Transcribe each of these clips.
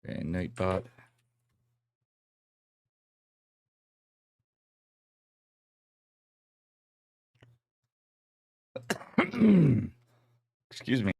Okay, Nightbot. Excuse me.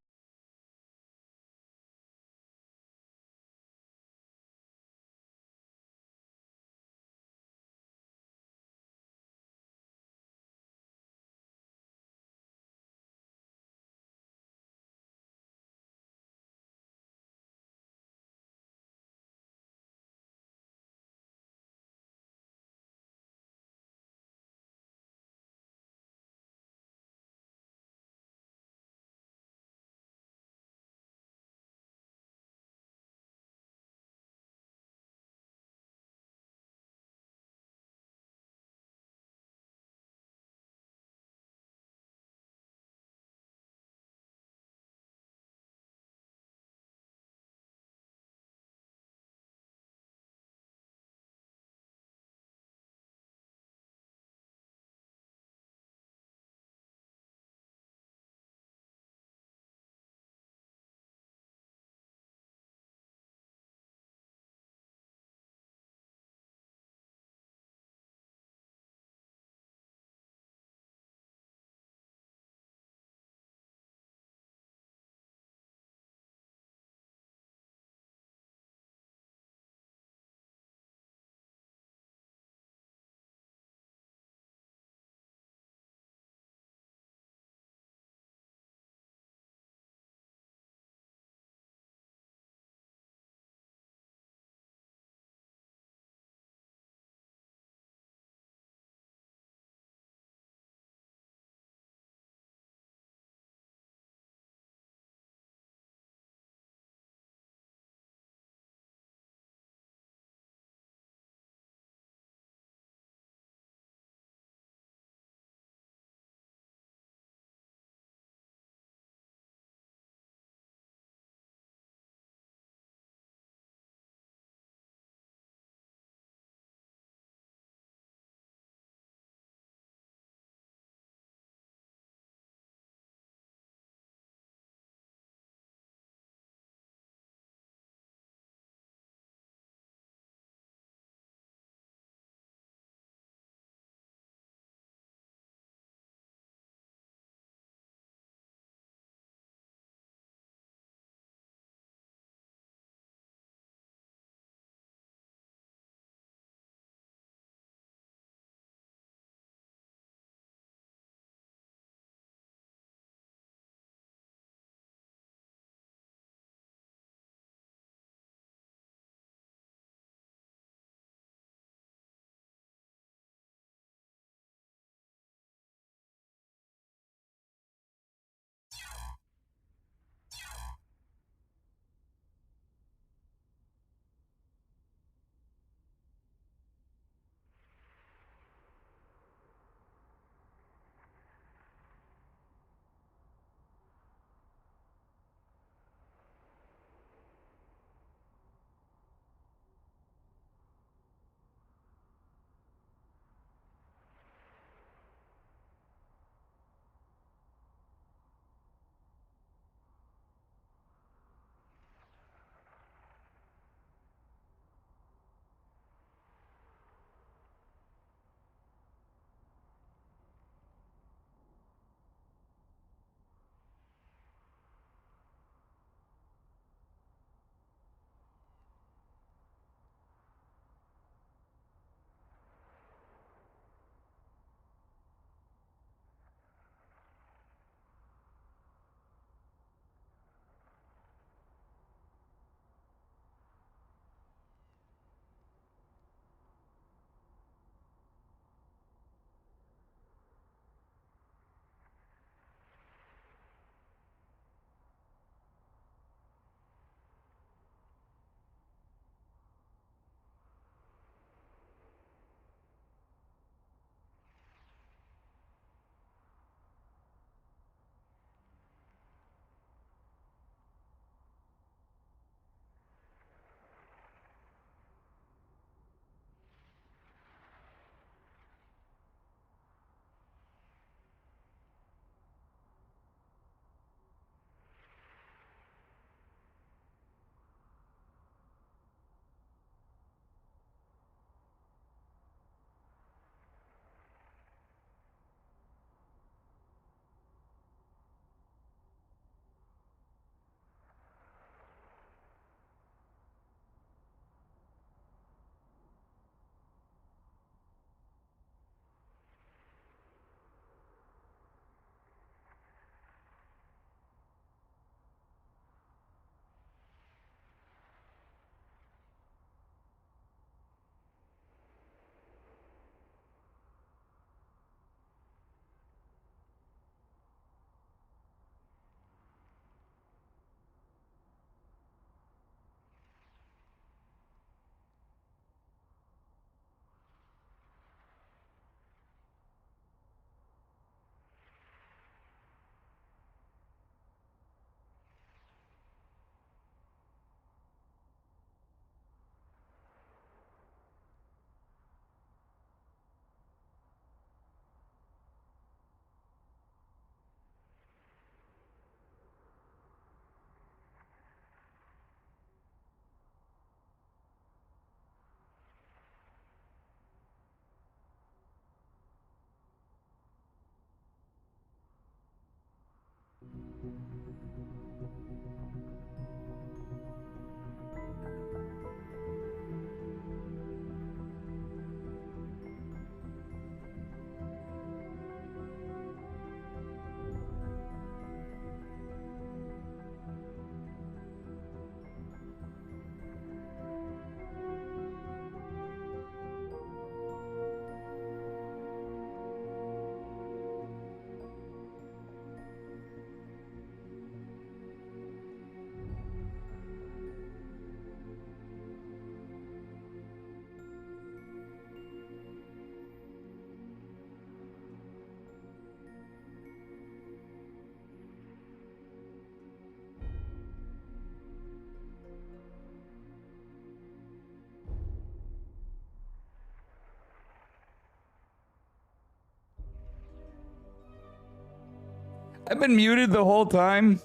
I've been muted the whole time.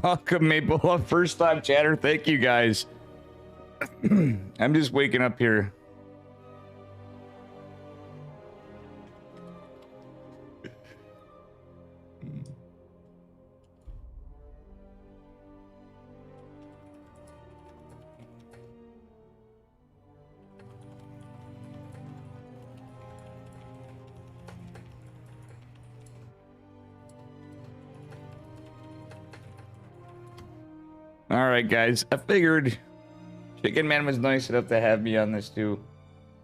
Welcome, Maple. First time chatter. Thank you, guys. I'm just waking up here. All right, guys. I figured Chickenman was nice enough to have me on this too.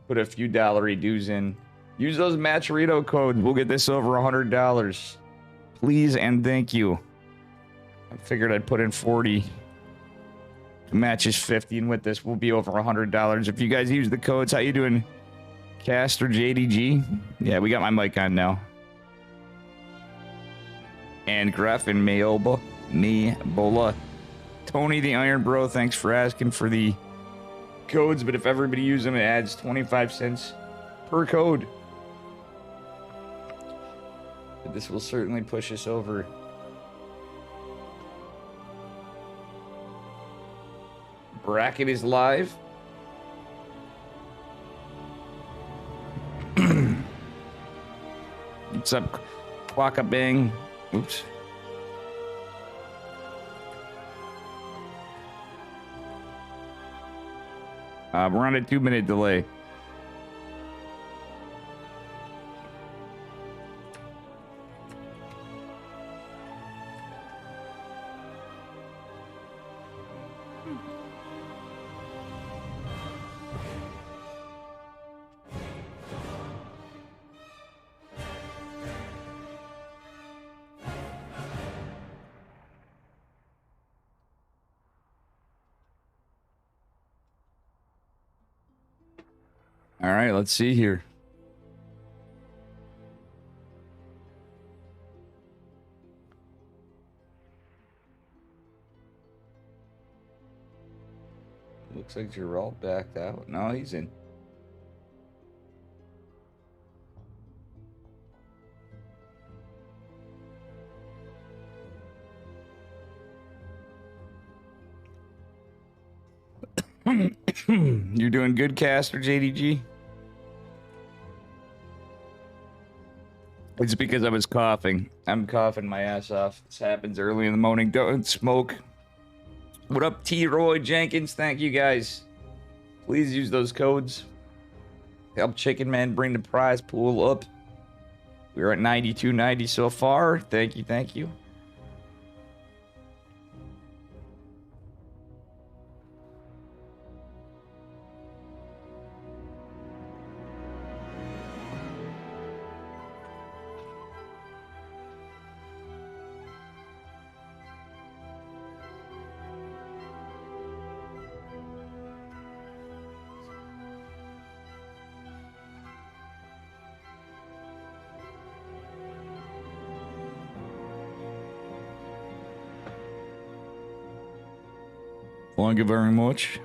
Put a few dollary dues in. Use those Matcherito codes. We'll get this over $100. Please and thank you. I figured I'd put in 40. The match is 50, and with this, we'll be over $100. If you guys use the codes, how you doing? Cast or JDG? Yeah, we got my mic on now. And Graf and Mayobola. Tony the Iron Bro, thanks for asking for the codes, but if everybody uses them, it adds 25 cents per code. But this will certainly push us over. Bracket is live. What's up, Quacka Bang? Oops. We're on a 2-minute delay. All right, let's see here. Looks like you're all backed out. No, he's in. You're doing good, Caster JDG? It's because I was coughing. I'm coughing my ass off. This happens early in the morning. Don't smoke. What up, T. Roy Jenkins? Thank you, guys. Please use those codes. Help Chickenman bring the prize pool up. We're at 92.90 so far. Thank you, thank you. Thank you very much.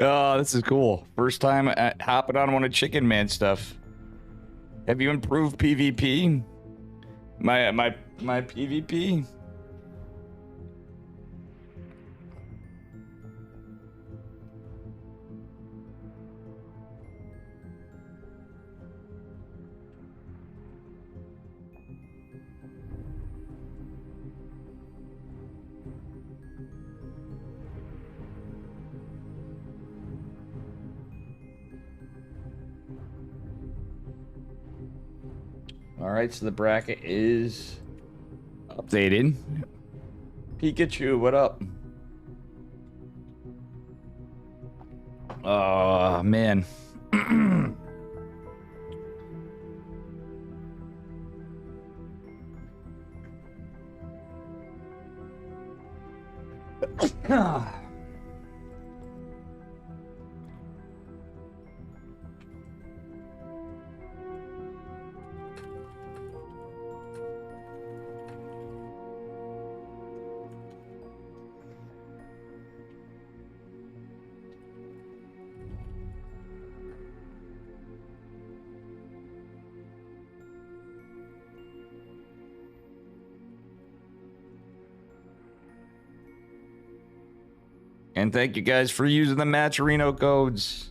Oh, this is cool. First time hopping on one of Chickenman stuff. Have you improved PvP? My PvP? All right, so the bracket is updated. Pikachu, what up? Oh, man. And thank you guys for using the Matcherino codes.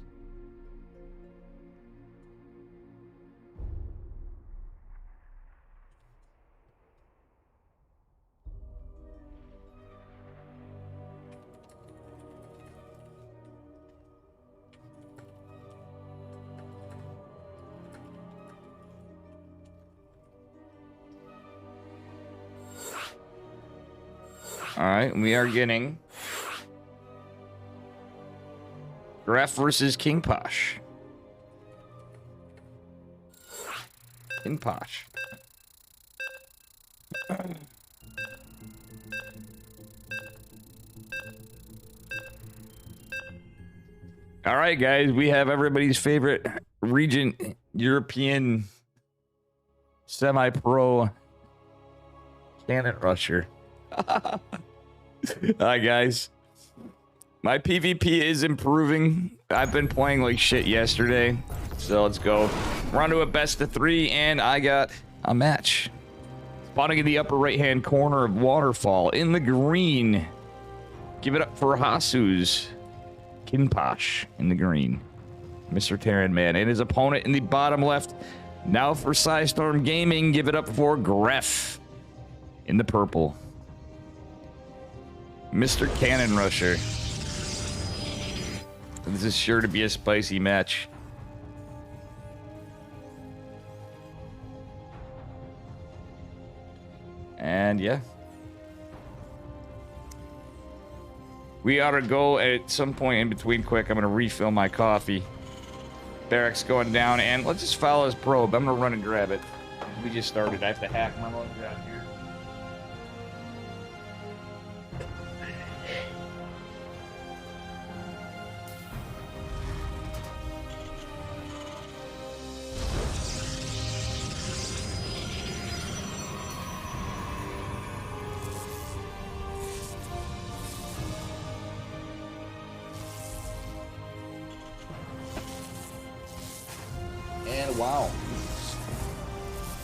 All right, we are getting Graf versus King Posh. King Posh. All right, guys, we have everybody's favorite Regent European semi-pro cannon rusher. Hi, guys. My PvP is improving. I've been playing like shit yesterday. So let's go. We're on to a best of 3, and I got a match. Spawning in the upper right-hand corner of Waterfall in the green. Give it up for Hasu's Kinposh in the green. Mr. Terran Man. And his opponent in the bottom left. Now for Psystorm Gaming, give it up for Gref in the purple. Mr. Cannon Rusher. This is sure to be a spicy match. And yeah. We ought to go at some point in between quick. I'm going to refill my coffee. Barracks going down, and let's just follow his probe. I'm going to run and grab it. We just started. I have to hack my load grab here. And wow,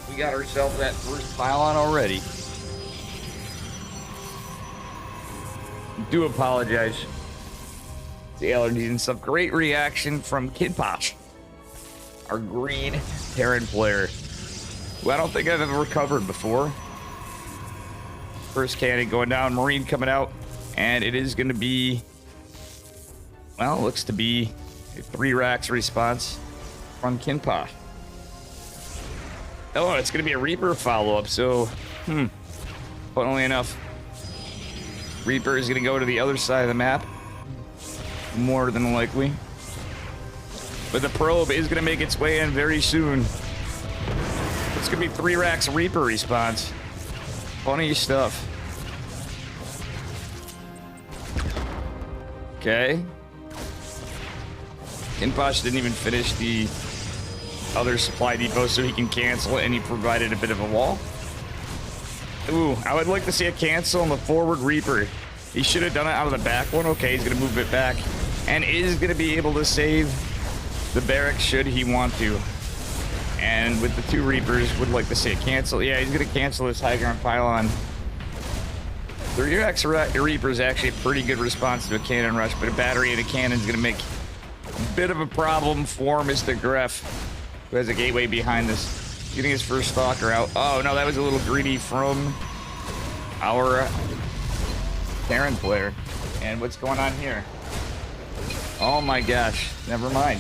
we got ourselves that first pylon already. Do apologize to allergies and stuff. Great reaction from Kid Posh, our green Terran player, who I don't think I've ever recovered before. First cannon going down, Marine coming out, and it is going to be, well, looks to be a 3 racks response from Kinposh. Oh, it's going to be a Reaper follow-up, so, funnily enough, Reaper is going to go to the other side of the map, more than likely. But the probe is going to make its way in very soon. It's going to be 3 racks Reaper response. Funny stuff. Okay. Kinposh didn't even finish the other supply depot so he can cancel it, and he provided a bit of a wall. Ooh, I would like to see a cancel on the forward Reaper. He should have done it out of the back one. Okay, he's going to move it back and is going to be able to save the barracks should he want to. And with the 2 Reapers, would like to see a cancel. Yeah, he's going to cancel this high ground pylon. The Rex Reaper is actually a pretty good response to a cannon rush, but a battery and a cannon is going to make a bit of a problem for Mr. Gref, who has a gateway behind this. Getting his first stalker out. Oh, no, that was a little greedy from our Terran player. And what's going on here? Oh my gosh, never mind.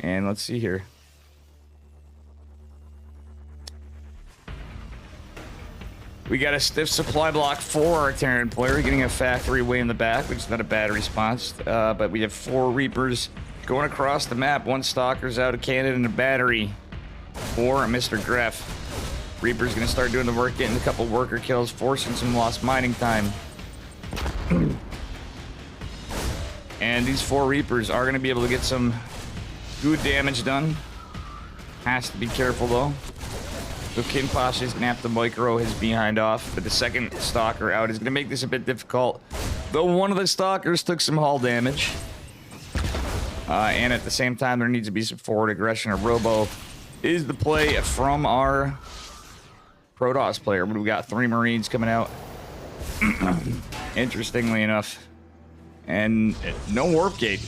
And let's see here. We got a stiff supply block for our Terran player, getting a factory way in the back, which is not a bad response. But we have 4 Reapers going across the map. 1 Stalker's out, a cannon, and a battery for Mr. Greff. Reaper's going to start doing the work, getting a couple worker kills, forcing some lost mining time. And these 4 Reapers are going to be able to get some good damage done. Has to be careful, though. So Kinposh is going to have to micro his behind off, but the second Stalker out is going to make this a bit difficult. Though one of the Stalkers took some hull damage. And at the same time, there needs to be some forward aggression. A Robo is the play from our Protoss player. But we got 3 Marines coming out. Interestingly enough. And no warp gate.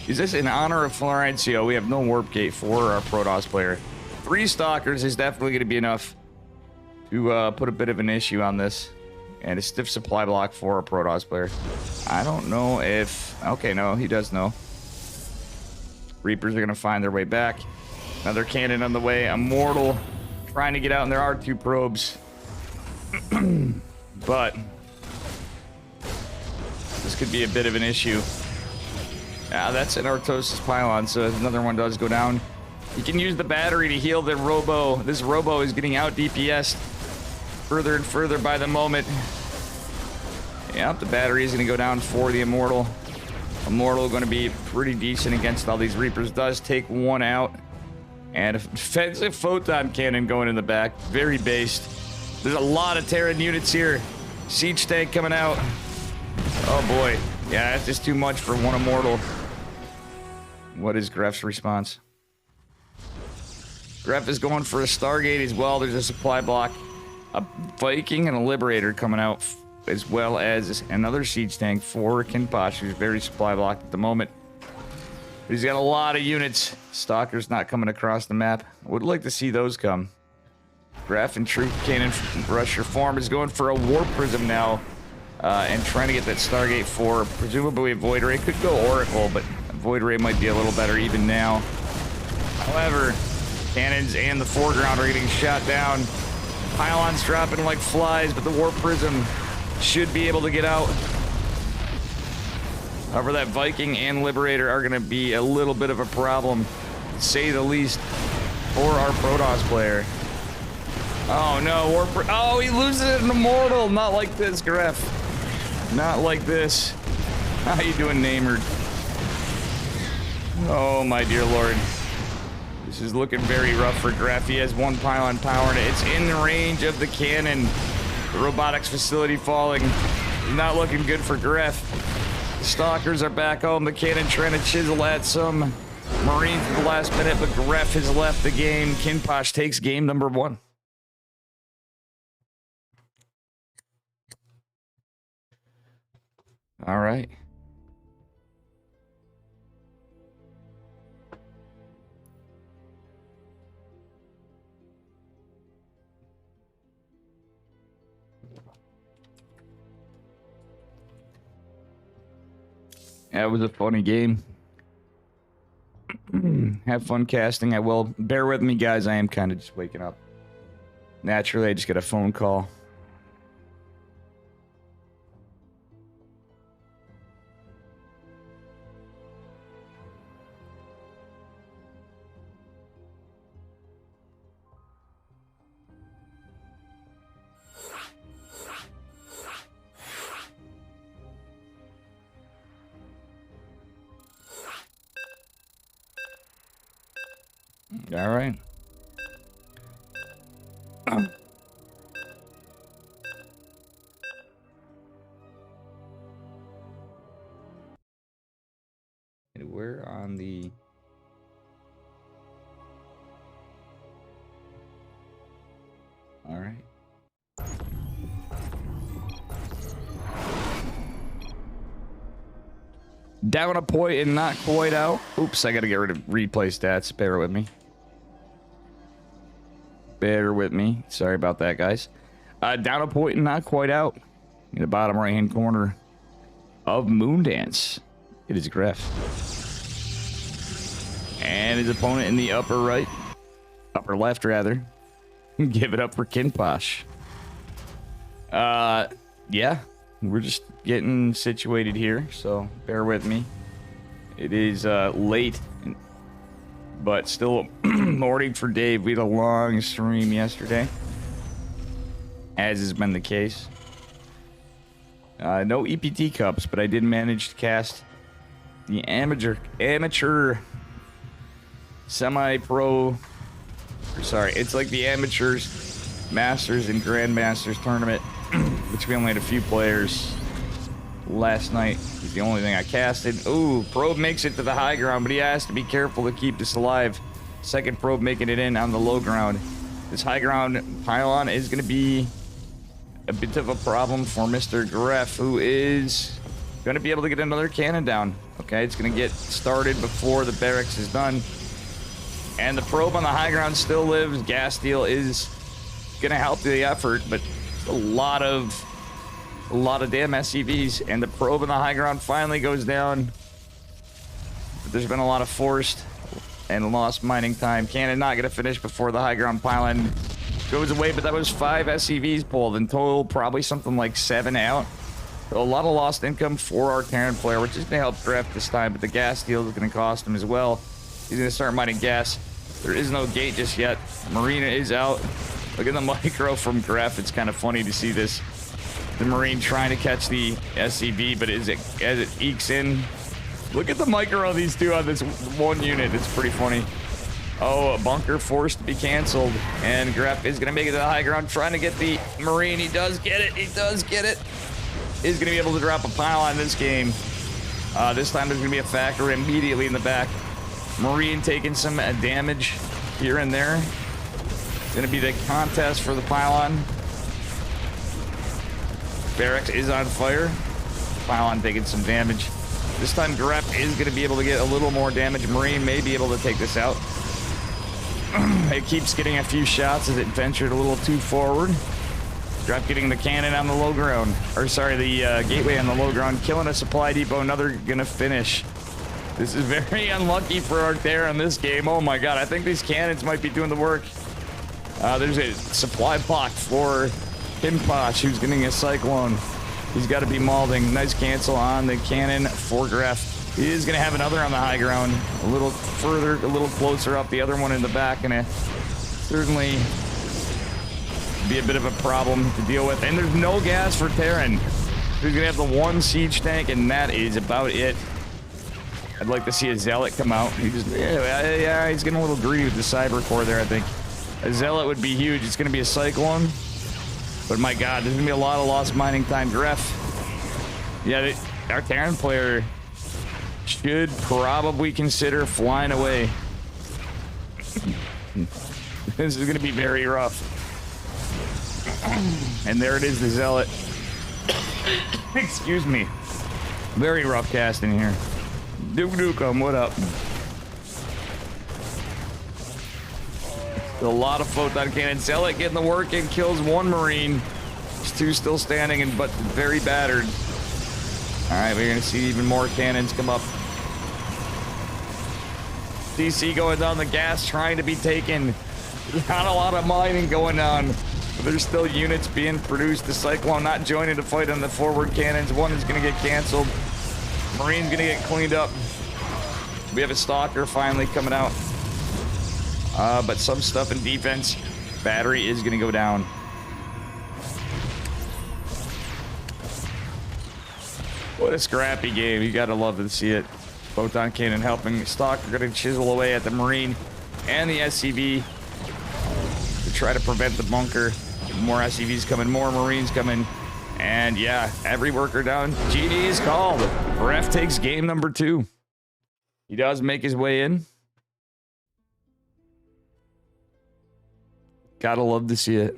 Is this in honor of Florencio? We have no warp gate for our Protoss player. 3 Stalkers is definitely going to be enough to put a bit of an issue on this. And a stiff supply block for a Protoss player. I don't know if... Okay, no, he does know. Reapers are going to find their way back. Another cannon on the way. Immortal trying to get out, and there are 2 probes. But this could be a bit of an issue. That's an Orthosis pylon, so if another one does go down, you can use the battery to heal the Robo. This Robo is getting out DPS'd further and further by the moment. Yep, the battery is going to go down for the Immortal. Immortal going to be pretty decent against all these Reapers. Does take 1 out. And a defensive photon cannon going in the back. Very based. There's a lot of Terran units here. Siege tank coming out. Oh boy. Yeah, that's just too much for 1 Immortal. What is Greff's response? Greff is going for a Stargate as well. There's a supply block. A Viking and a Liberator coming out, as well as another siege tank for Kinposh, who's very supply blocked at the moment. But he's got a lot of units. Stalker's not coming across the map. Would like to see those come. Greff and Troop Cannon Rusher Form is going for a Warp Prism now. And trying to get that Stargate for presumably a Void Ray. Could go Oracle, but Void Ray might be a little better even now. However, cannons and the foreground are getting shot down. Pylons dropping like flies, but the Warp Prism should be able to get out. However, that Viking and Liberator are going to be a little bit of a problem, to say the least, for our Protoss player. Oh no, oh, he loses an Immortal. Not like this, Greff. Not like this. How you doing, Namerd? Oh my dear lord. This is looking very rough for Greff. He has 1 pylon power and it's in the range of the cannon. The robotics facility falling. Not looking good for Greff. The Stalkers are back home. The cannon trying to chisel at some Marines at the last minute, but Greff has left the game. Kinposh takes game number 1. All right. That was a funny game. Have fun casting. I will. Bear with me, guys. I am kind of just waking up. Naturally, I just got a phone call. All right. And we're on the... All right. Down a point and not quite out. Oops, I gotta get rid of replay stats. Bear with me. Bear with me. Sorry about that, guys. Down a point and not quite out. In the bottom right-hand corner of Moondance. It is Greff. And his opponent in the upper right, upper left rather, give it up for Kinposh. Yeah, we're just getting situated here, so bear with me. It is late, but still morning for Dave. We had a long stream yesterday, as has been the case. No EPT cups, but I did manage to cast the amateur semi-pro. Sorry, it's like the amateurs, masters, and grandmasters tournament, which we only had a few players last night. Is the only thing I casted. Ooh, probe makes it to the high ground, but he has to be careful to keep this alive. Second probe making it in on the low ground. This high ground pylon is going to be a bit of a problem for Mr. Greff, who is going to be able to get another cannon down. Okay, it's going to get started before the barracks is done. And the probe on the high ground still lives. Gas steel is going to help the effort, but a lot of damn SCVs. And the probe on the high ground finally goes down. But there's been a lot of forced and lost mining time. Cannon not going to finish before the high ground pylon goes away, but that was 5 SCVs pulled in total, probably something like 7 out. So a lot of lost income for our Terran player, which is going to help Greff this time, but the gas deal is going to cost him as well. He's going to start mining gas. There is no gate just yet. Marina is out. Look at the micro from Greff. It's kind of funny to see this. The Marine trying to catch the SCV, but as it ekes in, look at the micro these two on this one unit. It's pretty funny. Oh, a bunker forced to be canceled. And Greff is going to make it to the high ground, trying to get the Marine. He does get it. He does get it. He's going to be able to drop a pylon in this game. This time there's going to be a factor immediately in the back. Marine taking some damage here and there. It's going to be the contest for the pylon. Barracks is on fire. Pylon taking some damage. This time Greff is going to be able to get a little more damage. Marine may be able to take this out. It keeps getting a few shots as it ventured a little too forward. Greff getting the cannon on the low ground. Or sorry, the gateway on the low ground. Killing a supply depot. Another gonna finish. This is very unlucky for our Terra in this game. Oh my god, I think these cannons might be doing the work. There's a supply block for Kinposh, who's getting a cyclone. He's got to be mauling. Nice cancel on the cannon for Greff. He is going to have another on the high ground. A little further, a little closer up. The other one in the back. And certainly be a bit of a problem to deal with. And there's no gas for Terran. He's going to have the one siege tank, and that is about it. I'd like to see a Zealot come out. He just, yeah, he's getting a little greedy with the Cyber Core there, I think. A Zealot would be huge. It's going to be a Cyclone. But my god, there's going to be a lot of lost mining time. Greff. Yeah, our Terran player should probably consider flying away. This is going to be very rough. And there it is, the Zealot. Excuse me. Very rough casting here. Duke Nukem, what up? A lot of photon cannon. Zealot getting the work and kills one Marine. There's 2 still standing and but very battered. Alright, we're gonna see even more cannons come up. DC going down, the gas trying to be taken. There's not a lot of mining going on. But there's still units being produced. The Cyclone not joining the fight on the forward cannons. One is gonna get canceled. Marine's gonna get cleaned up. We have a Stalker finally coming out. But some stuff in defense. Battery is gonna go down. What a scrappy game. You gotta love to see it. Photon cannon helping. Stalker gonna chisel away at the Marine and the SCV to try to prevent the bunker. More SCVs coming, more Marines coming. And yeah, every worker down. GD is called. Ref takes game number 2. He does make his way in. Gotta love to see it.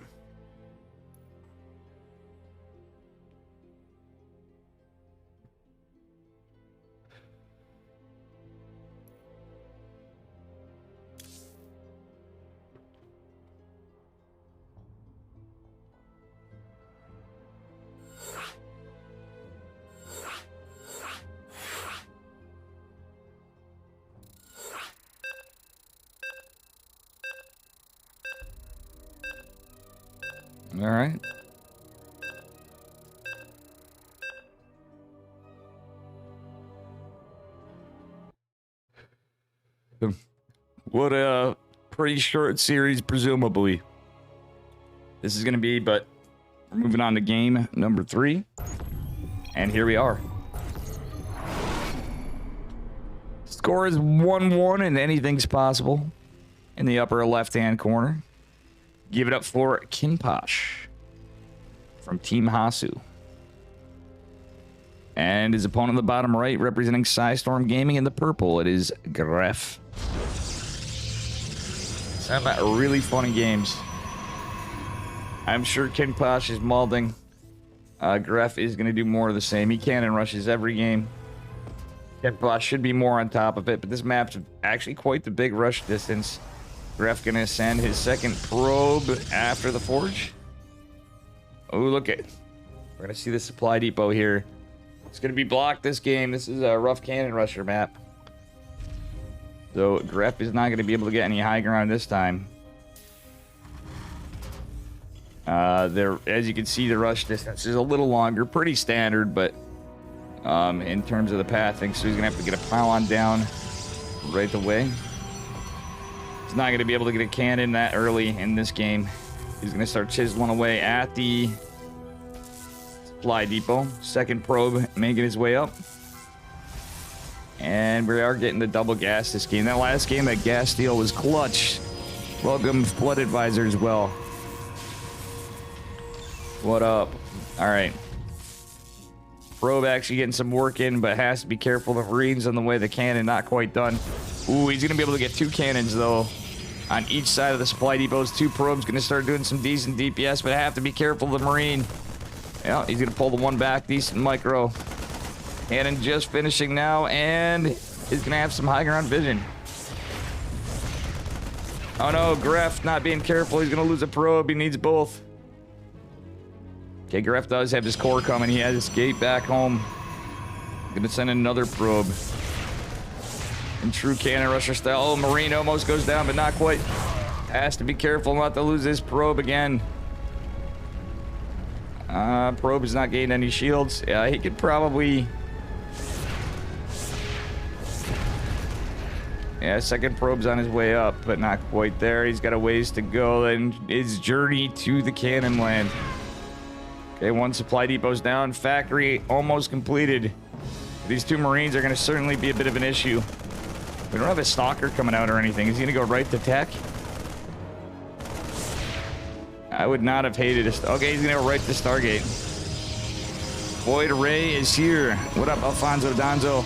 All right. What a pretty short series, presumably. This is going to be, but we're moving on to game number 3. And here we are. Score is 1-1 and anything's possible in the upper left-hand corner. Give it up for Kinposh from Team Hasu. And his opponent in the bottom right, representing Psystorm Gaming in the purple, it is Gref. Sound like really funny games. I'm sure Kinposh is molding. Gref is going to do more of the same. He cannon rushes every game. Kinposh should be more on top of it, but this map's actually quite the big rush distance. Gref going to send his second probe after the forge. Oh, look at. We're going to see the supply depot here. It's going to be blocked this game. This is a rough cannon rusher map. So Gref is not going to be able to get any high ground this time. There, as you can see, the rush distance is a little longer, pretty standard, but in terms of the pathing, so he's gonna have to get a pylon down right away. He's not gonna be able to get a cannon that early in this game. He's gonna start chiseling away at the supply depot. Second probe making his way up. And we are getting the double gas this game. That last game, that gas steal was clutch. Welcome Flood Advisor as well. What up? All right. Probe actually getting some work in, but has to be careful. The Marines on the way. The cannon not quite done. Ooh, he's going to be able to get 2 cannons, though, on each side of the supply depots. 2 probes going to start doing some decent DPS, but have to be careful of the Marine. Yeah, he's going to pull the one back. Decent micro. Cannon just finishing now, and is going to have some high ground vision. Oh, no. Gref not being careful. He's going to lose a probe. He needs both. Okay, Gref does have his core coming. He has escaped back home. Gonna send in another probe. In true cannon rusher style. Oh, Marine almost goes down, but not quite. Has to be careful not to lose this probe again. Probe has not gained any shields. Yeah, he could probably... Yeah, second probe's on his way up, but not quite there. He's got a ways to go in his journey to the cannon land. Okay, 1 supply depot's down. Factory almost completed. These 2 Marines are going to certainly be a bit of an issue. We don't have a stalker coming out or anything. Is he going to go right to tech? I would not have hated it. Okay, he's going to go right to Stargate. Void Ray is here. What up, Alfonso Donzo?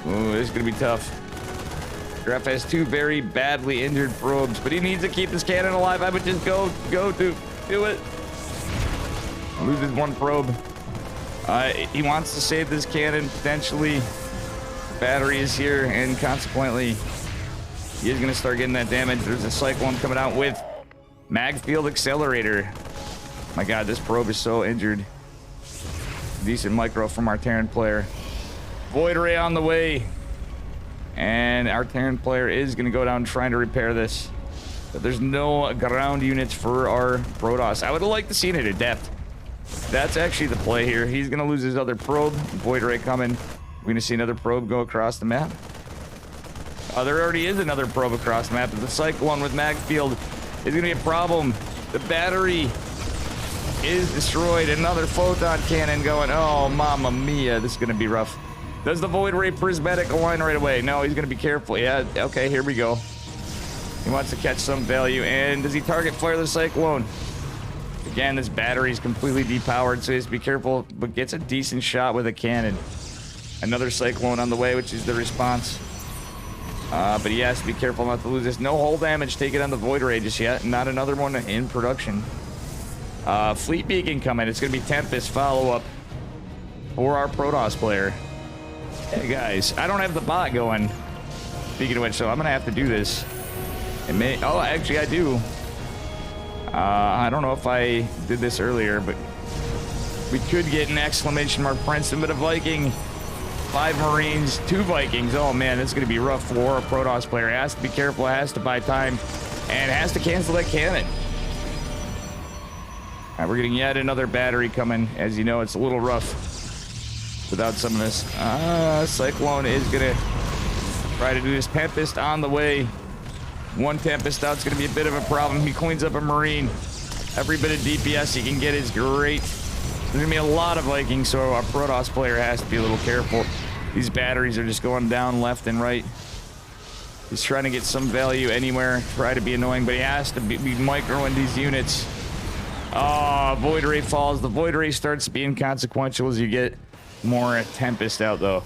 Ooh, this is going to be tough. Gref has 2 very badly injured probes, but he needs to keep his cannon alive. I would just go do it. Loses 1 probe. He wants to save this cannon, potentially. Battery is here, and consequently, he is going to start getting that damage. There's a Cyclone coming out with Mag Field Accelerator. My god, this probe is so injured. Decent micro from our Terran player. Void Ray on the way. And our Terran player is going to go down trying to repair this. But there's no ground units for our Protoss. I would have liked to see it at depth. That's actually the play here. He's going to lose his other probe. Void Ray coming. We're going to see another probe go across the map. Oh, there already is another probe across the map. But the Cyclone with Mag Field is going to be a problem. The battery is destroyed. Another photon cannon going. Oh, mamma mia. This is going to be rough. Does the Void Ray Prismatic align right away? No, he's going to be careful. Yeah, okay, here we go. He wants to catch some value. And does he target fire the Cyclone? Again, this battery is completely depowered, so he has to be careful, but gets a decent shot with a cannon. Another Cyclone on the way, which is the response. But he has to be careful not to lose this. No hull damage taken on the Void Ray just yet. Not another one in production. Fleet Beacon coming. It's going to be Tempest follow-up for our Protoss player. Hey guys, I don't have the bot going. Speaking of which, so I'm gonna have to do this. It may. Oh, actually, I do. I don't know if I did this earlier, but we could get an exclamation mark Princeton, but a Viking 5 Marines, 2 Vikings. Oh man, this is going to be rough for a Protoss player. Has to be careful, has to buy time, and has to cancel that cannon. All right, we're getting yet another battery coming. As you know, it's a little rough without some of this. Cyclone is going to try to do this. Tempest on the way. 1 Tempest out is going to be a bit of a problem. He cleans up a Marine. Every bit of DPS he can get is great. There's going to be a lot of Vikings, so our Protoss player has to be a little careful. These batteries are just going down left and right. He's trying to get some value anywhere, try to be annoying, but he has to be microing these units. Oh, Void Ray falls. The Void Ray starts being consequential as you get more Tempest out, though.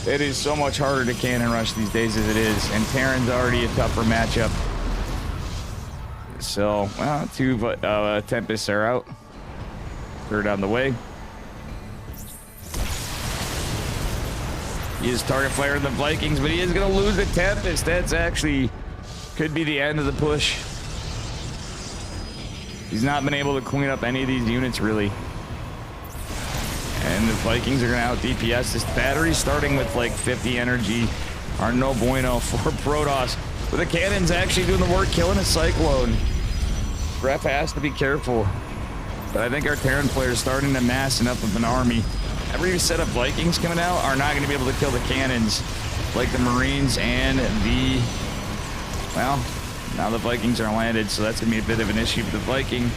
It is so much harder to cannon rush these days as it is, and Terran's already a tougher matchup. So, well, 2 Tempests are out. 3rd on the way. He is target fire in the Vikings, but he is going to lose the Tempest. That's actually could be the end of the push. He's not been able to clean up any of these units, really. And the Vikings are going to out DPS. This battery starting with like 50 energy are no bueno for Protoss. But the cannon's actually doing the work, killing a Cyclone. Ref has to be careful. But I think our Terran players starting to mass enough of an army. Every set of Vikings coming out are not going to be able to kill the cannons like the Marines and the... Well, now the Vikings are landed, so that's going to be a bit of an issue for the Viking.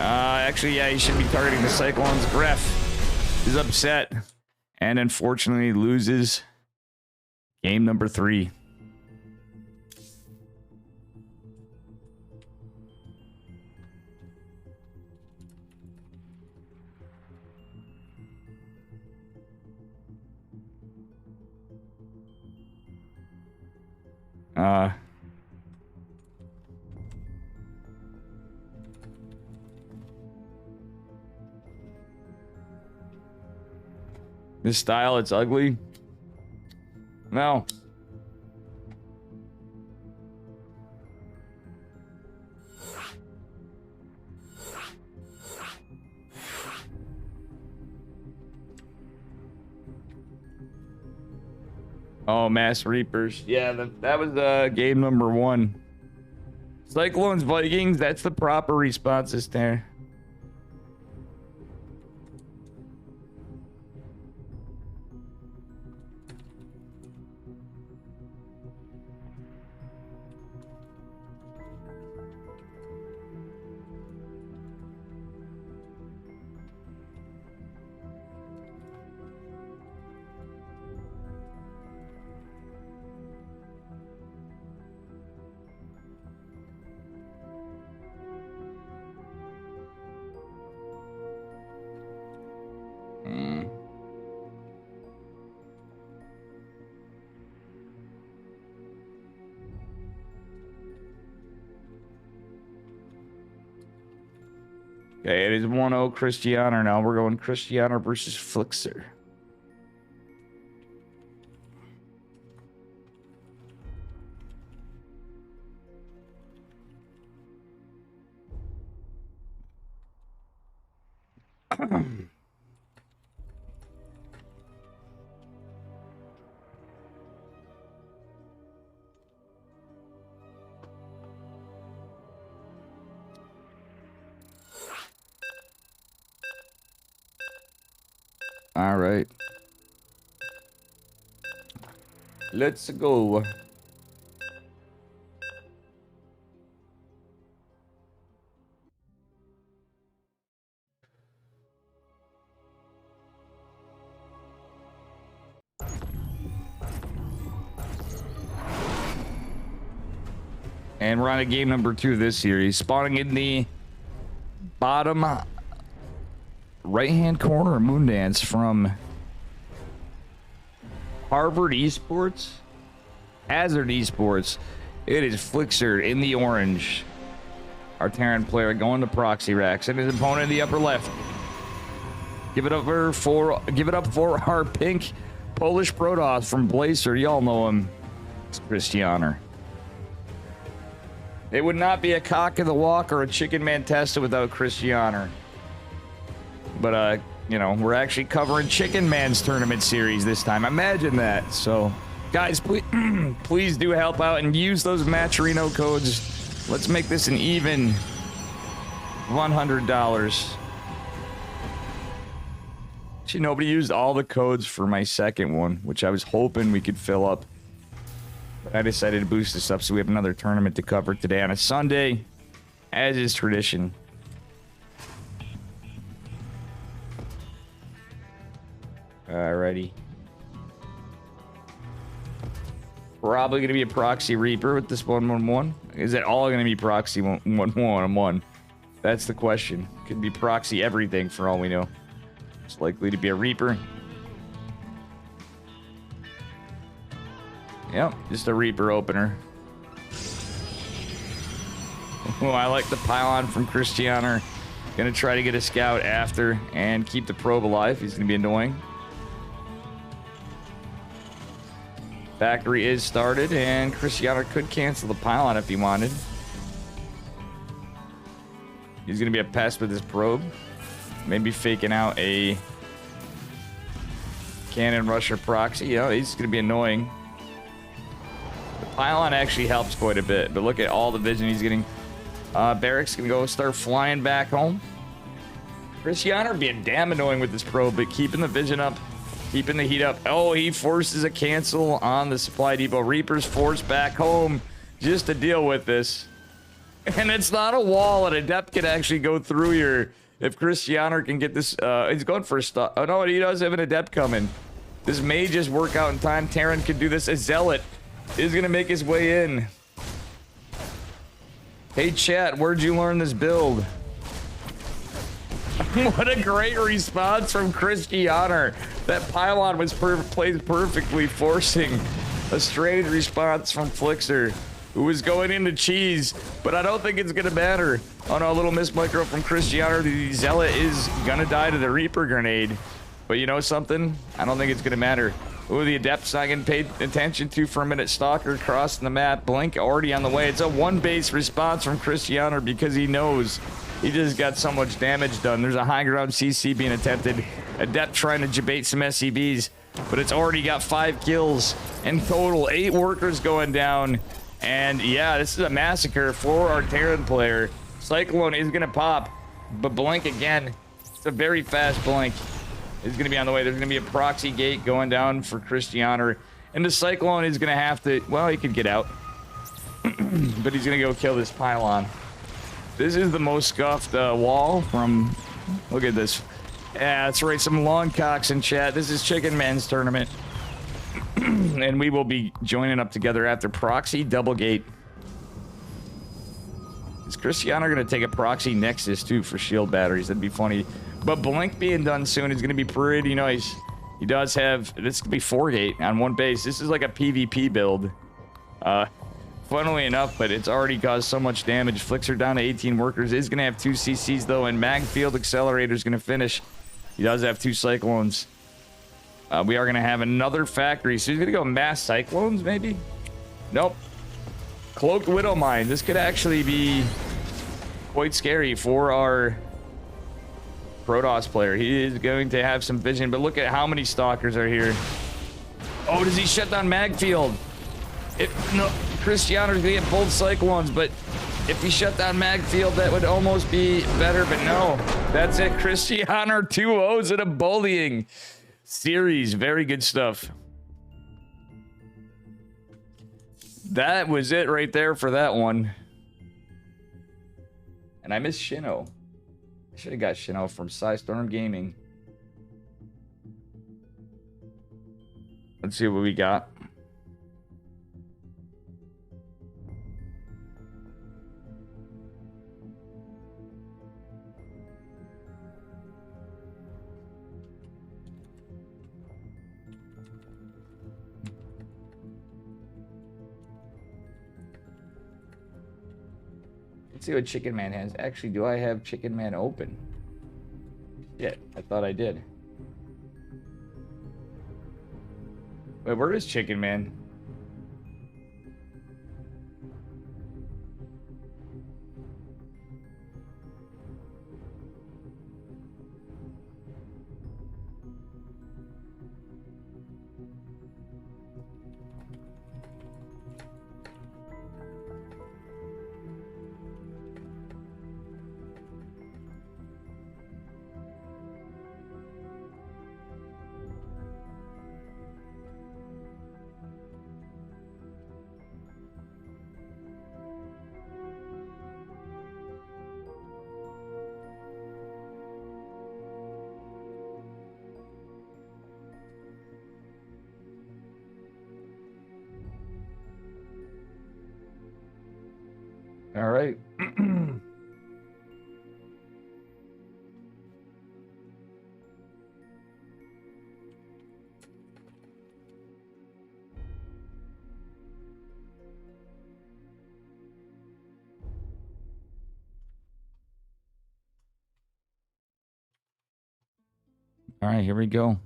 Actually, yeah, he should be targeting the Cyclones. Ref is upset and unfortunately loses game number 3. This style, it's ugly. No. Oh, Mass Reapers. Yeah, that was game number 1. Cyclones, Vikings, that's the proper responses there. Okay, it is 1-0 Christiana now. We're going Christiana versus Flixer. All right. Let's go. And we're on to game number 2 of this series. Spawning in the bottom right-hand corner of Moondance from Harvard Esports, Hazard Esports. It is Flixer in the orange. Our Terran player going to Proxy Racks, and his opponent in the upper left. Give it up for our pink Polish Protoss from Blazer. Y'all know him. It's Christianer. It would not be a cock of the walk or a Chickenman tested without Christianer. But, you know, we're actually covering Chickenman's tournament series this time. Imagine that. So, guys, please, please do help out and use those Matcherino codes. Let's make this an even $100. Actually, nobody used all the codes for my second one, which I was hoping we could fill up. But I decided to boost this up so we have another tournament to cover today on a Sunday, as is tradition. Alrighty. Probably going to be a proxy Reaper with this 111. Is it all going to be proxy 111? That's the question. Could be proxy everything for all we know. It's likely to be a Reaper. Yep, just a Reaper opener. Oh, I like the pylon from Cristiano. Gonna try to get a scout after and keep the probe alive. He's gonna be annoying. Factory is started, and Cristiano could cancel the pylon if he wanted. He's gonna be a pest with his probe. Maybe faking out a cannon rusher proxy. You know, he's gonna be annoying. The pylon actually helps quite a bit, but look at all the vision he's getting. Barracks gonna go start flying back home. Cristiano being damn annoying with this probe, but keeping the vision up, keeping the heat up. Oh, he forces a cancel on the supply depot. Reaper's forced back home just to deal with this. And it's not a wall, and Adept can actually go through here. If Cristiano can get this, he's going for a stop. Oh no, he does have an Adept coming. This may just work out in time. Terran can do this. A Zealot is gonna make his way in. Hey chat, where'd you learn this build? What a great response from Cristiano. That pylon was placed perfectly, forcing a strange response from Flixer, who was going into cheese, but I don't think it's gonna matter. Oh no, a little miss micro from Cristiano. The Zealot is gonna die to the Reaper grenade. But you know something? I don't think it's gonna matter. Ooh, the Adept's not getting paid attention to for a minute. Stalker crossing the map. Blink already on the way. It's a one-base response from Cristiano because he knows he just got so much damage done. There's a high ground CC being attempted. Adept trying to debate some SCVs, but it's already got 5 kills. In total, 8 workers going down. And yeah, this is a massacre for our Terran player. Cyclone is going to pop, but Blink again. It's a very fast Blink. Is going to be on the way. There's going to be a proxy gate going down for Cristiano. And the Cyclone is going to have to... Well, he could get out. But he's going to go kill this pylon. This is the most scuffed wall from... Look at this. Yeah, that's right. Some long cocks in chat. This is Chickenman's tournament. And we will be joining up together after proxy double gate. Is Cristiano going to take a proxy Nexus too for shield batteries? That'd be funny. But Blink being done soon is going to be pretty nice. He does have... This could be 4-gate on one base. This is like a PvP build. Funnily enough, but it's already caused so much damage. Flixer down to 18 workers. Is going to have 2 CCs though, and Magfield Accelerator is going to finish. He does have 2 Cyclones. We are going to have another factory. So he's going to go mass Cyclones, maybe? Nope. Cloaked Widow Mine. This could actually be quite scary for our Protoss player. He is going to have some vision, but look at how many Stalkers are here. Oh, does he shut down Magfield? No, Cristiano's gonna get both Cyclones, but if he shut down Magfield, that would almost be better, but no. That's it. Cristiano 2 O's in a bullying series. Very good stuff. That was it right there for that one. And I miss Shino. I should have got Shino from Storm Gaming. Let's see what we got. Let's see what Chickenman has. Actually, do I have Chickenman open? Yeah, I thought I did. Wait, where is Chickenman? All right. All right, here we go.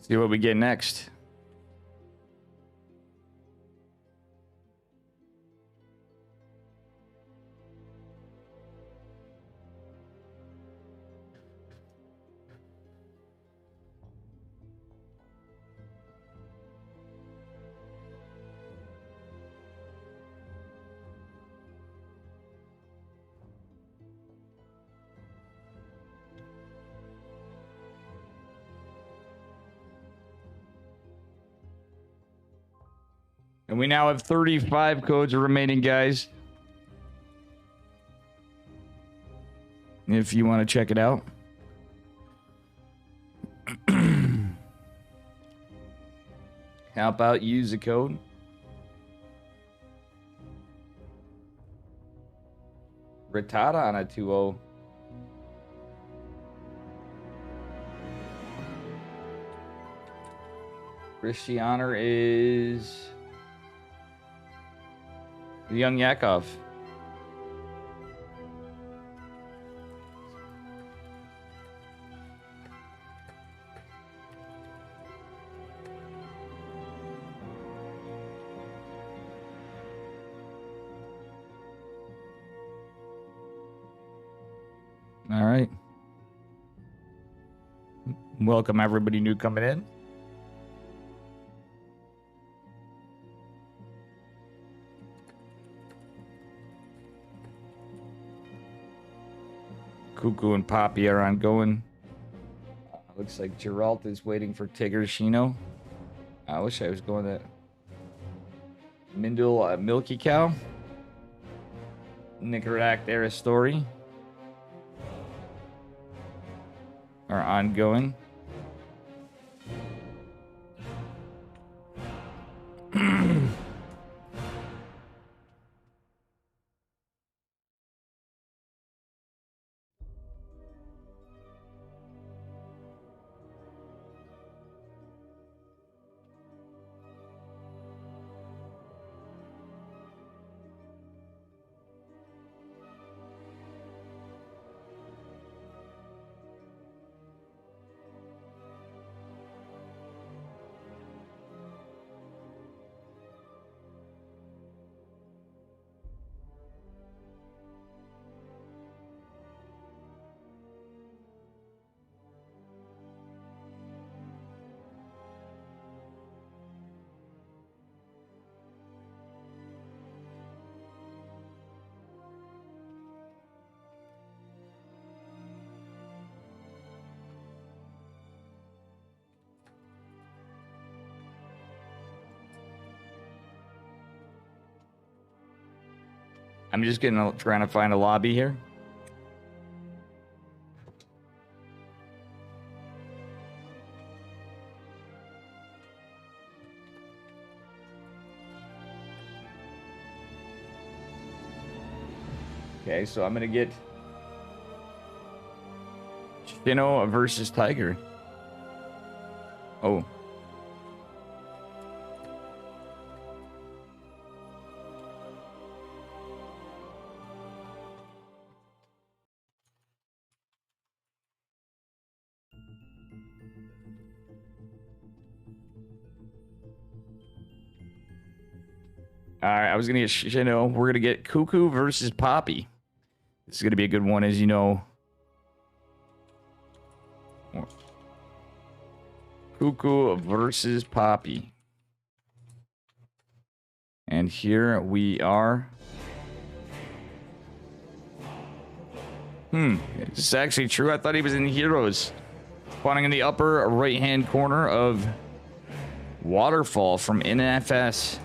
See what we get next. And we now have 35 codes remaining, guys. If you want to check it out. How about use the code? Rattata on a 2-0. Christianer is Young Yakov. All right. Welcome everybody new coming in. Cuckoo and Poppy are ongoing. Looks like Geralt is waiting for Tigershino. I wish I was going to Mindle Milky Cow. Nicarac Story are ongoing. I'm just trying to find a lobby here. Okay, so I'm gonna get Chino versus Tiger. Oh. All right, I was gonna get Shino. We're gonna get Cuckoo versus Poppy. This is gonna be a good one, as you know. Cuckoo versus Poppy. And here we are. Is this actually true? I thought he was in Heroes. Spawning in the upper right-hand corner of Waterfall from NFS.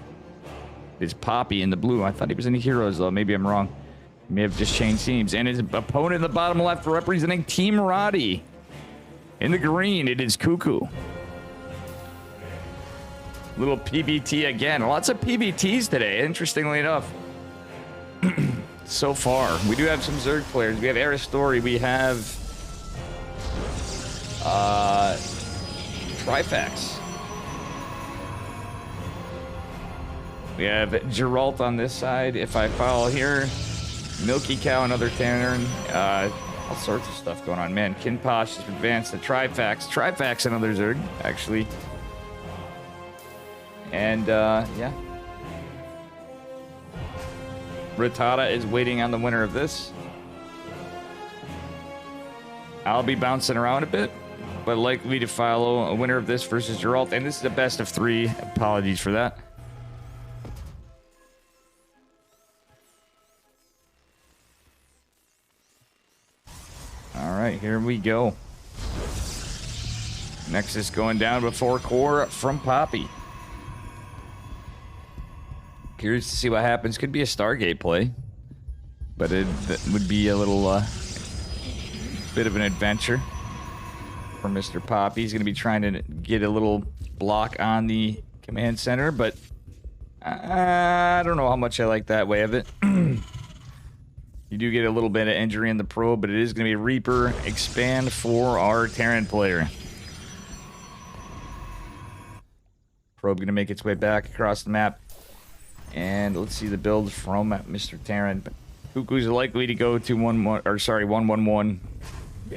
It's Poppy in the blue. I thought he was in Heroes, though. Maybe I'm wrong. He may have just changed teams. And his opponent in the bottom left representing Team Roddy. In the green, it is Cuckoo. Little PBT again. Lots of PBTs today, interestingly enough. So far. We do have some Zerg players. We have Aristori. We have Trifax. We have Geralt on this side. If I follow here, Milky Cow, another Terran. All sorts of stuff going on. Man, Kinposh has advanced to Trifax. Trifax, another Zerg, actually. And, yeah. Rattata is waiting on the winner of this. I'll be bouncing around a bit, but likely to follow a winner of this versus Geralt. And this is a best of 3. Apologies for that. All right, here we go. Nexus going down before core from Poppy. Curious to see what happens. Could be a Stargate play, but it would be a little bit of an adventure for Mr. Poppy. He's going to be trying to get a little block on the command center, but I don't know how much I like that way of it. You do get a little bit of injury in the probe, but it is going to be Reaper expand for our Terran player. Probe going to make its way back across the map. And let's see the build from Mr. Terran. Cuckoo's likely to go 2-1-1, or sorry, 1-1-1.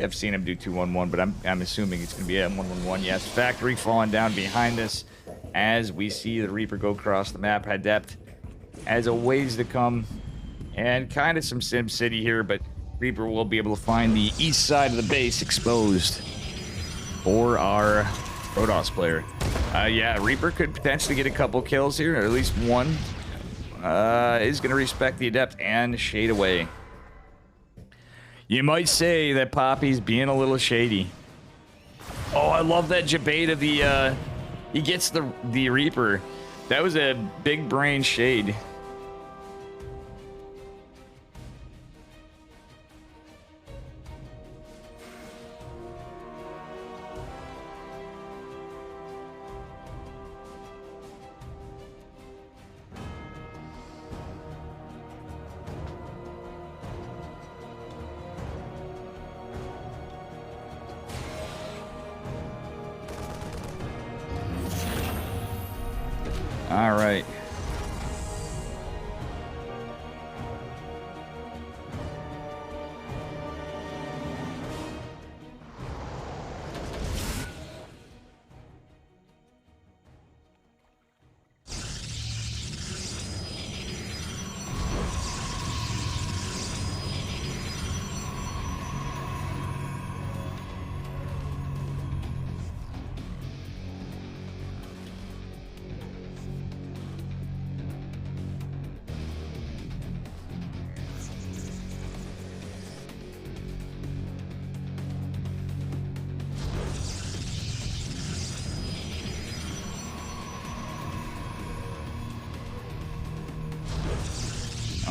I've seen him do 2-1-1, but I'm assuming it's going to be a 1-1-1. Yes, Factory falling down behind us as we see the Reaper go across the map. Adept has a ways to come, and kind of some Sim City here, but Reaper will be able to find the east side of the base exposed for our Protoss player. Yeah, Reaper could potentially get a couple kills here, or at least one. Is going to respect the Adept and shade away. You might say that Poppy's being a little shady. Oh, I love that debate of the, he gets the Reaper. That was a big brain shade. All right.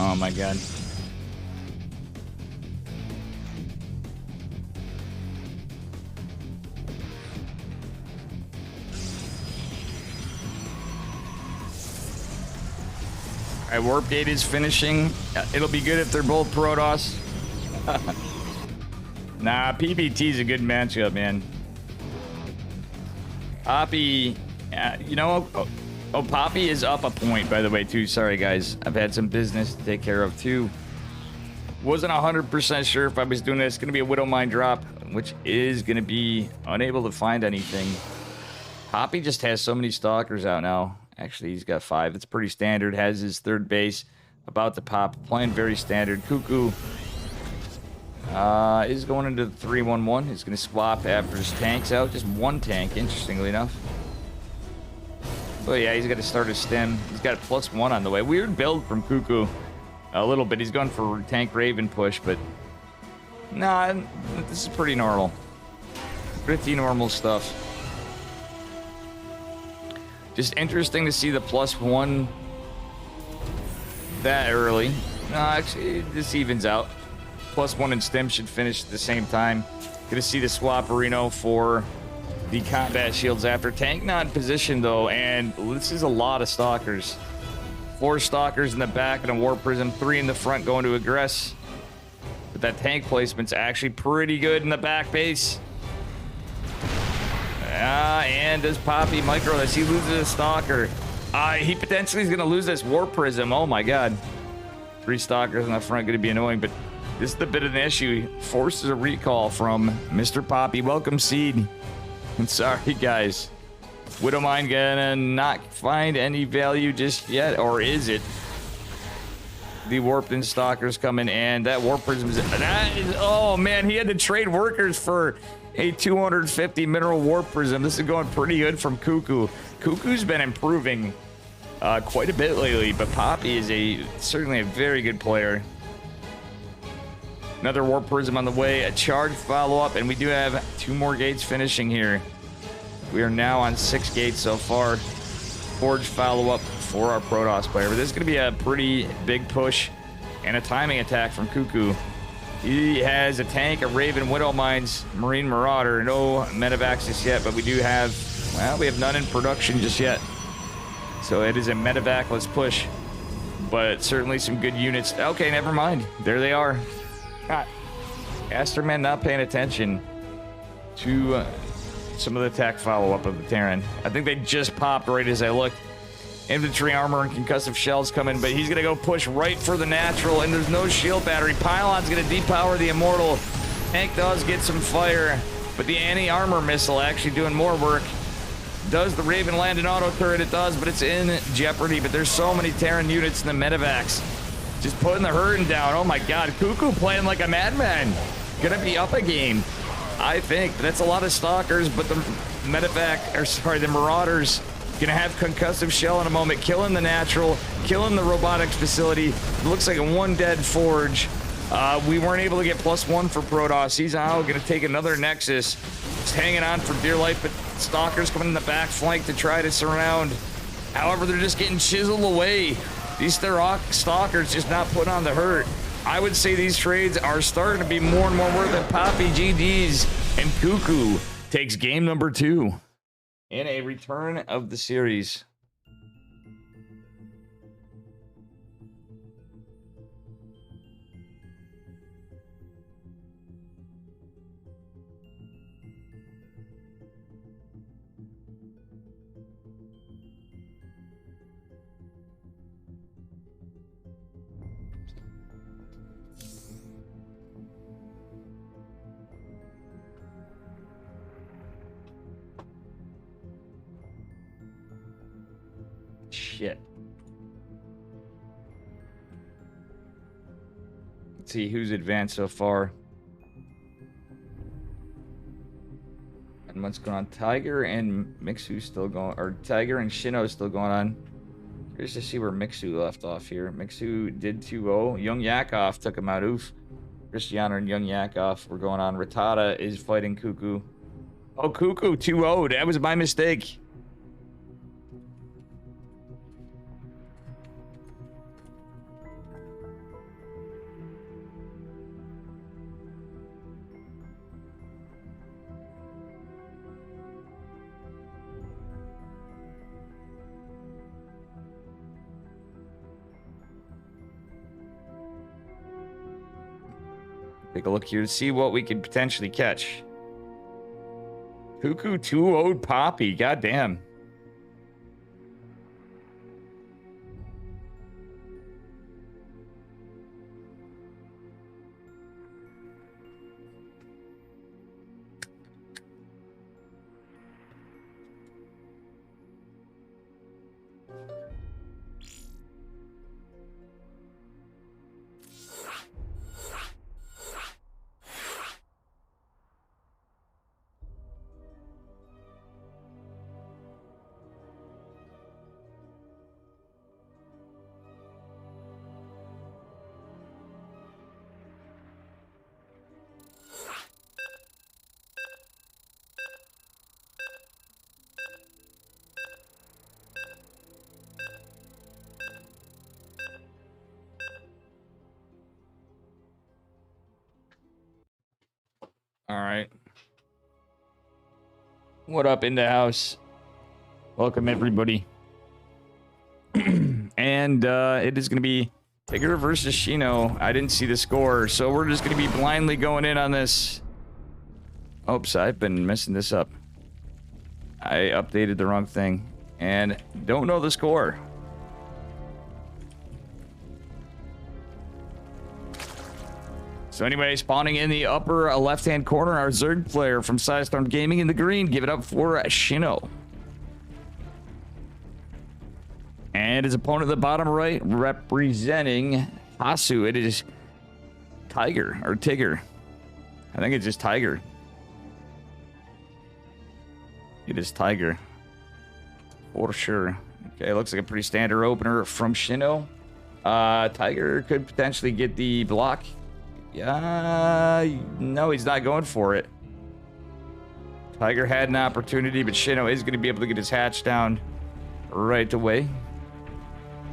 Oh my god. Alright, Warp Gate is finishing. It'll be good if they're both Protoss. Nah, PBT's a good matchup, man. Poppy, you know, oh, Poppy is up a point, by the way, too. Sorry, guys. I've had some business to take care of, too. Wasn't 100% sure if I was doing this. It's going to be a Widow Mine drop, which is going to be unable to find anything. Poppy just has so many Stalkers out now. Actually, he's got 5. It's pretty standard. Has his third base. About to pop. Playing very standard. Cuckoo is going into the 3-1-1. He's going to swap after his tank's out. Just one tank, interestingly enough. But yeah, he's got to start his stem. He's got a +1 on the way. Weird build from Cuckoo. A little bit. He's going for tank Raven push, but nah, this is pretty normal. Pretty normal stuff. Just interesting to see the +1 that early. No, actually, this evens out. +1 and stem should finish at the same time. Gonna see the swap Reno for the combat shields after. Tank not in position though, and this is a lot of stalkers. 4 stalkers in the back and a war prism, 3 in the front going to aggress. But that tank placement's actually pretty good in the back base. And does Poppy micro this? He loses a stalker. He potentially is going to lose this war prism. Oh my god. 3 stalkers in the front going to be annoying, but this is the bit of the issue. He forces a recall from Mr. Poppy. Welcome, Seed. I'm sorry, guys. Widowmine gonna not find any value just yet, or is it? The warped in stalkers coming, and that warp prism is, oh man, he had to trade workers for a 250 mineral warp prism. This is going pretty good from Cuckoo. Cuckoo's been improving quite a bit lately, but Poppy is certainly a very good player. Another warp prism on the way, a charge follow-up, and we do have 2 more gates finishing here. We are now on 6 gates so far. Forge follow-up for our Protoss player. But this is going to be a pretty big push and a timing attack from Cuckoo. He has a tank, a Raven, Widow Mines, Marine Marauder. No medevacs just yet, but we do have, well, we have none in production just yet. So it is a medevac-less push, but certainly some good units. Okay, never mind. There they are. God. Asterman not paying attention to some of the attack follow-up of the Terran. I think they just popped right as I looked. Infantry armor and concussive shells coming, but he's gonna go push right for the natural, and there's no shield battery. Pylon's gonna depower the Immortal. Tank does get some fire, but the anti-armor missile actually doing more work. Does the Raven land an auto turret? It does, but it's in jeopardy. But there's so many Terran units in the medevacs. Just putting the hurting down. Oh my god, Cuckoo playing like a madman. Gonna be up a game, I think. That's a lot of stalkers, but the medevac, or sorry, the Marauders gonna have concussive shell in a moment, killing the natural, killing the robotics facility. It looks like a 1 dead forge. We weren't able to get +1 for Protoss. He's now gonna take another Nexus. He's hanging on for dear life, but stalkers coming in the back flank to try to surround. However, they're just getting chiseled away. These stalkers just not putting on the hurt. I would say these trades are starting to be more and more worth it. Poppy, GG's, and Cuckoo takes game number 2 in a return of the series. Shit. Let's see who's advanced so far. And what's going on? Tiger and Mixu still going, or Tiger and Shino still going on. Curious to see where Mixu left off here. Mixu did 2-0. Young Yakov took him out. Oof. Cristiano and Young Yakov were going on. Rattata is fighting Cuckoo. Oh, Cuckoo 2-0. That was my mistake. Take a look here to see what we could potentially catch. Cuckoo 2-0'd Poppy. Goddamn. All right. What up in the house? Welcome, everybody. And it is going to be Tigger versus Shino. I didn't see the score, so we're just going to be blindly going in on this. Oops, I've been messing this up. I updated the wrong thing and don't know the score. So anyway, spawning in the upper left-hand corner, our Zerg player from Sidestorm Gaming in the green. Give it up for Shino. And his opponent at the bottom right, representing Hasu, it is Tiger, or Tigger. I think it's just Tiger. It is Tiger. For sure. Okay, looks like a pretty standard opener from Shino. Tiger could potentially get the block. No, he's not going for it. Tiger had an opportunity, but Shino is going to be able to get his hatch down right away.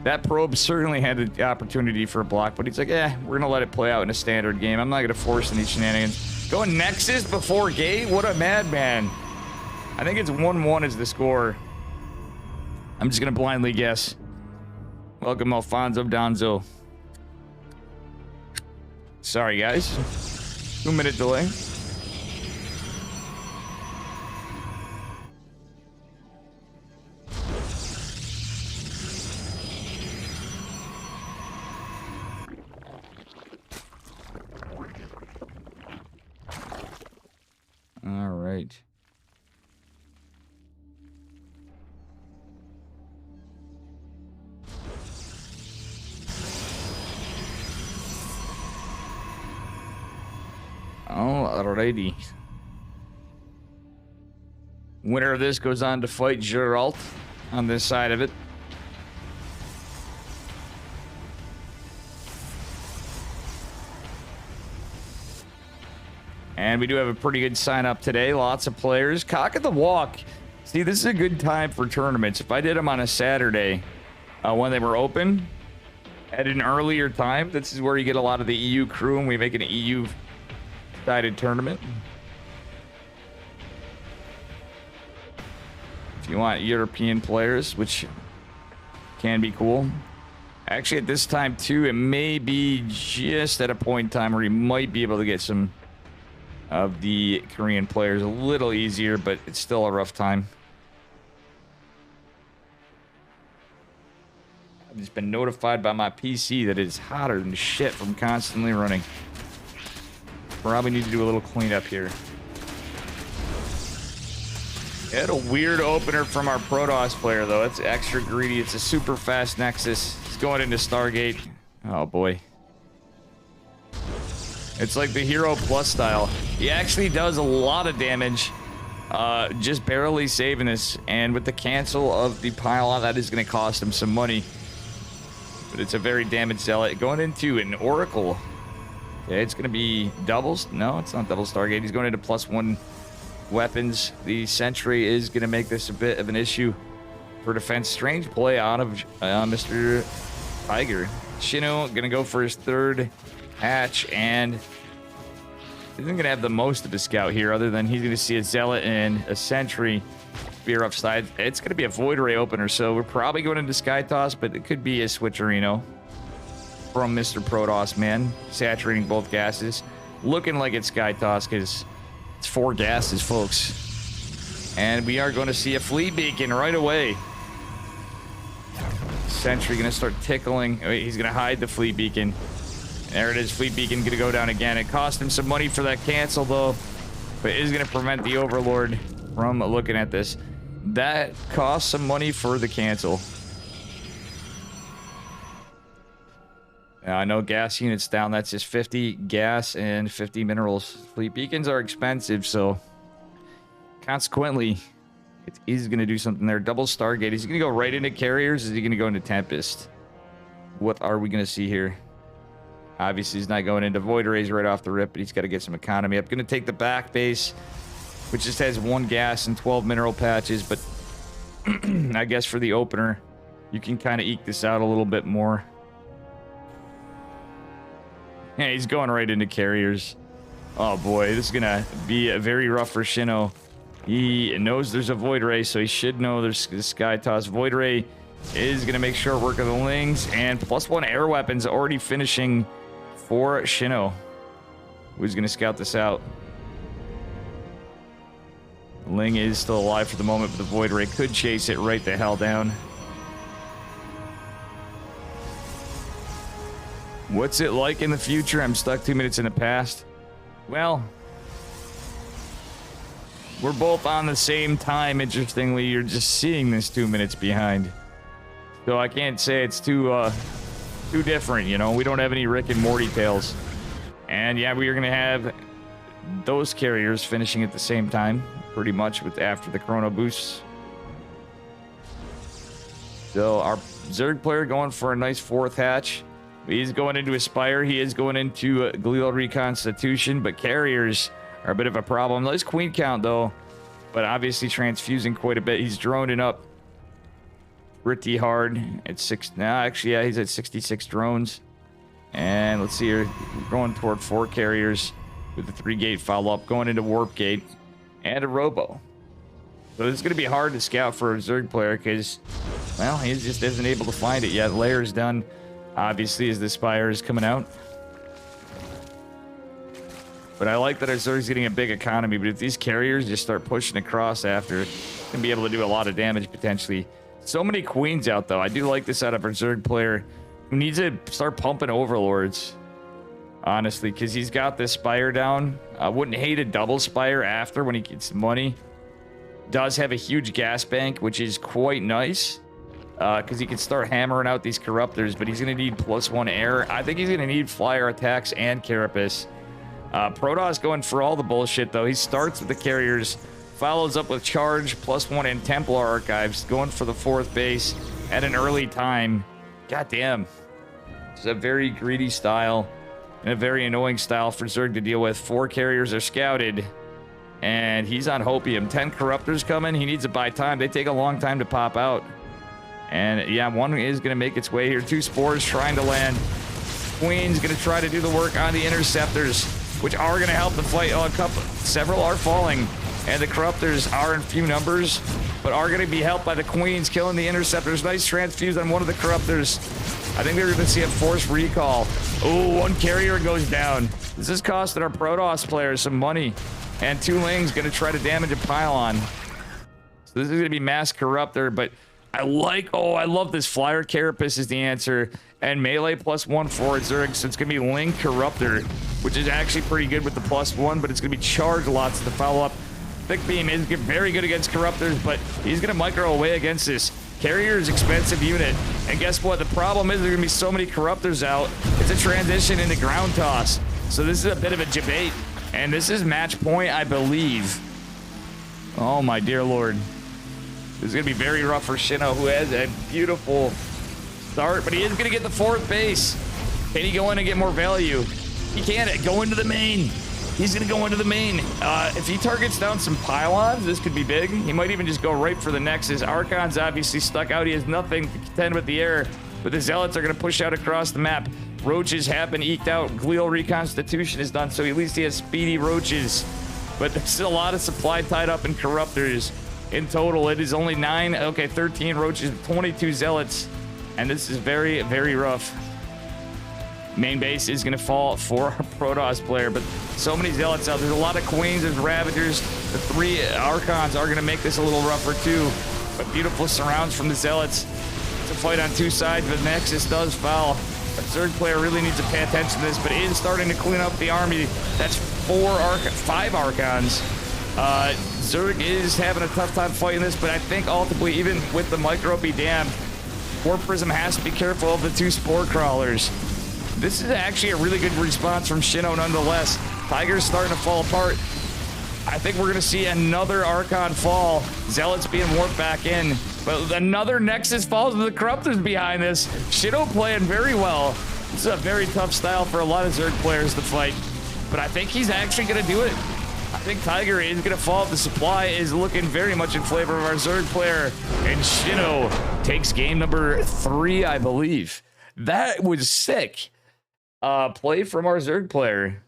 That probe certainly had the opportunity for a block, but he's like, we're going to let it play out in a standard game. I'm not going to force any shenanigans. Going Nexus before gate? What a madman. I think it's 1-1 is the score. I'm just going to blindly guess. Welcome, Alfonso Donzo. Sorry, guys. 2-minute delay. All right. Alrighty. Winner of this goes on to fight Geralt on this side of it. And we do have a pretty good sign up today. Lots of players. Cock at the Walk. See, this is a good time for tournaments. If I did them on a Saturday when they were open at an earlier time, this is where you get a lot of the EU crew, and we make an EU sided tournament. If you want European players, which can be cool. Actually, at this time too, it may be just at a point in time where you might be able to get some of the Korean players a little easier, but it's still a rough time. I've just been notified by my PC that it's hotter than shit from constantly running. Probably need to do a little cleanup here. Had a weird opener from our Protoss player, though. It's extra greedy. It's a super fast Nexus. He's going into Stargate. Oh, boy. It's like the Hero Plus style. He actually does a lot of damage. Just barely saving this. And with the cancel of the pylon, that is going to cost him some money. But it's a very damaged zealot. Going into an Oracle. Okay, it's going to be doubles. No, it's not double Stargate. He's going into +1 weapons. The Sentry is going to make this a bit of an issue for defense. Strange play out of Mr. Tiger. Shino going to go for his third hatch, and isn't going to have the most of a scout here, other than he's going to see a Zealot and a Sentry spear upside. It's going to be a Void Ray opener, so we're probably going into Sky Toss, but it could be a Switcherino from Mr. Protoss, man. Saturating both gases. Looking like it's Sky Toss because it's 4 gases, folks. And we are going to see a Fleet Beacon right away. Sentry going to start tickling. Wait, he's going to hide the Fleet Beacon. There it is. Fleet Beacon going to go down again. It cost him some money for that cancel, though. But it is going to prevent the Overlord from looking at this. That cost some money for the cancel. I know gas units down. That's just 50 gas and 50 minerals. Fleet beacons are expensive, so consequently, it is going to do something there. Double Stargate. Is he going to go right into carriers? Is he going to go into Tempest? What are we going to see here? Obviously, he's not going into Void Rays right off the rip, but he's got to get some economy up. Going to take the back base, which just has 1 gas and 12 mineral patches, but I guess for the opener, you can kind of eke this out a little bit more. Yeah, he's going right into carriers. Oh boy, this is gonna be very rough for Shino. He knows there's a Void Ray, so he should know there's the Sky Toss. Void Ray is going to make short work of the Lings, and +1 air weapons already finishing for Shino, who's going to scout this out. Ling is still alive for the moment, but the Void Ray could chase it right the hell down. What's it like in the future? I'm stuck 2 minutes in the past. Well, we're both on the same time. Interestingly, you're just seeing this 2 minutes behind. So I can't say it's too different, you know? We don't have any Rick and Morty tales. And yeah, we are going to have those carriers finishing at the same time, pretty much, with after the chrono boosts. So our Zerg player going for a nice 4th hatch. He's going into Aspire. He is going into Glial Reconstitution, but carriers are a bit of a problem. Nice queen count, though, but obviously transfusing quite a bit. He's droning up pretty hard at 6. Now, actually, yeah, he's at 66 drones. And let's see here. We're going toward 4 carriers with the 3-gate follow-up, going into Warp Gate and a Robo. So it's going to be hard to scout for a Zerg player because, well, he just isn't able to find it yet. Layer's done, obviously, as the Spire is coming out. But I like that our Zerg's getting a big economy, but if these carriers just start pushing across after, it's going to be able to do a lot of damage, potentially. So many queens out, though. I do like this out of our Zerg player, who needs to start pumping Overlords, honestly, because he's got this Spire down. I wouldn't hate a double Spire after when he gets money. Does have a huge gas bank, which is quite nice, because he can start hammering out these Corruptors, but he's going to need +1 air. I think he's going to need Flyer attacks and Carapace. Protoss going for all the bullshit, though. He starts with the carriers, follows up with Charge, +1 and Templar Archives, going for the 4th base at an early time. God damn. It's a very greedy style and a very annoying style for Zerg to deal with. 4 carriers are scouted, and he's on Hopium. 10 Corruptors coming. He needs to buy time. They take a long time to pop out. And yeah, 1 is going to make its way here. 2 Spores trying to land. Queen's going to try to do the work on the Interceptors, which are going to help the fight. Oh, several are falling, and the Corruptors are in few numbers, but are going to be helped by the Queens killing the Interceptors. Nice transfuse on one of the Corruptors. I think they're going to see a forced recall. Oh, 1 carrier goes down. This is costing our Protoss players some money, and 2 Lings going to try to damage a pylon. So this is going to be mass Corruptor, but I love this. Flyer Carapace is the answer, and melee +1 for Zerg, so it's going to be Ling Corruptor, which is actually pretty good with the +1, but it's going to be charged lots to follow up. Thick Beam is very good against Corruptors, but he's going to micro away against this. Carrier is expensive unit, and guess what? The problem is there are going to be so many Corruptors out. It's a transition into Ground Toss, so this is a bit of a debate, and this is match point, I believe. Oh my dear lord. This is going to be very rough for Shino, who has a beautiful start, but he is going to get the 4th base. Can he go in and get more value? He can't. Go into the main. He's going to go into the main. If he targets down some pylons, this could be big. He might even just go right for the Nexus. Archon's obviously stuck out. He has nothing to contend with the air, but the Zealots are going to push out across the map. Roaches have been eked out. Glial Reconstitution is done, so at least he has speedy Roaches. But there's still a lot of supply tied up in Corruptors. In total, it is only 13 Roaches, 22 Zealots, and this is very, very rough. Main base is going to fall for a Protoss player, but so many Zealots out. There's a lot of Queens, there's Ravagers. The 3 Archons are going to make this a little rougher too, but beautiful surrounds from the Zealots. It's a fight on 2 sides, but Nexus does foul. A Zerg player really needs to pay attention to this, but is starting to clean up the army. That's 5 Archons. Zerg is having a tough time fighting this, but I think ultimately, even with the micro be damned, Warp Prism has to be careful of the 2 Spore Crawlers. This is actually a really good response from Shino nonetheless. Tiger's starting to fall apart. I think we're going to see another Archon fall. Zealots being warped back in, but another Nexus falls with the Corruptors behind this. Shino playing very well. This is a very tough style for a lot of Zerg players to fight, but I think he's actually going to do it. I think Tiger is going to fall. The supply is looking very much in favor of our Zerg player. And Shino takes game number 3, I believe. That was sick. Play from our Zerg player.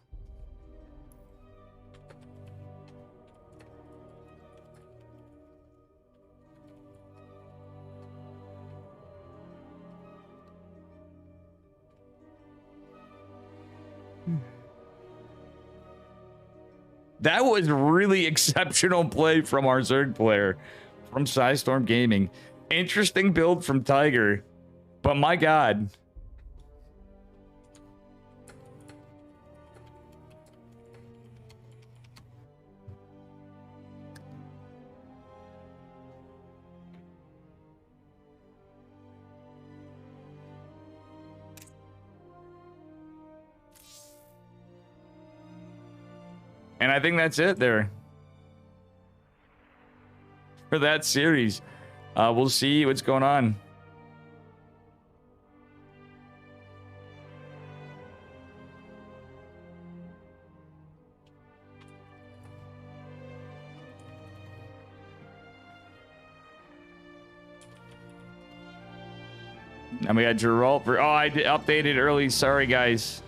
That was really exceptional play from our third player, from Storm Gaming. Interesting build from Tiger, but my God. And I think that's it there for that series. We'll see what's going on. And we got Geralt. Oh, I updated early. Sorry, guys.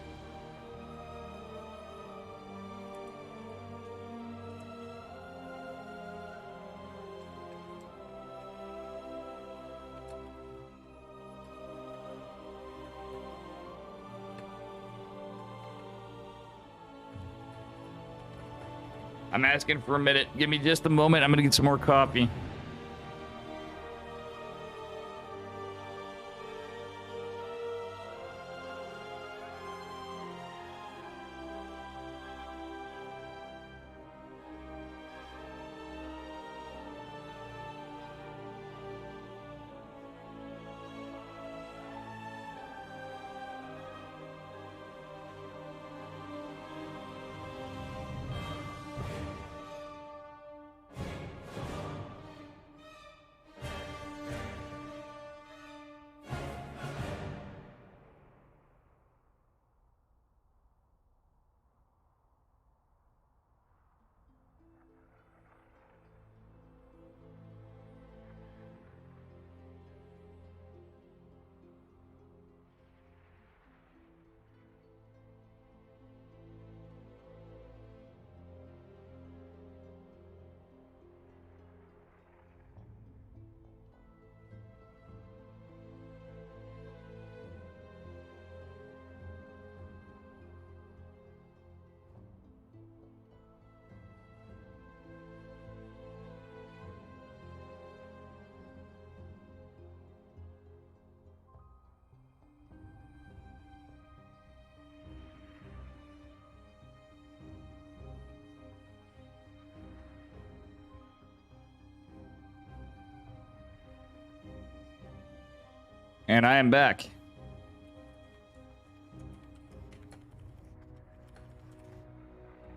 I'm asking for a minute. Give me just a moment. I'm going to get some more coffee. And I am back.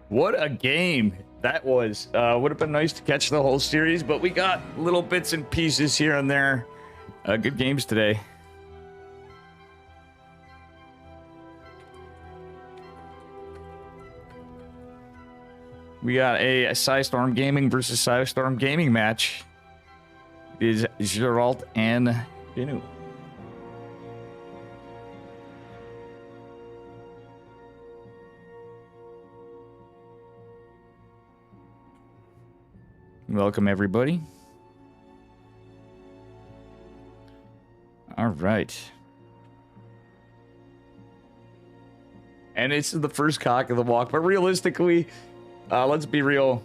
What a game that was. Would have been nice to catch the whole series, but we got little bits and pieces here and there. Good games today. We got a Storm Gaming versus Storm Gaming match. It is Geralt and Binu. Welcome, everybody. All right. And it's the first cock of the walk, but realistically, let's be real.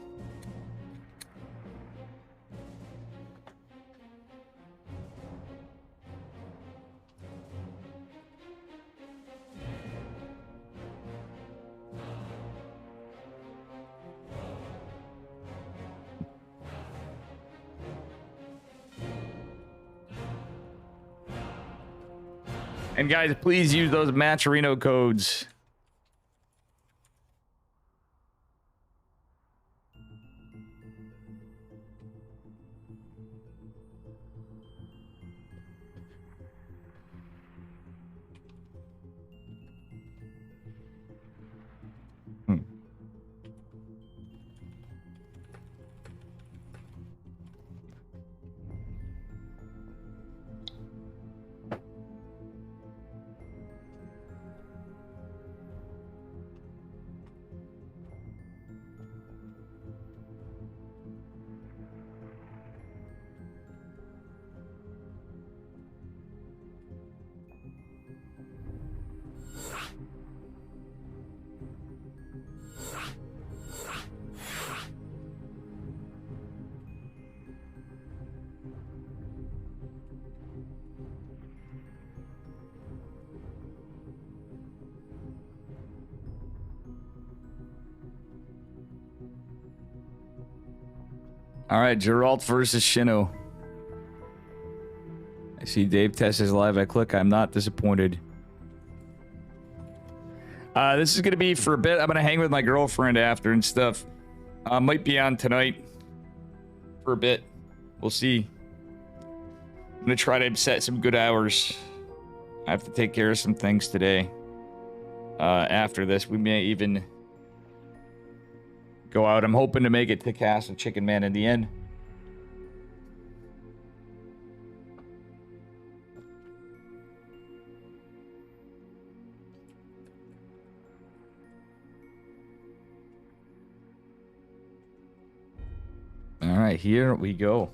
And guys, please use those Matcherino codes. All right, Geralt versus Shino. I see Dave Test is live. I click. I'm not disappointed. This is going to be for a bit. I'm going to hang with my girlfriend after and stuff. Might be on tonight for a bit. We'll see. I'm going to try to set some good hours. I have to take care of some things today. After this, we may even go out. I'm hoping to make it to Castle Chickenman in the end. All right, here we go.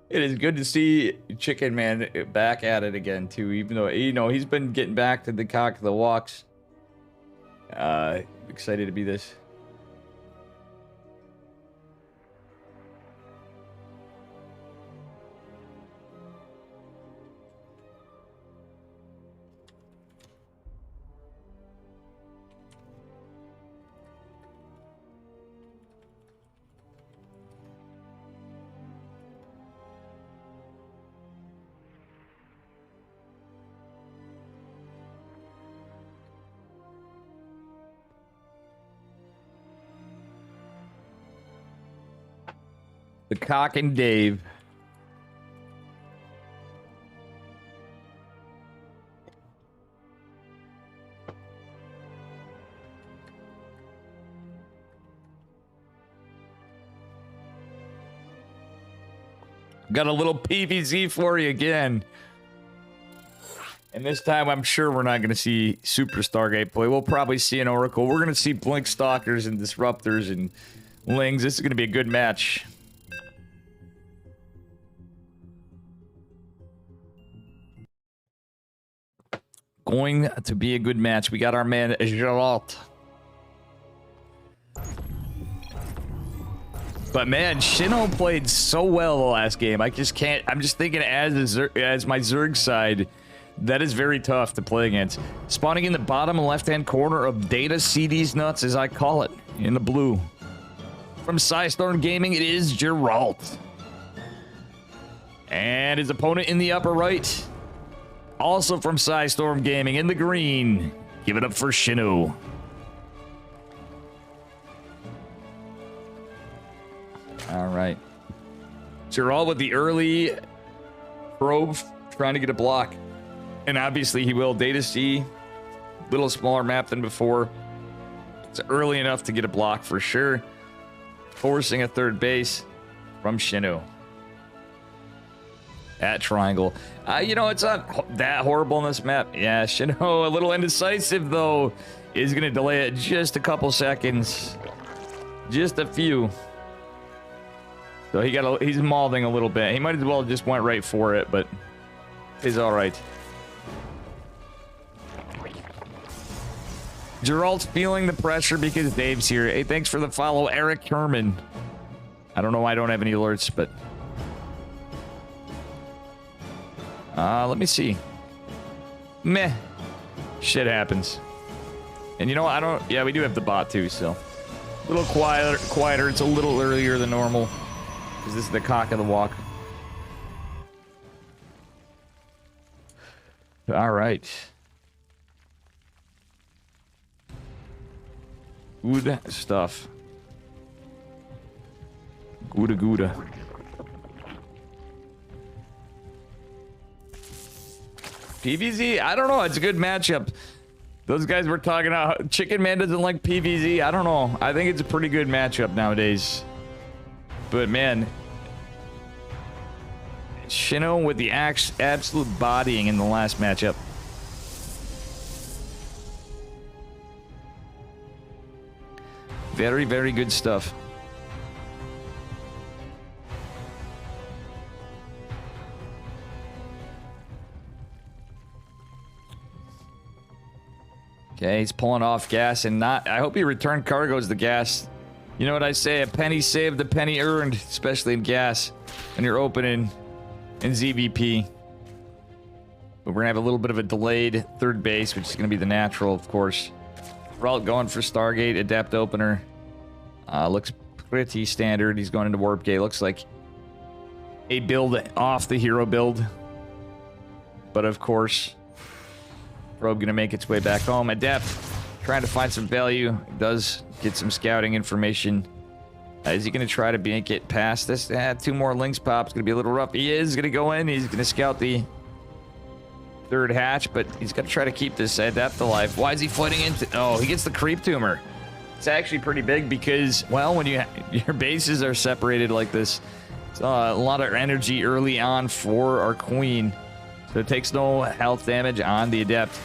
It is good to see Chickenman back at it again, too, even though, you know, he's been getting back to the cock of the walks. Excited to be this. The Cock and Dave. Got a little PVZ for you again. And this time, I'm sure we're not going to see Super Stargate play. We'll probably see an Oracle. We're going to see Blink Stalkers and Disruptors and Lings. This is going to be a good match. Going to be a good match. We got our man Geralt. But man, Shino played so well the last game. I just can't. I'm just thinking as my Zerg side, that is very tough to play against. Spawning in the bottom left-hand corner of Data CD's nuts, as I call it, in the blue. From Psystorm Gaming, it is Geralt. And his opponent in the upper right, also from Psystorm Gaming, in the green. Give it up for Shino. All right. Geralt with the early probe, trying to get a block. And obviously he will. Data C, little smaller map than before. It's early enough to get a block for sure. Forcing a third base from Shino. At triangle. You know, it's not that horrible in this map. Yeah, Shino, a little indecisive, though, is going to delay it just a couple seconds. Just a few. So he's mauling a little bit. He might as well just went right for it, but he's all right. Geralt's feeling the pressure because Dave's here. Hey, thanks for the follow, Eric Herman. I don't know why I don't have any alerts, but... let me see. Meh. Shit happens. And you know what? Yeah, we do have the bot too, so... A little quieter. It's a little earlier than normal. Because this is the cock of the walk. Alright. Good stuff. Gouda. PVZ? I don't know. It's a good matchup. Those guys were talking about Chickenman doesn't like PVZ. I don't know. I think it's a pretty good matchup nowadays. But man, Shino with the absolute bodying in the last matchup. Very, very good stuff. Okay, he's pulling off gas and not... I hope he returned cargoes the gas. You know what I say? A penny saved, a penny earned, especially in gas. When you're opening and ZVP. But we're going to have a little bit of a delayed third base, which is going to be the natural, of course. We're all going for Stargate, Adept Opener. Looks pretty standard. He's going into Warp Gate. Looks like a build off the hero build. But of course, Probe going to make its way back home. Adept trying to find some value. Does get some scouting information. Is he going to try to make it past this? 2 more links pop. It's going to be a little rough. He is going to go in. He's going to scout the third hatch, but he's got to try to keep this Adept alive. Why is he fighting into... Oh, he gets the creep tumor. It's actually pretty big because, well, when your bases are separated like this, it's a lot of energy early on for our queen. So it takes no health damage on the Adept.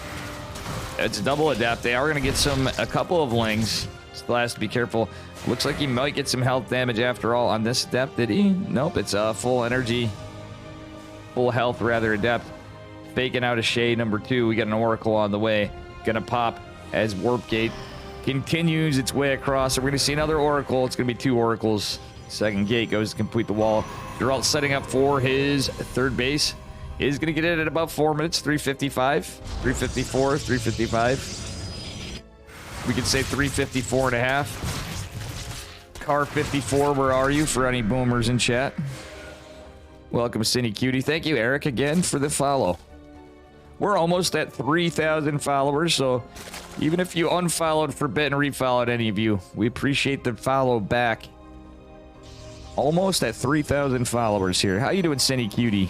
It's double Adept. They are going to get a couple of lings. Still has to be careful. Looks like he might get some health damage after all on this Adept. Did he? Nope. It's full energy. Full health, rather, Adept. Faking out a Shade number 2. We got an Oracle on the way. Gonna pop as Warp Gate continues its way across. So we're gonna see another Oracle. It's gonna be 2 Oracles. Second gate goes to complete the wall. Geralt setting up for his third base. Is gonna get it at about 4 minutes. 3:55, 3:54, 3:55. We could say 3:54 and a half. Car 54, where are you? For any boomers in chat. Welcome, Cindy Cutie. Thank you, Eric, again for the follow. We're almost at 3,000 followers, so even if you unfollowed for bit and refollowed any of you, we appreciate the follow back. Almost at 3,000 followers here. How you doing, Cindy Cutie?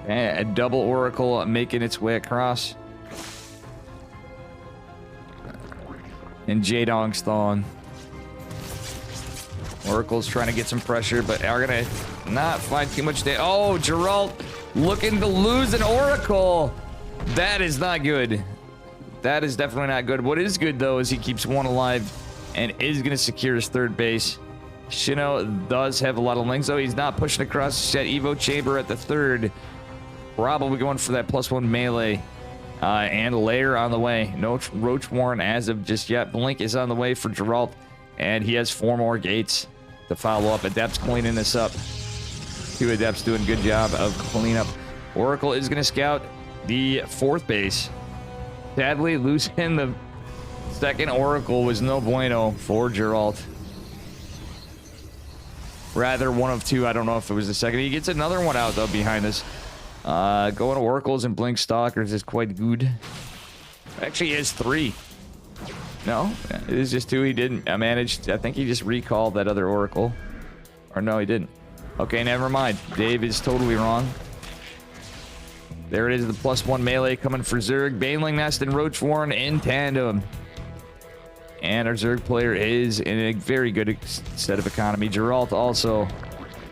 And a double Oracle making its way across. And Jadong's thawing. Oracle's trying to get some pressure, but are gonna not find too much damage. Oh, Geralt looking to lose an Oracle. That is not good. That is definitely not good. What is good, though, is he keeps one alive and is gonna secure his third base. Shino does have a lot of links, though. He's not pushing across the set. Evo Chamber at the third. Probably going for that +1 melee. And Lair on the way. No Roach Warren as of just yet. Blink is on the way for Geralt. And he has 4 more gates to follow up. Adept's cleaning this up. 2 Adepts doing a good job of cleanup. Oracle is going to scout the 4th base. Sadly, losing the second Oracle was no bueno for Geralt. Rather, 1 of 2. I don't know if it was the second. He gets another one out, though, behind us. Going to Oracles and Blink Stalkers is quite good. Actually, he has 3. No, it is just 2. He didn't manage. I think he just recalled that other Oracle. Or no, he didn't. Okay, never mind. Dave is totally wrong. There it is, the +1 melee coming for Zerg. Baneling Nest and Roach Warren in tandem. And our Zerg player is in a very good set of economy. Geralt also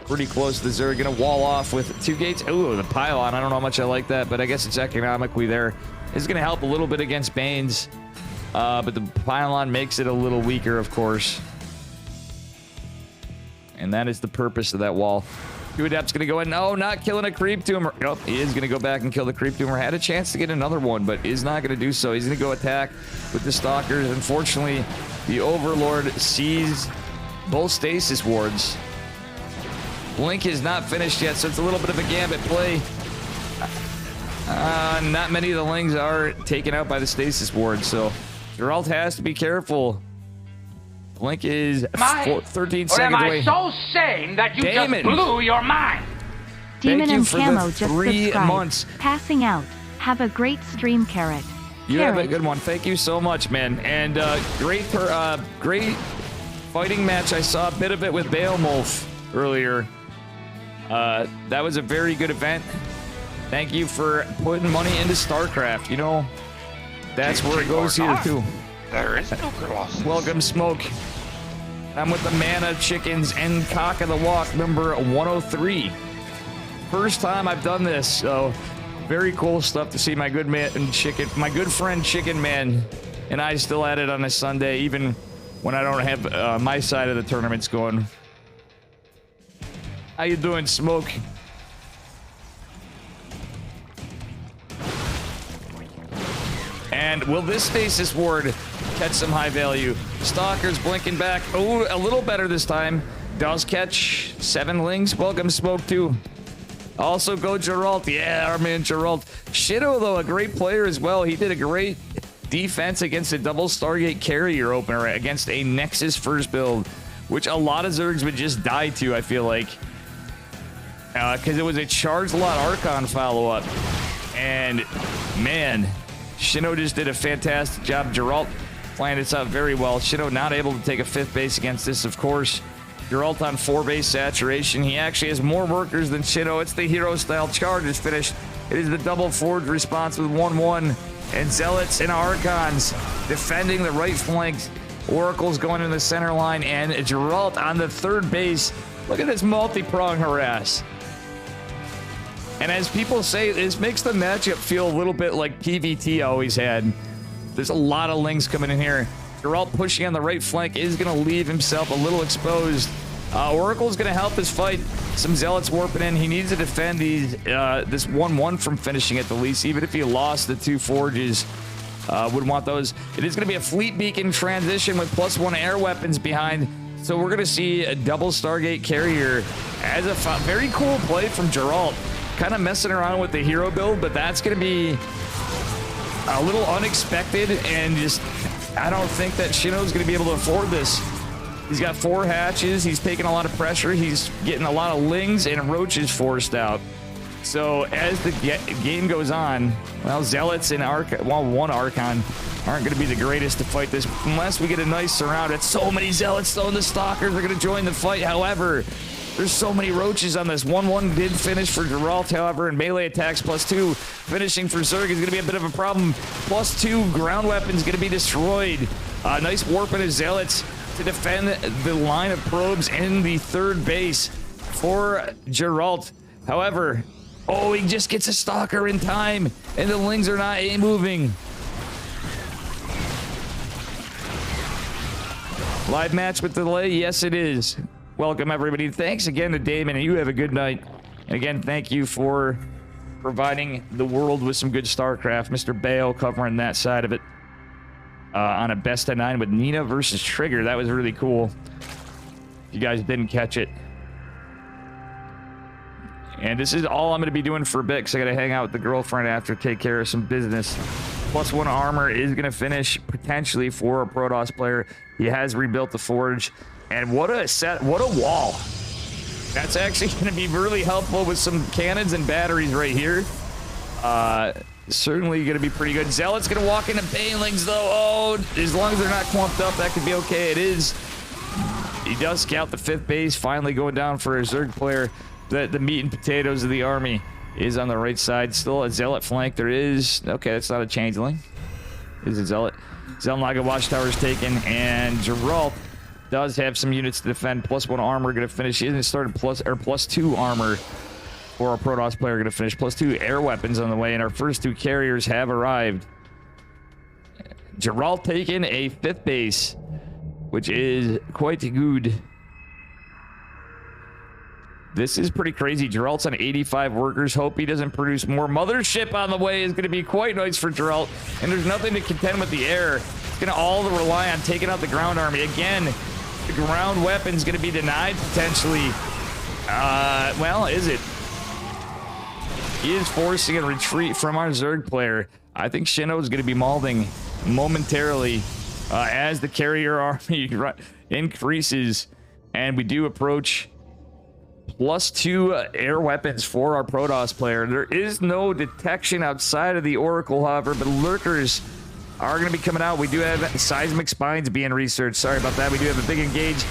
pretty close to the Zerg. Gonna wall off with 2 gates. Ooh, the pylon. I don't know how much I like that, but I guess it's economically there. It's gonna help a little bit against Banes. But the pylon makes it a little weaker, of course. And that is the purpose of that wall. 2 Adepts gonna go in. No, not killing a creep tumor. Nope, he is gonna go back and kill the creep tumor. Had a chance to get another one, but is not gonna do so. He's gonna go attack with the Stalkers. Unfortunately, the Overlord sees both stasis wards. Blink is not finished yet, so it's a little bit of a gambit play. Not many of the Lings are taken out by the stasis ward, so Geralt has to be careful. Blink is 13 seconds away. Am I so sane that you just blew your mind? Demon Thank you and for Camo the just 3 subscribed. months. Passing out. Have a great stream, Carrot. You have a good one. Thank you so much, man. And great fighting match. I saw a bit of it with Beowulf earlier. That was a very good event. Thank you for putting money into Starcraft. You know, that's where it goes here, too. There is no cross. Welcome, Smoke. I'm with the Mana Chickens and Cock of the Walk, number 103. First time I've done this, so very cool stuff to see my good friend Chickenman and I still at it on a Sunday, even when I don't have my side of the tournaments going. How you doing, Smoke? And will this stasis ward catch some high value. Stalker's blinking back. Oh, a little better this time. Does catch 7 lings. Welcome, Smoke, too. Also go Geralt. Yeah, our man Geralt. Shido, though, a great player as well. He did a great defense against a double Stargate carrier opener against a Nexus first build, which a lot of Zergs would just die to, I feel like. Because it was a charged lot Archon follow-up. And, man, Shido just did a fantastic job. Geralt planned this out very well. Shido not able to take a 5th base against this, of course. Geralt on 4 base saturation. He actually has more workers than Shido. It's the hero-style charge is finished. It is the double forge response with 1-1. And Zealots and Archons defending the right flanks. Oracle's going in the center line. And Geralt on the 3rd base. Look at this multi-prong harass. And as people say, this makes the matchup feel a little bit like PvT always had. There's a lot of lings coming in here. Geralt pushing on the right flank is going to leave himself a little exposed. Oracle's going to help this fight. Some Zealots warping in. He needs to defend these this 1-1 from finishing at the least, even if he lost the 2 forges. Would want those. It is going to be a fleet beacon transition with +1 air weapons behind. So we're going to see a double Stargate carrier as a very cool play from Geralt. Kind of messing around with the hero build, but that's going to be a little unexpected, and just I don't think that Shino's going to be able to afford this. He's got 4 hatches. He's taking a lot of pressure. He's getting a lot of lings and roaches forced out. So as the game goes on, well, Zealots and one Archon aren't going to be the greatest to fight this unless we get a nice surround. It's so many Zealots, though, and the Stalkers are going to join the fight. However, there's so many roaches on this. 1-1 did finish for Geralt, however, and melee attacks +2. Finishing for Zerg is going to be a bit of a problem. +2 ground weapons going to be destroyed. Nice warping of Zealots to defend the line of probes in the 3rd base for Geralt. However, oh, he just gets a Stalker in time, and the lings are not moving. Live match with delay? Yes, it is. Welcome, everybody. Thanks again to Damon, and you have a good night. And again, thank you for providing the world with some good StarCraft. Mr. Bale covering that side of it on a best of 9 with Nina versus Trigger. That was really cool. If you guys didn't catch it. And this is all I'm going to be doing for a bit, because I got to hang out with the girlfriend after, take care of some business. +1 armor is going to finish potentially for a Protoss player. He has rebuilt the forge. And what a set, what a wall. That's actually going to be really helpful with some cannons and batteries right here. Certainly going to be pretty good. Zealot's going to walk into Banelings, though. Oh, as long as they're not clumped up, that could be okay. It is. He does scout the 5th base, finally going down for a Zerg player. The meat and potatoes of the army is on the right side. Still a Zealot flank. There is. Okay, that's not a changeling. Is a Zealot. Zelnaga Watchtower's taken, and Geralt does have some units to defend. +1 armor going to finish. He hasn't started +2 armor for a Protoss player going to finish. +2 air weapons on the way, and our first 2 carriers have arrived. Geralt taking a 5th base, which is quite good. This is pretty crazy. Geralt's on 85 workers. Hope he doesn't produce more. Mothership on the way is going to be quite nice for Geralt, and there's nothing to contend with the air. It's going to all rely on taking out the ground army. Again, the ground weapon's going to be denied potentially. Well, is it? He is forcing a retreat from our Zerg player. I think Shino is going to be mauling momentarily as the carrier army increases, and we do approach +2 air weapons for our Protoss player. There is no detection outside of the Oracle, however, but lurkers are going to be coming out. We do have seismic spines being researched. Sorry about that. We do have a big engage.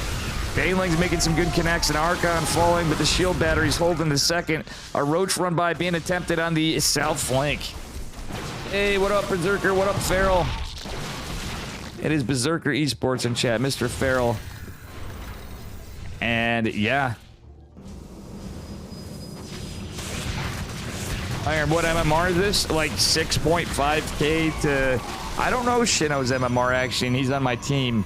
Baneling's making some good connects, and Archon falling, but the shield battery's holding the second. A roach run by being attempted on the south flank. Hey, what up, Berserker? What up, Farrell? It is Berserker Esports in chat, Mr. Farrell. And yeah. Iron, what MMR is this? Like 6.5k to... I don't know Shino's MMR actually, and he's on my team.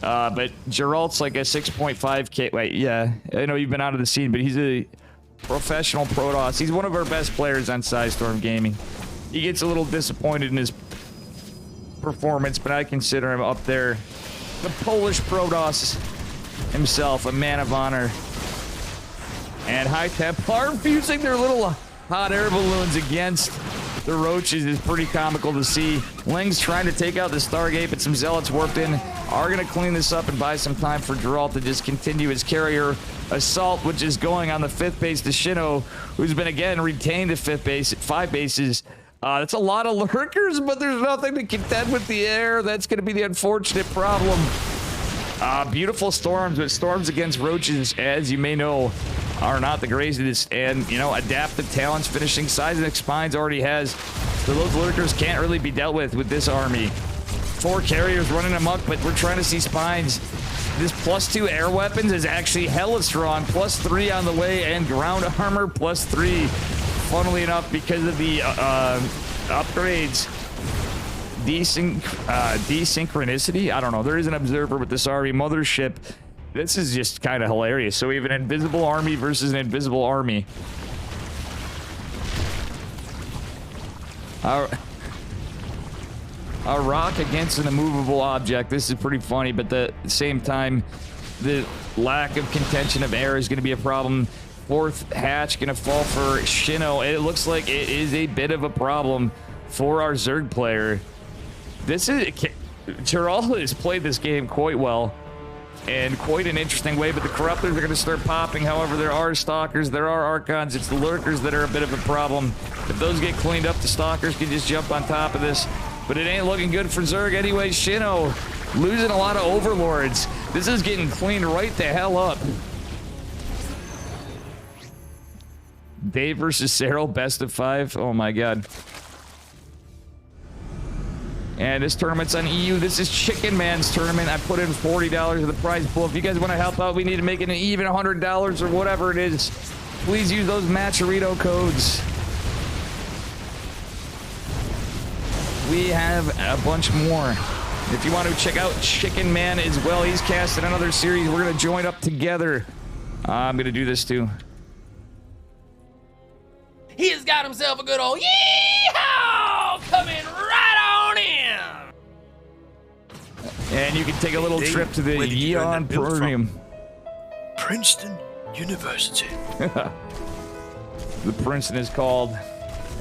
But Geralt's like a 6.5k. Wait, yeah. I know you've been out of the scene, but he's a professional Protoss. He's one of our best players on Sidestorm Gaming. He gets a little disappointed in his performance, but I consider him up there. The Polish Protoss himself, a man of honor. And High Templar fusing their little hot air balloons against the roaches is pretty comical to see. Ling's trying to take out the Stargate, but some zealots warped in. Are going to clean this up and buy some time for Geralt to just continue his carrier assault, which is going on the 5th base to Shino, who's been again retained at 5th base, 5 bases. That's a lot of lurkers, but there's nothing to contend with the air. That's going to be the unfortunate problem. Beautiful storms, but storms against roaches, as you may know, are not the greatest. And, you know, adaptive talents, finishing seismic spines already has. So those lurkers can't really be dealt with this army. 4 carriers running amok, but we're trying to see spines. This +2 air weapons is actually hella strong. +3 on the way, and ground armor +3. Funnily enough, because of the upgrades. Desynchronicity? I don't know. There is an observer with this army. Mothership. This is just kind of hilarious. So we have an invisible army versus an invisible army. A rock against an immovable object. This is pretty funny, but at the same time, the lack of contention of air is going to be a problem. 4th hatch going to fall for Shino. It looks like it is a bit of a problem for our Zerg player. Geralt has played this game quite well and quite an interesting way, but the Corruptors are going to start popping. However, there are Stalkers, there are Archons. It's the Lurkers that are a bit of a problem. If those get cleaned up, the Stalkers can just jump on top of this. But it ain't looking good for Zerg anyway. Shino losing a lot of Overlords. This is getting cleaned right the hell up. Dave versus Cyril, best of 5. Oh my god. And this tournament's on EU. This is Chickenman's tournament. I put in $40 of the prize pool. If you guys want to help out, we need to make it an even $100 or whatever it is. Please use those Matcherito codes. We have a bunch more. If you want to check out Chickenman as well, he's casting another series. We're going to join up together. I'm going to do this too. He has got himself a good old yeehaw coming right on in. And you can take a little trip to the Yeon Program. Princeton University. The Princeton is called.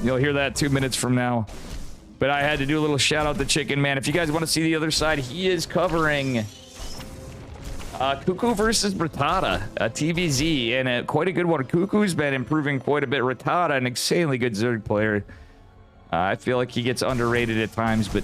You'll hear that 2 minutes from now. But I had to do a little shout out to Chickenman. If you guys want to see the other side, he is covering Cuckoo versus Rattata, TVZ, and quite a good one. Cuckoo's been improving quite a bit. Rattata, an insanely good Zerg player. I feel like he gets underrated at times, but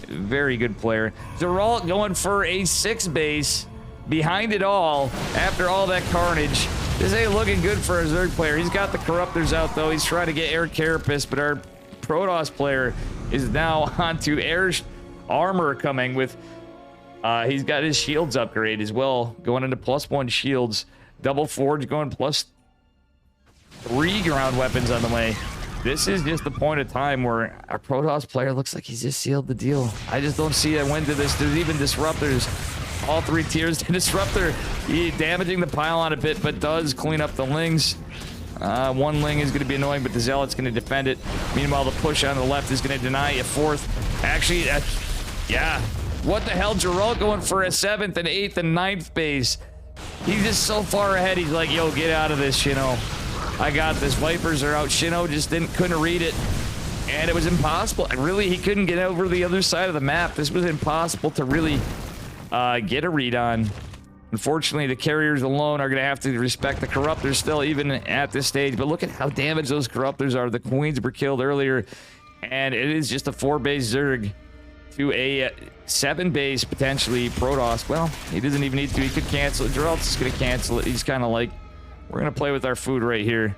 very good player. Geralt going for a 6 base behind it all after all that carnage. This ain't looking good for a Zerg player. He's got the Corruptors out, though. He's trying to get air carapace, but our Protoss player is now onto air armor coming with... he's got his shields upgrade as well, going into +1 shields. Double Forge going +3 ground weapons on the way. This is just the point of time where our Protoss player looks like he's just sealed the deal. I just don't see a win to this. There's even Disruptors. All 3 tiers to Disruptor. He damaging the pylon a bit, but does clean up the Lings. 1 Ling is going to be annoying, but the Zealot's going to defend it. Meanwhile, the push on the left is going to deny a 4th. Actually, yeah. What the hell? Geralt going for a 7th and 8th and 9th base. He's just so far ahead. He's like, yo, get out of this, Shino. I got this. Vipers are out. Shino just couldn't read it. And it was impossible. Really, he couldn't get over the other side of the map. This was impossible to really get a read on. Unfortunately, the carriers alone are going to have to respect the Corruptors still, even at this stage. But look at how damaged those Corruptors are. The Queens were killed earlier. And it is just a 4-base Zerg to a 7-base, potentially, Protoss. Well, he doesn't even need to. He could cancel it. Geralt's just going to cancel it. He's kind of like, we're going to play with our food right here.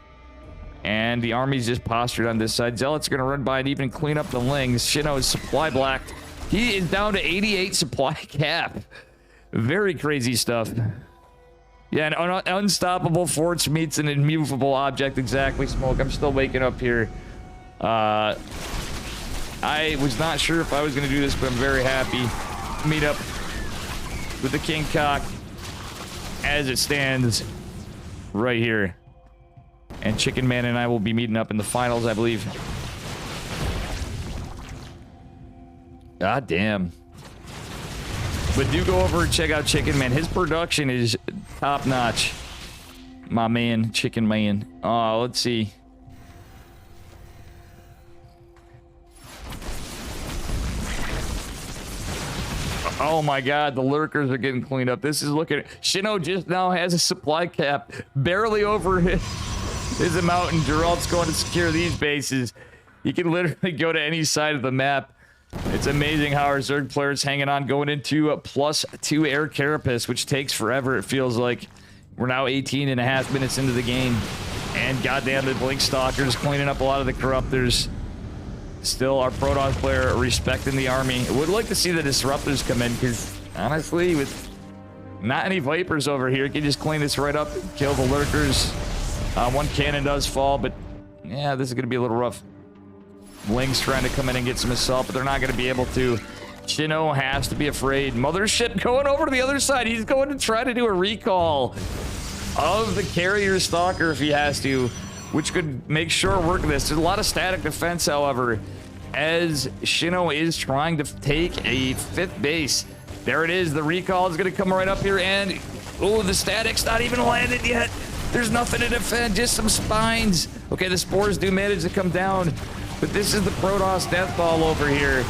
And the army's just postured on this side. Zealot's going to run by and even clean up the Lings. Shino is supply blacked. He is down to 88 supply cap. Very crazy stuff. Yeah, an unstoppable force meets an immovable object. Exactly, Smoke. I'm still waking up here. I was not sure if I was going to do this, but I'm very happy to meet up with the King Cock as it stands right here. And Chickenman and I will be meeting up in the finals, I believe. God damn. But do go over and check out Chickenman. His production is top notch. My man, Chickenman. Oh, let's see. Oh my god, the lurkers are getting cleaned up. This is looking... Shino just now has a supply cap barely over his amount, and Geralt's going to secure these bases. You can literally go to any side of the map. It's amazing how our Zerg player's hanging on, going into a +2 air carapace, which takes forever, it feels like. We're now 18.5 minutes into the game. And goddamn, the Blink Stalker's cleaning up a lot of the Corruptors. Still, our Protoss player respecting the army. Would like to see the Disruptors come in, because honestly, with not any Vipers over here, you can just clean this right up, kill the lurkers. One cannon does fall, but yeah, this is going to be a little rough. Ling's trying to come in and get some assault, but they're not going to be able to. Shino has to be afraid. Mothership going over to the other side. He's going to try to do a recall of the carrier Stalker if he has to, which could make short work of this. There's a lot of static defense, however, as Shino is trying to take a 5th base. There it is. The recall is going to come right up here, and oh, the static's not even landed yet. There's nothing to defend, just some spines. Okay, the spores do manage to come down, but this is the Protoss death ball over here.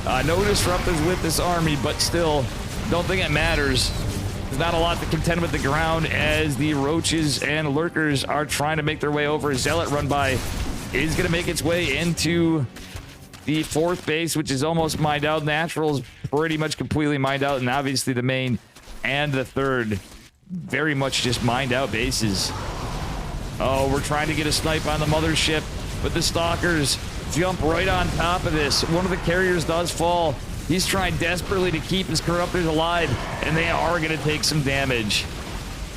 No disruptors with this army, but still, don't think it matters. There's not a lot to contend with the ground as the roaches and lurkers are trying to make their way over. Zealot run by is going to make its way into the 4th base, which is almost mined out. Natural's pretty much completely mined out, and obviously the main and the 3rd very much just mined out bases. Oh, we're trying to get a snipe on the mothership, but the Stalkers jump right on top of this. One of the carriers does fall. He's trying desperately to keep his Corruptors alive, and they are going to take some damage.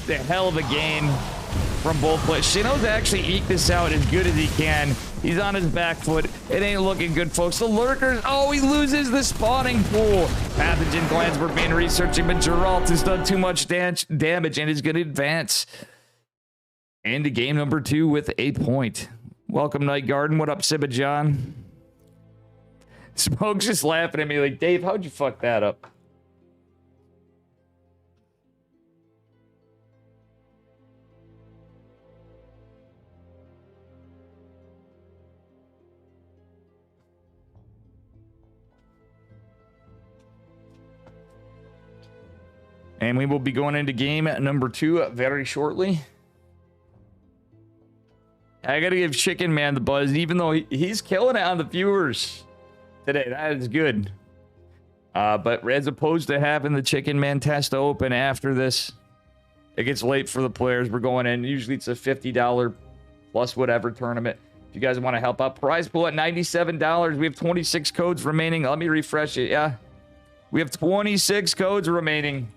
The hell of a game from both players. Shino's actually eked this out as good as he can. He's on his back foot. It ain't looking good, folks. The lurkers, oh, he loses the spawning pool. Pathogen glands were being researching, but Geralt has done too much damage and is going to advance into game number 2 with 8 point. Welcome, Night Garden. What up, Sibba John? Smoke's just laughing at me like, Dave, how'd you fuck that up? And we will be going into game number 2 very shortly. I gotta give Chickenman the buzz, even though he's killing it on the viewers today. That is good. But as opposed to having the Chickenman test open after this, it gets late for the players. We're going in. Usually it's a $50 plus whatever tournament. If you guys want to help out, prize pool at $97. We have 26 codes remaining. Let me refresh it. Yeah, we have 26 codes remaining.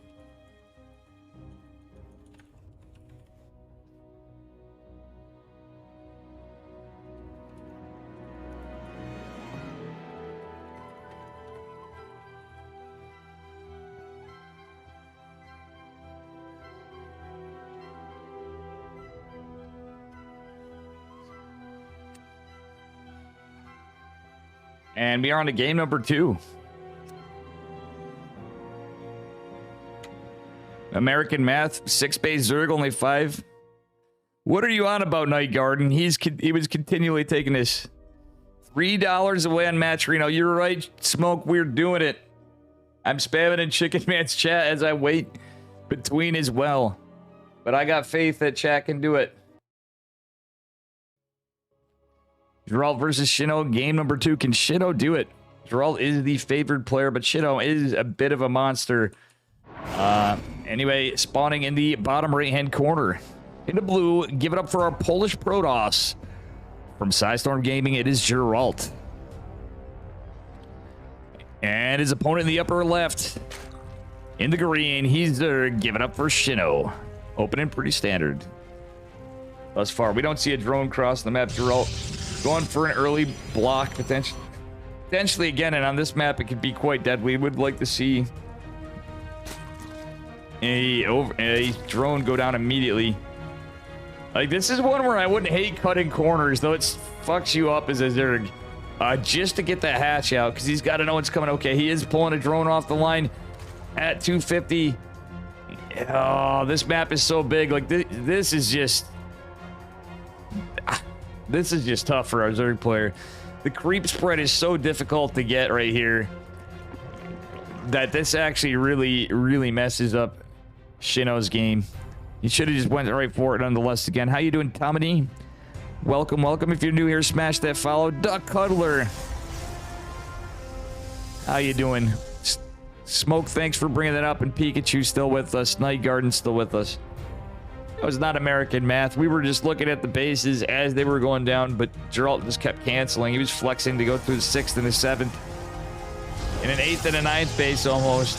And we are on to game number 2. American Math, 6 base Zerg, only 5. What are you on about, Night Garden? He was continually taking this $3 away on Match Reno. You're right, Smoke, we're doing it. I'm spamming in Chickenman's chat as I wait between as well. But I got faith that chat can do it. Geralt versus Shino, game number 2. Can Shino do it? Geralt is the favored player, but Shino is a bit of a monster. Anyway, spawning in the bottom right-hand corner. Into blue, give it up for our Polish Protoss. From Psystorm Gaming, it is Geralt. And his opponent in the upper left. In the green, he's there. Give it up for Shino. Opening pretty standard. Thus far, we don't see a drone cross the map. Geralt going for an early block, potentially again, and on this map it could be quite deadly. Would like to see a drone go down immediately. Like, this is one where I wouldn't hate cutting corners, though it fucks you up as a Zerg. just to get that hatch out, because he's got to know what's coming. Okay, he is pulling a drone off the line at 250. Oh, this map is so big. Like, this is just tough for our Zerg player. The creep spread is so difficult to get right here that this actually really messes up Shino's game. He should have just went right for it nonetheless again. How you doing, Tommy? Welcome. If you're new here, smash that follow. Duck Cuddler. How you doing? Smoke, thanks for bringing that up. And Pikachu still with us. Night Garden still with us. That was not American math. We were just looking at the bases as they were going down, but Geralt just kept canceling. He was flexing to go through the 6th and the 7th. In an 8th and a 9th base almost.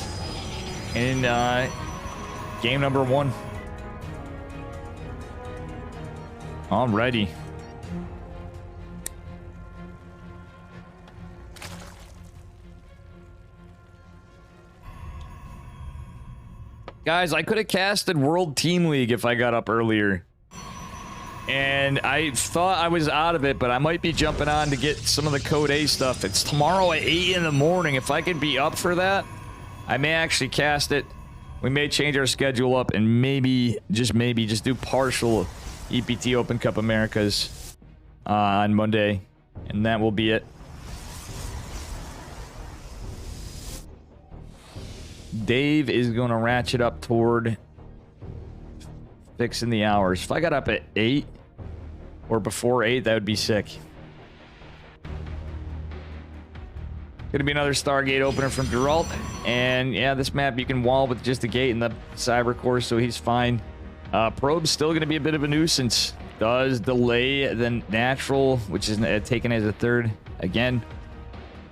In game number 1. Alrighty. Guys, I could have casted World Team League if I got up earlier. And I thought I was out of it, but I might be jumping on to get some of the Code A stuff. It's tomorrow at 8 in the morning. If I could be up for that, I may actually cast it. We may change our schedule up and maybe, just do partial EPT Open Cup Americas on Monday. And that will be it. Dave is going to ratchet up toward fixing the hours. If I got up at 8 or before 8, that would be sick. Gonna be another Stargate opener from Geralt. And yeah, this map you can wall with just a gate and the Cyber Core, so he's fine. Probe's still gonna be a bit of a nuisance. Does delay the natural, which is taken as a 3rd again.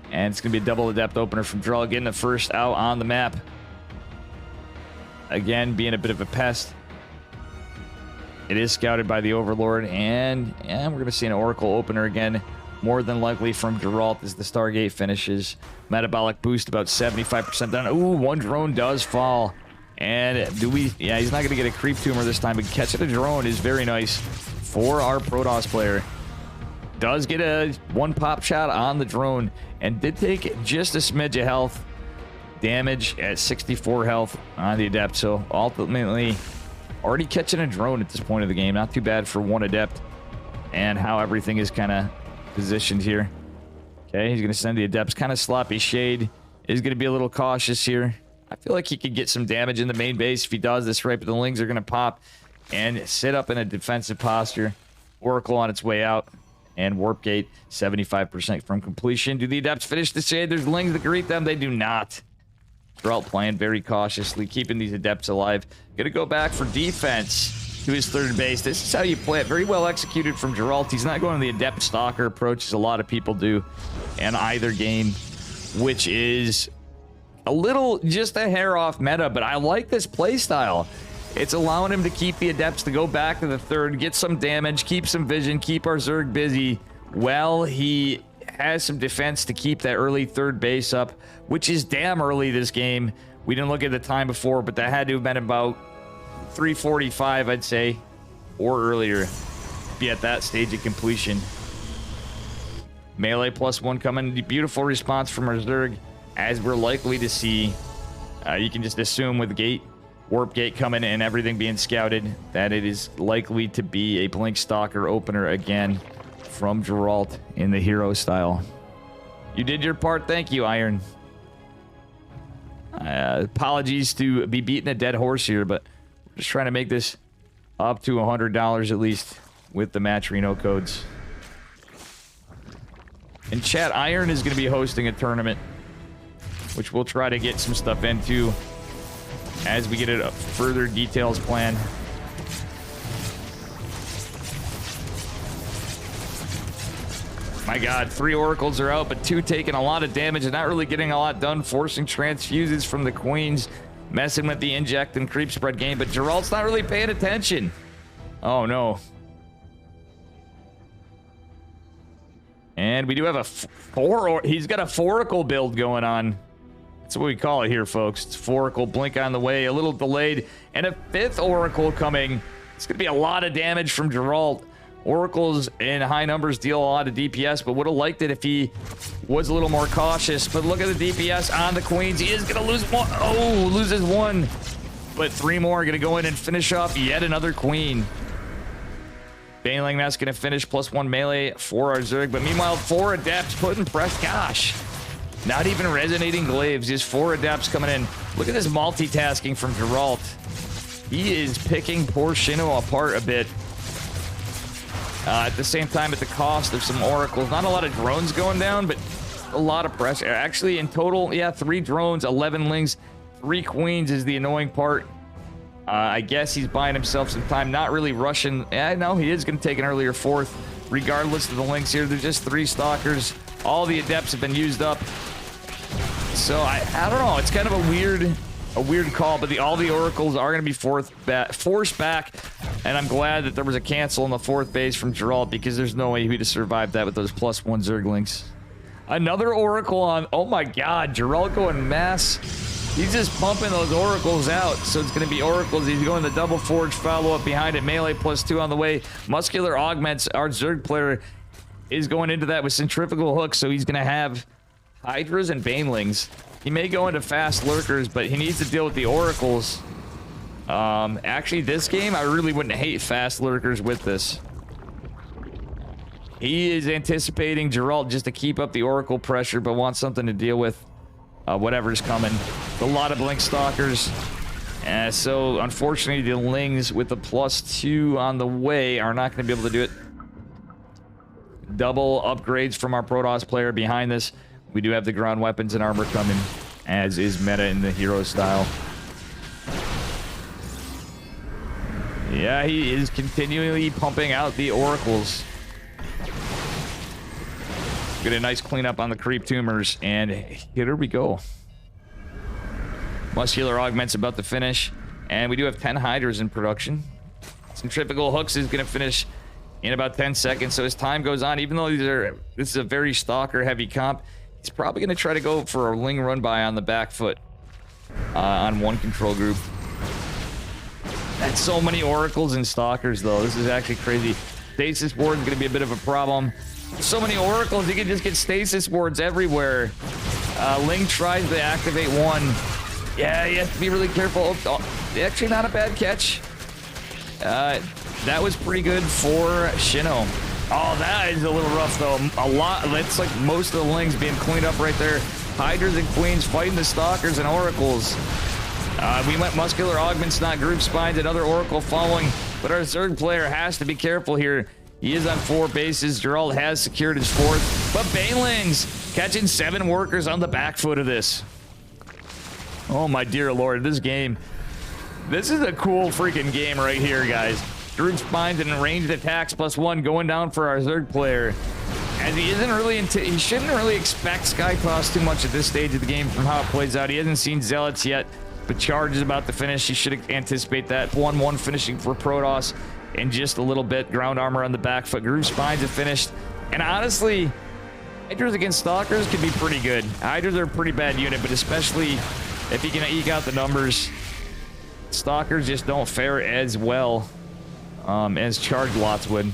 And it's going to be a double adept opener from Geralt, getting the first out on the map. Again, being a bit of a pest. It is scouted by the Overlord. And yeah, we're going to see an Oracle opener again. More than likely from Geralt as the Stargate finishes. Metabolic boost about 75% done. Ooh, one drone does fall. And yeah, he's not going to get a creep tumor this time. But catching a drone is very nice for our Protoss player. Does get a 1 pop shot on the drone and did take just a smidge of health damage at 64 health on the adept. So ultimately already catching a drone at this point of the game. Not too bad for 1 adept and how everything is kind of positioned here. Okay, he's going to send the adepts. Kind of sloppy shade. Is going to be a little cautious here. I feel like he could get some damage in the main base if he does this right, but the Lings are going to pop and sit up in a defensive posture. Oracle on its way out. And Warp Gate, 75% from completion. Do the Adepts finish the shade? There's Lings that greet them. They do not. Geralt playing very cautiously, keeping these Adepts alive. Gonna go back for defense to his 3rd base. This is how you play it. Very well executed from Geralt. He's not going to the Adept Stalker approach, as a lot of people do in either game, which is a little, just a hair off meta, but I like this play style. It's allowing him to keep the Adepts to go back to the 3rd, get some damage, keep some vision, keep our Zerg busy. Well, he has some defense to keep that early 3rd base up, which is damn early this game. We didn't look at the time before, but that had to have been about 3:45, I'd say, or earlier, to be at that stage of completion. Melee +1 coming. Beautiful response from our Zerg, as we're likely to see. You can just assume with Warp Gate coming and everything being scouted that it is likely to be a Blink Stalker opener again from Geralt in the hero style. You did your part. Thank you, Iron. Apologies to be beating a dead horse here, but we're just trying to make this up to $100 at least with the Match Reno codes. In chat, Iron is going to be hosting a tournament, which we'll try to get some stuff into as we get a further details planned. My god, 3 oracles are out, but 2 taking a lot of damage and not really getting a lot done, forcing transfuses from the queens, messing with the inject and creep spread game, but Geralt's not really paying attention. Oh no. And we do have a he's got a foracle build going on. That's what we call it here, folks. It's Foracle, Blink on the way, a little delayed, and a 5th Oracle coming. It's going to be a lot of damage from Geralt. Oracles in high numbers deal a lot of DPS, but would have liked it if he was a little more cautious. But look at the DPS on the queens. He is going to lose one. Oh, loses one. But 3 more are going to go in and finish off yet another queen. Baneling, that's going to finish +1 melee for our Zerg. But meanwhile, 4 adepts putting press. Gosh. Not even resonating glaives. Just 4 adepts coming in. Look at this multitasking from Geralt. He is picking poor Shino apart a bit. At the same time, at the cost of some oracles. Not a lot of drones going down, but a lot of pressure. Actually, in total, yeah, 3 drones, 11 lings, 3 queens is the annoying part. I guess he's buying himself some time, not really rushing. Yeah, no, he is going to take an earlier 4th, regardless of the links here. There's just 3 stalkers. All the adepts have been used up. So I don't know. It's kind of a weird call, but all the oracles are going to be forced back, and I'm glad that there was a cancel in the 4th base from Geralt, because there's no way he'd have survived that with those +1 Zerglings. Another oracle on. Oh my God, Geralt going mass. He's just pumping those oracles out, so it's going to be oracles. He's going the double forge follow-up behind it. Melee +2 on the way. Muscular augments. Our Zerg player is going into that with centrifugal hooks, so he's going to have Hydras and Banelings. He may go into fast lurkers, but he needs to deal with the oracles. Actually, this game, I really wouldn't hate fast lurkers with this. He is anticipating Geralt just to keep up the oracle pressure, but wants something to deal with whatever's coming. A lot of blink stalkers. So, unfortunately, the lings with the +2 on the way are not going to be able to do it. Double upgrades from our Protoss player behind this. We do have the ground weapons and armor coming, as is meta in the hero style. Yeah, he is continually pumping out the oracles. Get a nice cleanup on the creep tumors, and here we go. Muscular augment's about to finish, and we do have 10 hydras in production. Centrifugal hooks is going to finish in about 10 seconds, so as time goes on, even though this is a very stalker heavy comp, he's probably going to try to go for a ling run by on the back foot on one control group. That's so many oracles and stalkers, though. This is actually crazy. Stasis ward is going to be a bit of a problem. So many oracles, you can just get stasis wards everywhere. Ling tries to activate one. Yeah, you have to be really careful. Oh, actually, not a bad catch. That was pretty good for Shino. Oh, that is a little rough, though. A lot. That's like most of the lings being cleaned up right there. Hydras and queens fighting the stalkers and oracles. We went muscular augments, not group spines. Another oracle following, but our Zerg player has to be careful here. He is on 4 bases. Geralt has secured his 4th, but Banelings catching 7 workers on the back foot of this. Oh my dear lord, this game. This is a cool freaking game right here, guys. Group spines and ranged attacks +1 going down for our Zerg player. And he isn't really he shouldn't really expect Skytoss too much at this stage of the game from how it plays out. He hasn't seen Zealots yet, but Charge is about to finish. He should anticipate that. 1-1 finishing for Protoss in just a little bit. Ground armor on the back foot. Group spines have finished. And honestly, Hydras against Stalkers could be pretty good. Hydras are a pretty bad unit, but especially if he can eke out the numbers, Stalkers just don't fare as well as Charge lots would.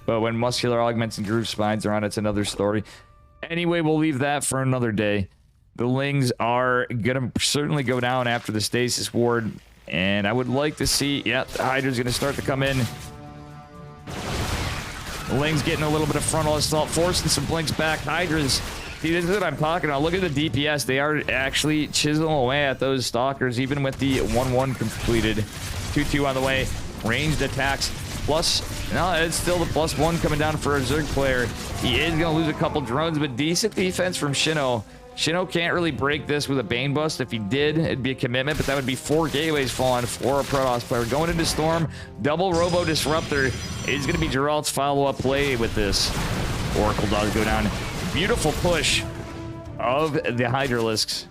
But when muscular augments and group spines are on, it's another story. Anyway, we'll leave that for another day. The lings are gonna certainly go down after the stasis ward, and I would like to see, yeah, the Hydra's gonna start to come in. The lings getting a little bit of frontal assault, forcing some blinks back. Hydras, see, this is what I'm talking about. Look at the DPS. They are actually chiseling away at those stalkers, even with the 1-1 completed. 2-2 on the way. Ranged attacks. Plus, no, it's still the +1 coming down for a Zerg player. He is going to lose a couple drones, but decent defense from Shino. Shino can't really break this with a Bane bust. If he did, it'd be a commitment, but that would be 4 gateways falling for a Protoss player. Going into Storm, double Robo Disruptor is going to be Geralt's follow-up play with this. Oracle does go down. Beautiful push of the Hydralisks.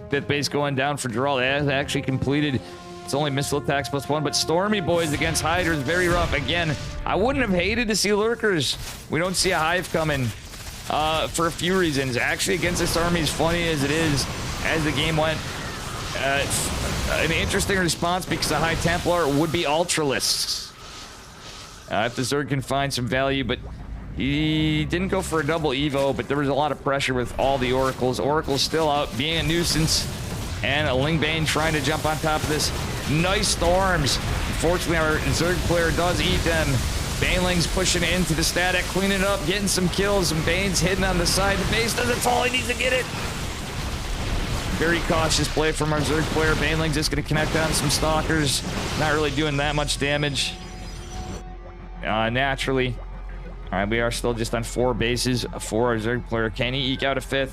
5th base going down for Geralt. It has actually completed. It's only missile attacks +1, but Stormy boys against Hydra is very rough. Again, I wouldn't have hated to see lurkers. We don't see a hive coming for a few reasons. Actually, against this army, as funny as it is, as the game went, an interesting response because the High Templar would be Ultralists. If the Zerg can find some value, but he didn't go for a double Evo, but there was a lot of pressure with all the Oracles. Oracle's still out being a nuisance, and a Lingbane trying to jump on top of this. Nice storms. Unfortunately, our Zerg player does eat them. Baneling's pushing into the static, cleaning it up, getting some kills. Some Bane's hidden on the side. The base does it all. He needs to get it. Very cautious play from our Zerg player. Baneling's just going to connect on some Stalkers. Not really doing that much damage. Naturally. All right, we are still just on 4 bases for our Zerg player. Can he eke out a 5th?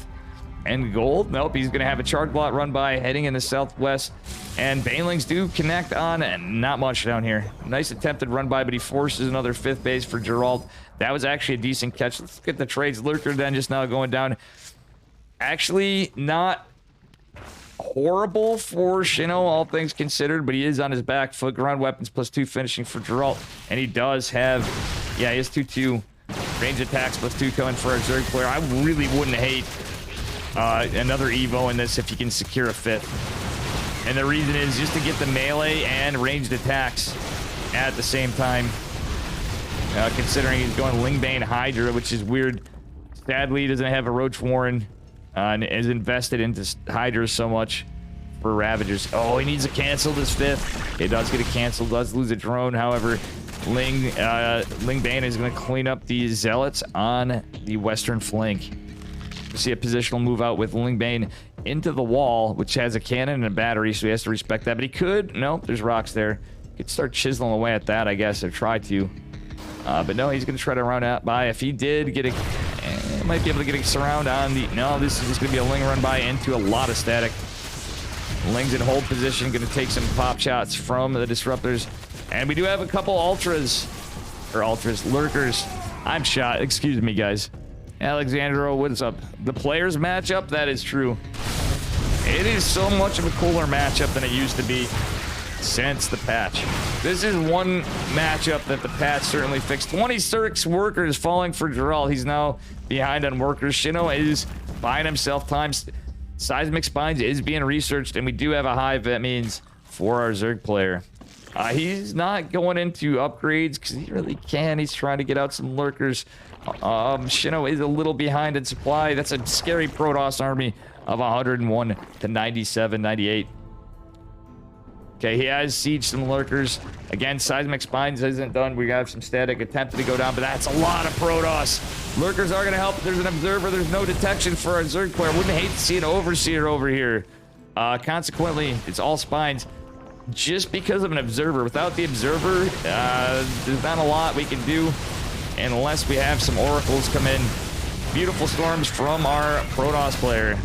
And gold? Nope, he's going to have a charge blot run by heading in the southwest. And Banelings do connect on, and not much down here. Nice attempted run by, but he forces another 5th base for Geralt. That was actually a decent catch. Let's look at the trades. Lurker then just now going down. Actually, not horrible for Shino, all things considered, but he is on his back foot. Ground weapons +2 finishing for Geralt. And he does have, yeah, he has 2-2. Range attacks +2 coming for our Zerg player. I really wouldn't hate another Evo in this if he can secure a 5th. And the reason is just to get the melee and ranged attacks at the same time. Considering he's going Lingbane Hydra, which is weird. Sadly, he doesn't have a Roach Warren and is invested into Hydra so much for Ravagers. Oh, he needs to cancel this 5th. It does get it canceled, does lose a drone. However, Lingbane is going to clean up the Zealots on the western flank. We see a positional move out with Lingbane into the wall, which has a cannon and a battery, so he has to respect that. But he could, no, there's rocks there. He could start chiseling away at that, I guess, or try to. But no, he's going to try to run out by. If he did get a, might be able to get a surround on the, no, this is just going to be a Ling run by into a lot of static. Ling's in hold position, going to take some pop shots from the disruptors. And we do have a couple Lurkers. I'm shot, excuse me, guys. Alexandro, what's up? The players matchup, that is true. It is so much of a cooler matchup than it used to be since the patch. This is one matchup that the patch certainly fixed. 26 workers falling for Geralt. He's now behind on workers. Shino is buying himself time. Seismic Spines is being researched, and we do have a high vet means for our Zerg player. He's not going into upgrades because he really can. He's trying to get out some lurkers. Shino is a little behind in supply. That's a scary Protoss army of 101 to 97, 98. Okay, he has sieged some lurkers. Again, Seismic Spines isn't done. We got some static attempted to go down, but that's a lot of Protoss. Lurkers are going to help. There's an observer. There's no detection for our Zerg player. Wouldn't hate to see an Overseer over here. Consequently, it's all Spines. Just because of an observer. Without the observer, there's not a lot we can do unless we have some oracles come in. Beautiful storms from our Protoss player.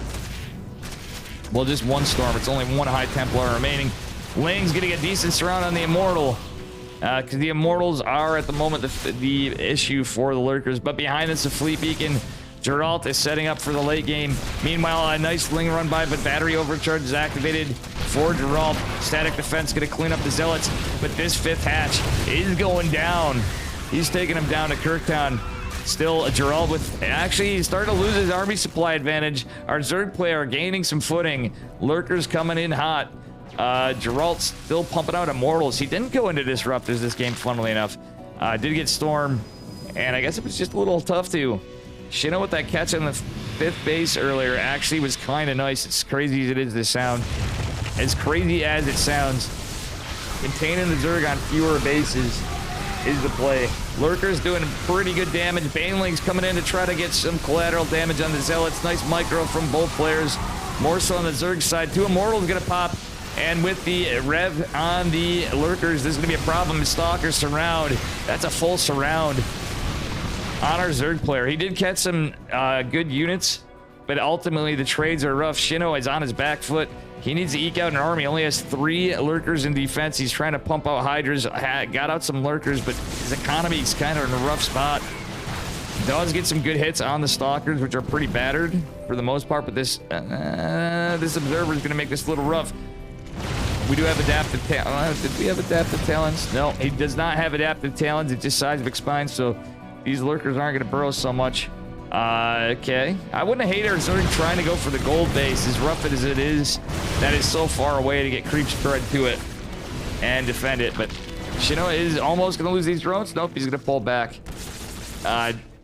Well, just one storm. It's only one High Templar remaining. Ling's getting a decent surround on the Immortal. Because the Immortals are, at the moment, the issue for the Lurkers. But behind us, a Fleet Beacon. Geralt is setting up for the late game. Meanwhile, a nice Ling run by, but battery overcharge is activated for Geralt. Static defense going to clean up the Zealots, but this 5th hatch is going down. He's taking him down to Kirktown. Still, Geralt with, actually, he's starting to lose his army supply advantage. Our Zerg player gaining some footing. Lurkers coming in hot. Geralt's still pumping out Immortals. He didn't go into Disruptors this game, funnily enough. Did get Storm, and I guess it was just a little tough to. Shino with that catch on the 5th base earlier actually was kind of nice. It's crazy as it is to sound. As crazy as it sounds, containing the Zerg on fewer bases is the play. Lurker's doing pretty good damage. Baneling's coming in to try to get some collateral damage on the Zealots. Nice micro from both players. More so on the Zerg side. 2 Immortals gonna pop. And with the rev on the Lurkers, this is gonna be a problem. Stalker surround. That's a full surround on our Zerg player. He did catch some good units, but ultimately the trades are rough. Shino is on his back foot. He needs to eke out an army. Only has 3 lurkers in defense. He's trying to pump out Hydras. Got out some lurkers, but his economy is kind of in a rough spot. Does get some good hits on the Stalkers, which are pretty battered for the most part, but this observer is going to make this a little rough. We do have adaptive talents. Did we have adaptive talents? No, he does not have adaptive talents. It's just Seismic Spines, so these lurkers aren't going to burrow so much. Okay. I wouldn't hate our Zerg trying to go for the gold base, as rough as it is. That is so far away to get creep spread to it and defend it. But Shino is almost going to lose these drones. Nope, he's going to pull back.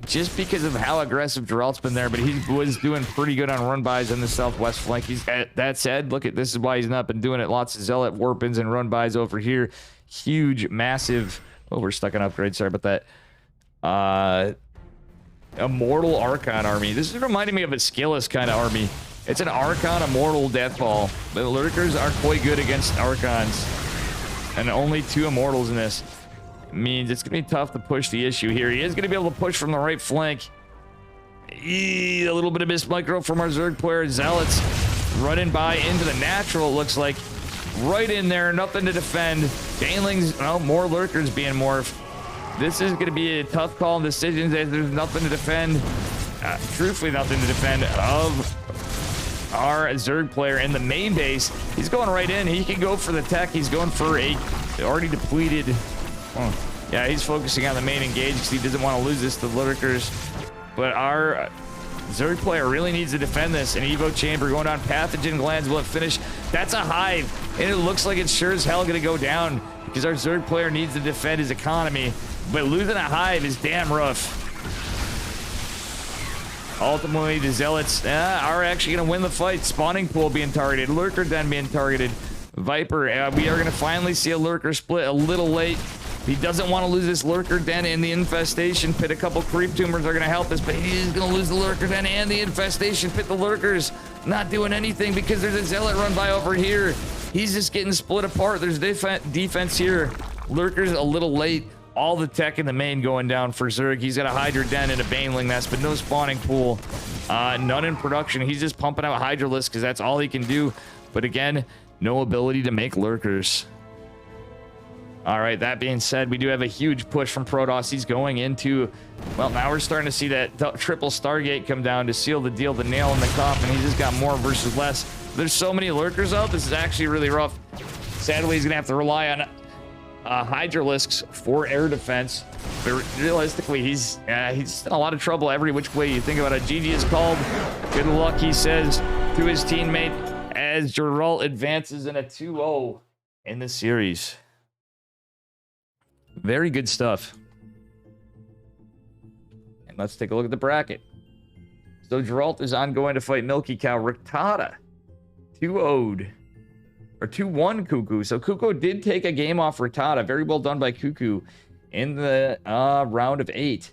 Just because of how aggressive Geralt's been there, but he was doing pretty good on run-bys on the southwest flank. That said, look at this is why he's not been doing it. Lots of Zealot warp-ins and run-bys over here. Huge, massive... Oh, we're stuck on upgrade. Sorry about that. Immortal Archon army. This is reminding me of a Skillus kind of army. It's an Archon Immortal Deathball. The Lurkers are quite good against Archons. And only 2 Immortals in this. Means it's going to be tough to push the issue here. He is going to be able to push from the right flank. A little bit of missed micro from our Zerg player. Zealots running by into the natural, it looks like. Right in there, nothing to defend. Banelings, oh, more Lurkers being morphed. This is going to be a tough call and decisions as there's nothing to defend. Truthfully, nothing to defend of our Zerg player in the main base. He's going right in. He can go for the tech. He's going for a already depleted... Oh, yeah, he's focusing on the main engage because he doesn't want to lose this to the Lurkers. But our Zerg player really needs to defend this. An Evo Chamber going down. Pathogen Glands will finish. That's a hive. And it looks like it's sure as hell going to go down because our Zerg player needs to defend his economy. But losing a hive is damn rough. Ultimately, the Zealots are actually going to win the fight. Spawning pool being targeted. Lurker den being targeted. Viper, we are going to finally see a Lurker split a little late. He doesn't want to lose this Lurker den and the infestation pit. A couple creep tumors are going to help us, but he's going to lose the Lurker den and the infestation pit. The Lurkers not doing anything because there's a Zealot run by over here. He's just getting split apart. There's defense here. Lurkers a little late. All the tech in the main going down for Zerg. He's got a Hydra den and a Baneling nest, but no spawning pool. None in production. He's just pumping out Hydralisks because that's all he can do. But again, no ability to make Lurkers. All right, that being said, we do have a huge push from Protoss. He's going into, well, now we're starting to see that triple Stargate come down to seal the deal, the nail in the coffin. He's just got more versus less. There's so many Lurkers out. This is actually really rough. Sadly, he's going to have to rely on Hydralisks for air defense. But realistically, he's in a lot of trouble every which way you think about it. GG is called. Good luck, he says to his teammate as Geralt advances in a 2-0 in the series. Very good stuff. And let's take a look at the bracket. So Geralt is ongoing to fight Milky Cow. Rattata 2-0'd. Or 2-1 Cuckoo. So Cuckoo did take a game off Rattata. Very well done by Cuckoo in the round of 8.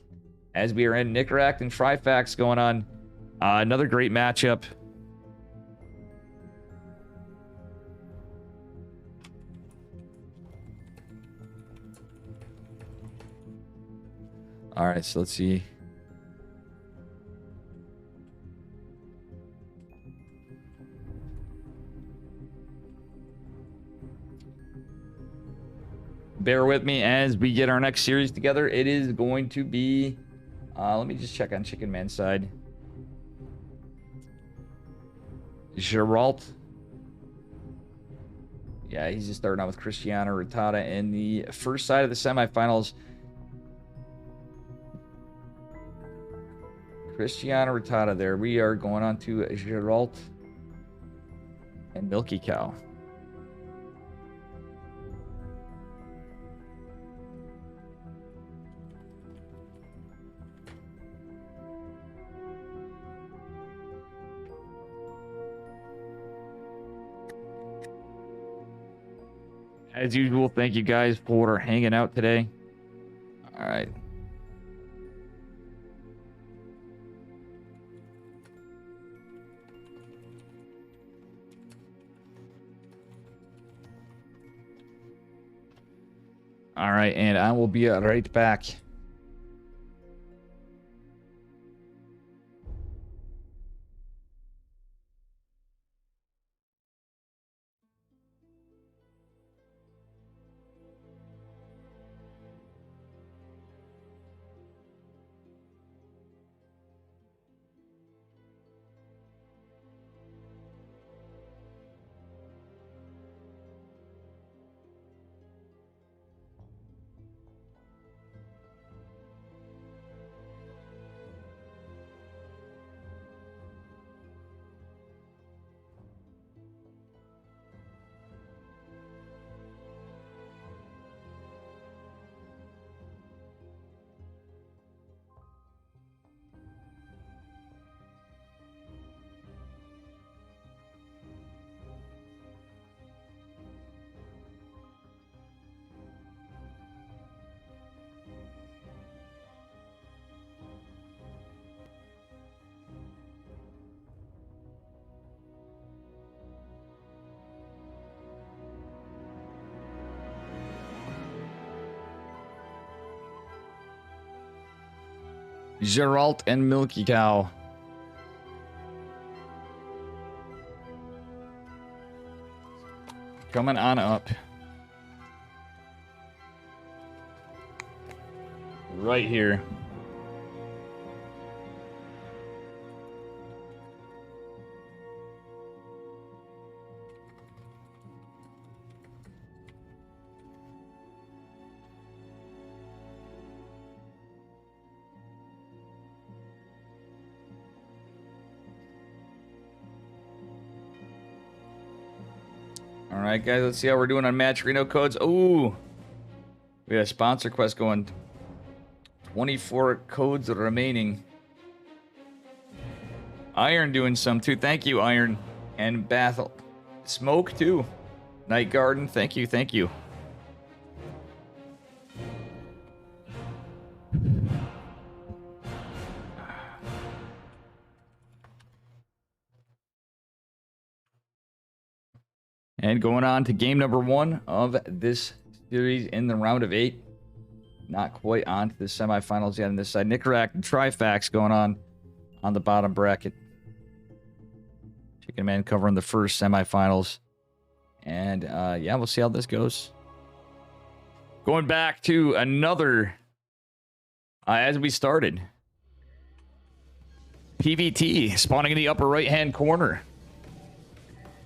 As we are in Nicaract and Trifax going on. Another great matchup. All right, so let's see. Bear with me as we get our next series together. It is going to be... let me just check on Chickenman's side. Geralt. Yeah, he's just starting out with Cristiano Rattata in the first side of the semifinals. Cristiano Rattata there. We are going on to Geralt and Milky Cow. As usual, thank you guys for hanging out today. All right. All right, and I will be right back. Geralt and Milky Cow. Coming on up. Right here. All right, guys, let's see how we're doing on match Reno codes. Ooh, we got a sponsor quest going. 24 codes remaining. Iron doing some too. Thank you, Iron. And Bathel. Smoke too. Night Garden. Thank you. Thank you. And going on to game number 1 of this series in the round of 8. Not quite on to the semifinals yet on this side. Nicarac and Trifax going on the bottom bracket. Chickenman covering the first semifinals. And yeah, we'll see how this goes. Going back to another, as we started. PVT spawning in the upper right-hand corner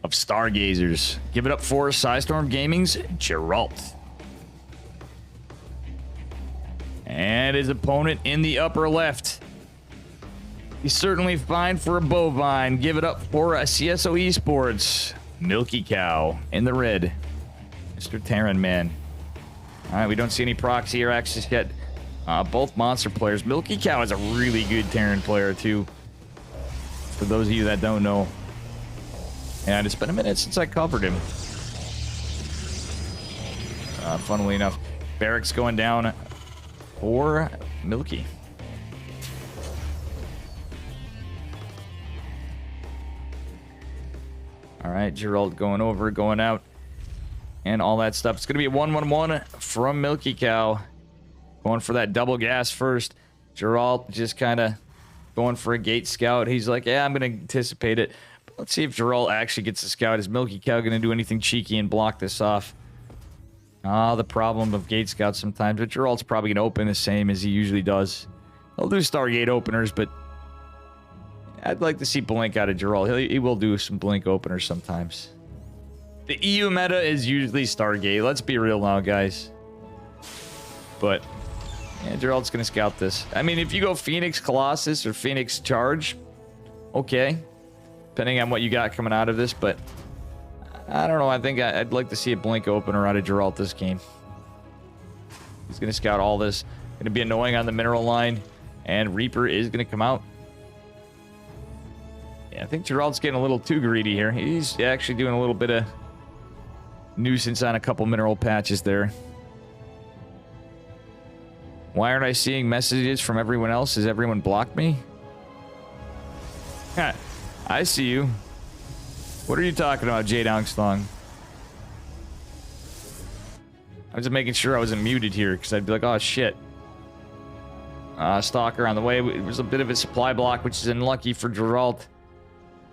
of Stargazers. Give it up for Psystorm Gaming's Geralt. And his opponent in the upper left. He's certainly fine for a bovine. Give it up for a CSO Esports. Milky Cow in the red. Mr. Terran Man. All right, we don't see any proxy or access yet. Both monster players. Milky Cow is a really good Terran player too. For those of you that don't know. And it's been a minute since I covered him. Funnily enough, Barracks going down for Milky. All right, Gerald going over, going out, and all that stuff. It's going to be a 1-1-1 from Milky Cow. Going for that double gas first. Gerald just kind of going for a gate scout. He's like, yeah, I'm going to anticipate it. But let's see if Gerald actually gets a scout. Is Milky Cow going to do anything cheeky and block this off? The problem of gate scouts sometimes. But Gerald's probably going to open the same as he usually does. He'll do Stargate openers, but I'd like to see blink out of Gerald. He will do some blink openers sometimes. The EU meta is usually Stargate. Let's be real now, guys. But yeah, Gerald's going to scout this. I mean, if you go Phoenix Colossus or Phoenix Charge, okay. Depending on what you got coming out of this, but I don't know. I think I'd like to see a blink opener out of Geralt this game. He's going to scout all this. Going to be annoying on the mineral line. And Reaper is going to come out. Yeah, I think Gerald's getting a little too greedy here. He's actually doing a little bit of nuisance on a couple mineral patches there. Why aren't I seeing messages from everyone else? Has everyone blocked me? I see you. What are you talking about, Jade Angstong? I was just making sure I wasn't muted here, because I'd be like, oh, shit. Stalker on the way. It was a bit of a supply block, which is unlucky for Geralt.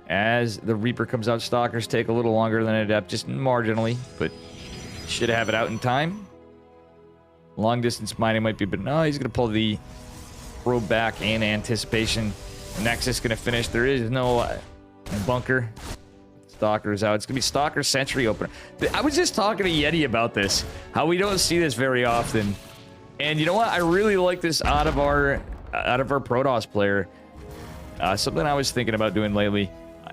As the Reaper comes out, Stalkers take a little longer than Adept, just marginally, but should have it out in time. Long distance mining might be, but no, he's going to pull the probe back in anticipation. The Nexus going to finish. There is no bunker. Stalker's out. It's going to be Stalker Sentry opener. I was just talking to Yeti about this, how we don't see this very often. And you know what? I really like this out of our Protoss player. Something I was thinking about doing lately.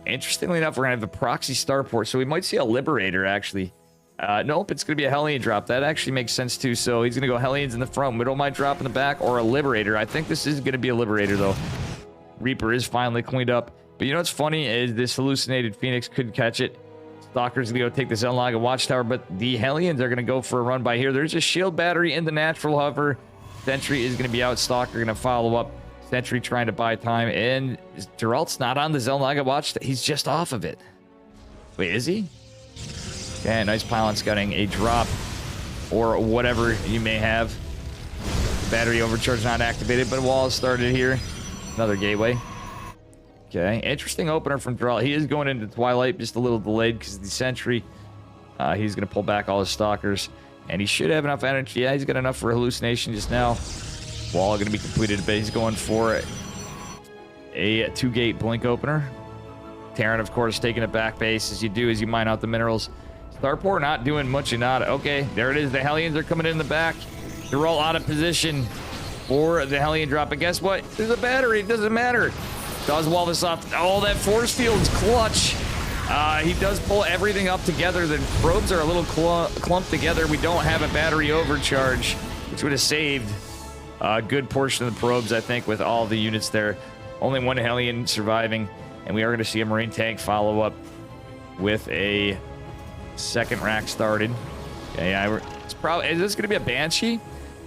Interestingly enough, we're going to have the proxy starport, so we might see a Liberator, actually. Nope, it's going to be a Hellion drop. That actually makes sense, too. So he's going to go Hellions in the front, Middle Might drop in the back, or a Liberator. I think this is going to be a Liberator, though. Reaper is finally cleaned up. But you know what's funny is this hallucinated Phoenix could catch it. Stalker's going to go take the Zenlaga Watchtower, but the Hellions are going to go for a run by here. There's a shield battery in the natural hover. Sentry is going to be out. Stalker going to follow up. Sentry trying to buy time, and Geralt's not on the Zenlaga Watch. He's just off of it. Wait, is he? Okay, nice pylon scouting. A drop or whatever you may have. Battery overcharge not activated, but wall started here. Another gateway. Okay, interesting opener from Draw. He is going into Twilight, just a little delayed because of the Sentry. He's going to pull back all his Stalkers, and he should have enough energy. Yeah, he's got enough for Hallucination just now. Wall going to be completed, but he's going for a 2-gate blink opener. Terran, of course, taking a back base as you do as you mine out the minerals. Starport not doing much or not. Okay, there it is. The Hellions are coming in the back. They're all out of position for the Hellion drop. But guess what? There's a battery. It doesn't matter. Does wall this off. Oh, that force field's clutch. He does pull everything up together. The probes are a little clumped together. We don't have a battery overcharge, which would have saved a good portion of the probes, I think, with all the units there. Only one Hellion surviving, and we are going to see a Marine tank follow up with a second rack started. Okay, it's probably, is this going to be a Banshee?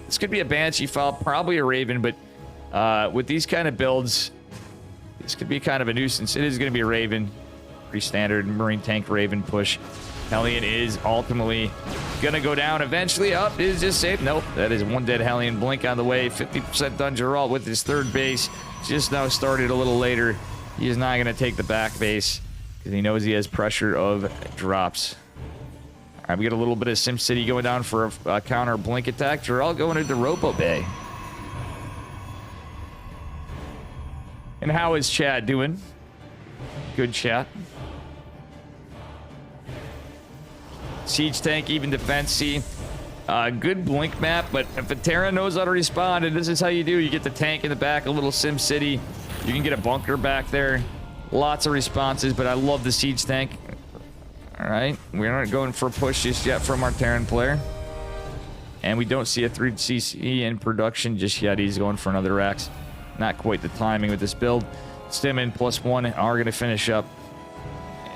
This could be a Banshee foul, probably a Raven, but with these kind of builds, this could be kind of a nuisance. It is going to be a Raven. Pretty standard Marine tank Raven push. Hellion is ultimately going to go down eventually. Up is just safe. Nope, that is one dead Hellion. Blink on the way. 50% done. Geralt with his third base. Just now started a little later. He is not going to take the back base because he knows he has pressure of drops. All right, we get a little bit of SimCity going down for a counter blink attack. Geralt going into Ropo Bay. And how is Chad doing? Good chat. Siege tank, even defense C. Good blink map, but if a Terran knows how to respond, and this is how you do, you get the tank in the back, a little SimCity. You can get a bunker back there. Lots of responses, but I love the siege tank. All right, we're not going for a push just yet from our Terran player. And we don't see a 3CC in production just yet. He's going for another Rex. Not quite the timing with this build. Stimmen +1 are going to finish up.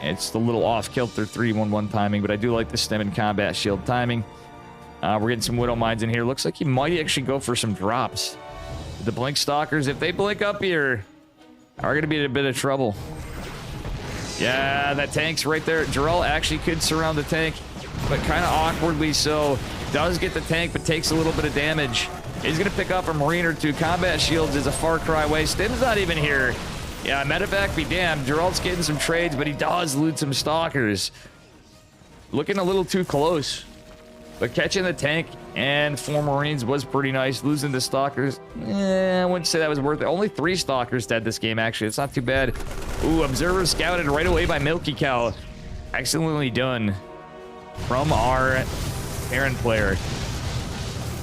It's the little off-kilter 3-1-1 timing, but I do like the Stimmen combat shield timing. We're getting some Widow Mines in here. Looks like he might actually go for some drops. The Blink Stalkers, if they blink up here, are going to be in a bit of trouble. Yeah, that tank's right there. Geralt actually could surround the tank, but kind of awkwardly so. Does get the tank, but takes a little bit of damage. He's going to pick up a Marine or two. Combat shields is a far cry away. Stim's not even here. Yeah, medevac be damned. Geralt's getting some trades, but he does loot some Stalkers. Looking a little too close. But catching the tank and 4 Marines was pretty nice. Losing the Stalkers, I wouldn't say that was worth it. Only 3 Stalkers dead this game, actually. It's not too bad. Ooh, Observer scouted right away by Milky Cow. Excellently done from our Terran player.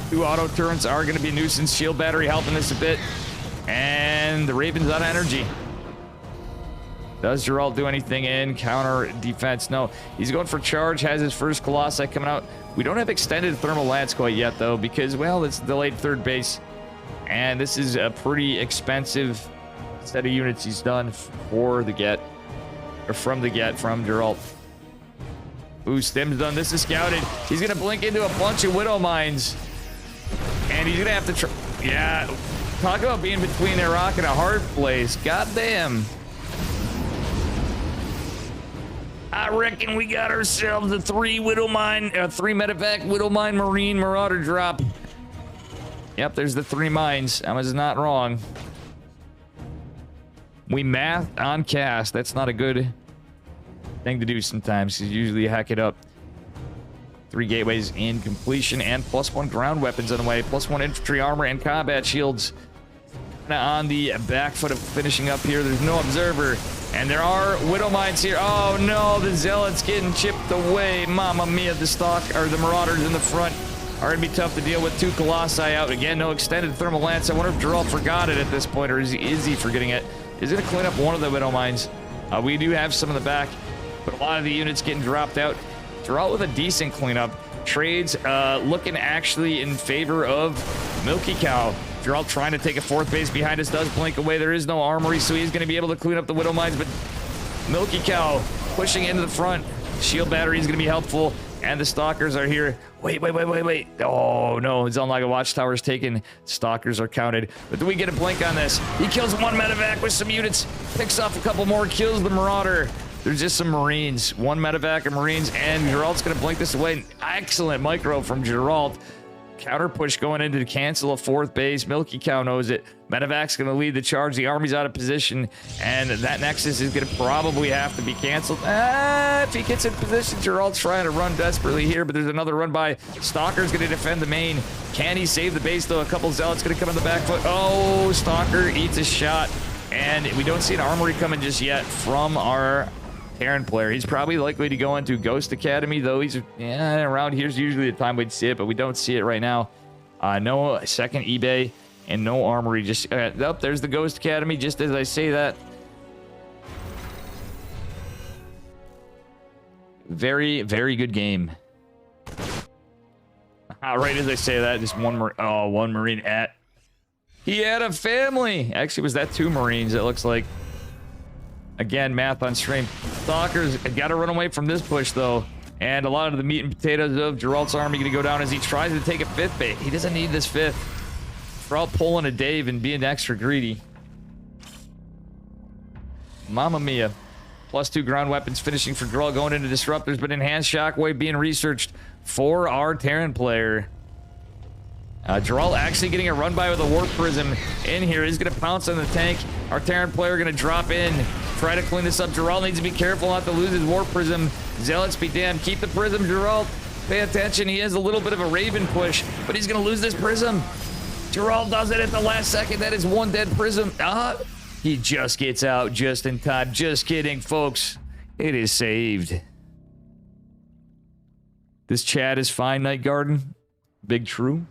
2 auto turrets are going to be a nuisance. Shield battery helping us a bit. And the Raven's out of energy. Does Geralt do anything in counter defense? No. He's going for charge. Has his first Colossi coming out. We don't have extended thermal lance quite yet, though, because, well, it's delayed third base. And this is a pretty expensive set of units he's done for the get. Or from the get from Geralt. Ooh, Stim's done. This is scouted. He's going to blink into a bunch of Widow Mines. And he's going to have to try. Yeah. Talk about being between a rock and a hard place. Goddamn. I reckon we got ourselves a 3 medevac Widow Mine Marine Marauder drop. Yep, there's the 3 mines. I was not wrong. We math on cast. That's not a good thing to do sometimes, because usually you hack it up. 3 gateways in completion and +1 ground weapons on the way. +1 infantry armor and combat shields. On the back foot of finishing up here. There's no observer. And there are Widow Mines here. Oh no, the Zealots getting chipped away. Mamma mia, the Marauders in the front are going to be tough to deal with. 2 Colossi out. Again, no extended thermal lance. I wonder if Geralt forgot it at this point, or is he forgetting it? Is going to clean up one of the Widow Mines. We do have some in the back, but a lot of the units getting dropped out. Geralt with a decent cleanup. Trades looking actually in favor of Milky Cow. Geralt trying to take a 4th base behind us, does blink away. There is no armory, so he's going to be able to clean up the Widow Mines, but Milky Cow pushing into the front. Shield battery is going to be helpful, and the Stalkers are here. Wait. Oh, no. His Unlike a Watchtower is taken. Stalkers are counted. But do we get a blink on this? He kills 1 medevac with some units, picks off a couple more, kills the Marauder. There's just some Marines. 1 medevac of Marines, and Geralt's going to blink this away. Excellent micro from Geralt. counter push going into cancel a fourth base. Milky Cow knows it. Medevac's going to lead the charge. The army's out of position, and that Nexus is going to probably have to be canceled. If he gets in position, Gerald's trying to run desperately here, but there's another run by. Stalker's going to defend the main. Can he save the base, though? A couple Zealots going to come on the back foot. Oh, Stalker eats a shot, and we don't see an armory coming just yet from our Terran player. He's probably likely to go into Ghost Academy, though. He's around here's usually the time we'd see it, but we don't see it right now. No second eBay and no armory. Just there's the Ghost Academy. Just as I say that, very, very good game. Right as I say that, just one Marine at. He had a family. Actually, was that 2 Marines? It looks like. Again, math on stream. Stalker's got to run away from this push, though. And a lot of the meat and potatoes of Geralt's army going to go down as he tries to take a 5th bait. He doesn't need this 5th. Geralt pulling a Dave and being extra greedy. Mamma mia. +2 ground weapons finishing for Geralt going into disruptors, but enhanced shockwave being researched for our Terran player. Geralt actually getting a run by with a warp prism in here. He's going to pounce on the tank. Our Terran player going to drop in, try to clean this up. Geralt needs to be careful not to lose his warp prism. Zealots be damned. Keep the prism, Geralt. Pay attention. He has a little bit of a Raven push, but he's going to lose this prism. Geralt does it at the last second. That is 1 dead prism. He just gets out just in time. Just kidding, folks. It is saved. This chat is fine, Night Garden. Big true.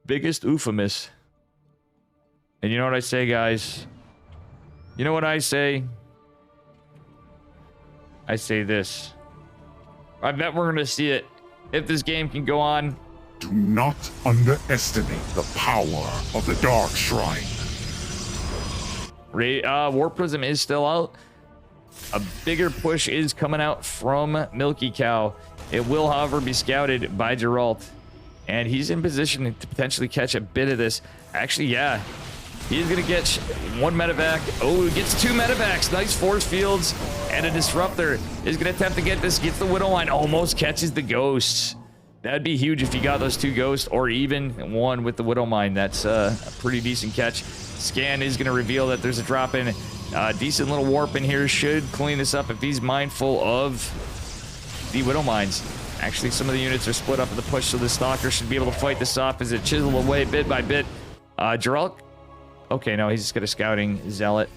Biggest euphemus. And you know what I say, guys? You know what I say? I say this. I bet we're gonna see it. If this game can go on. Do not underestimate the power of the Dark Shrine. Warp Prism is still out. A bigger push is coming out from Milky Cow. It will, however, be scouted by Geralt. And he's in position to potentially catch a bit of this. Actually, yeah. He's going to get 1 medevac. Oh, he gets 2 medevacs. Nice force fields. And a disruptor is going to attempt to get this. Gets the Widow Line. Almost catches the ghosts. That'd be huge if he got those 2 ghosts, or even 1 with the Widow Mine. That's a pretty decent catch. Scan is going to reveal that there's a drop in. Decent little warp in here. Should clean this up if he's mindful of the Widow Mines. Actually, some of the units are split up in the push, so the Stalker should be able to fight this off as it chisels away bit by bit. Geralt. Okay, no, he's just got a scouting Zealot.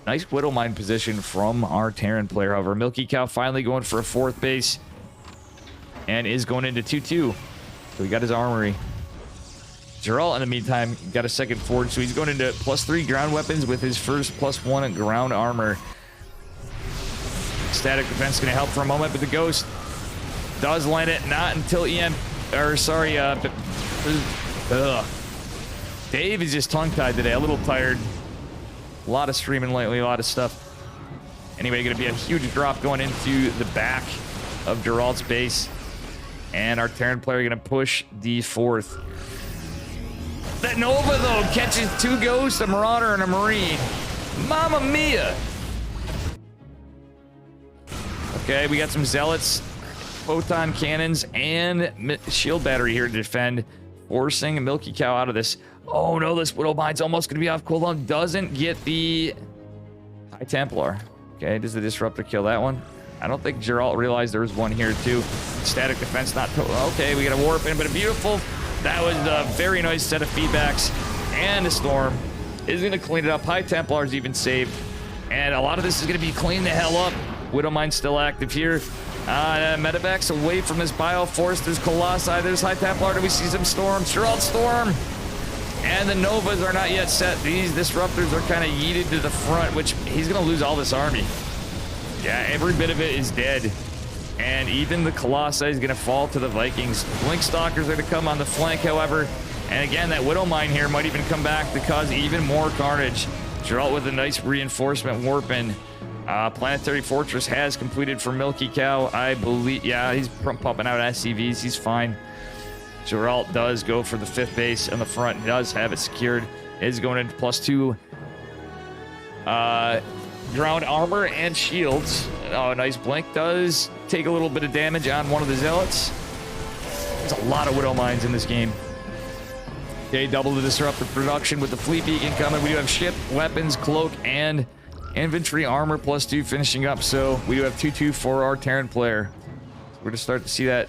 Nice Widow Mine position from our Terran player, however. Milky Cow finally going for a 4th base. And is going into 2-2. So he got his armory. Geralt, in the meantime, got a 2nd forge, so he's going into +3 ground weapons with his first +1 ground armor. Static defense going to help for a moment, but the Ghost does land it. Not until Dave is just tongue-tied today. A little tired. A lot of streaming lately, a lot of stuff. Anyway, going to be a huge drop going into the back of Geralt's base. And our Terran player going to push the 4th. That Nova, though, catches 2 ghosts, a Marauder, and a Marine. Mamma mia! Okay, we got some Zealots, Photon Cannons, and Shield Battery here to defend, forcing a Milky Cow out of this. Oh no, this Widow Mine's almost going to be off cooldown. Doesn't get the High Templar. Okay, does the Disruptor kill that one? I don't think Geralt realized there was one here, too. Static defense, not total. Okay, we got a warp in, but a beautiful. That was a very nice set of feedbacks. And a Storm is going to clean it up. High Templar's even saved. And a lot of this is going to be cleaned the hell up. Widow Mine's still active here. Medevacs away from this Bioforce. There's Colossi. There's High Templar. Do we see some Storms? Geralt Storm. And the Novas are not yet set. These Disruptors are kind of yeeted to the front, which he's going to lose all this army. Yeah, every bit of it is dead. And even the Colossi is going to fall to the Vikings. Blink Stalkers are going to come on the flank, however. And again, that Widow Mine here might even come back to cause even more carnage. Geralt with a nice reinforcement warp in. Planetary Fortress has completed for Milky Cow, I believe. Yeah, he's pumping out SCVs. He's fine. Geralt does go for the 5th base on the front. He does have it secured. Is going into +2. Ground armor and shields. Oh, nice blink. Does take a little bit of damage on one of the Zealots. There's a lot of Widow Mines in this game. Okay, double the disruptor production with the fleet beacon coming. We do have ship, weapons, cloak, and infantry armor +2 finishing up. So we do have 2-2 for our Terran player. So we're going to start to see that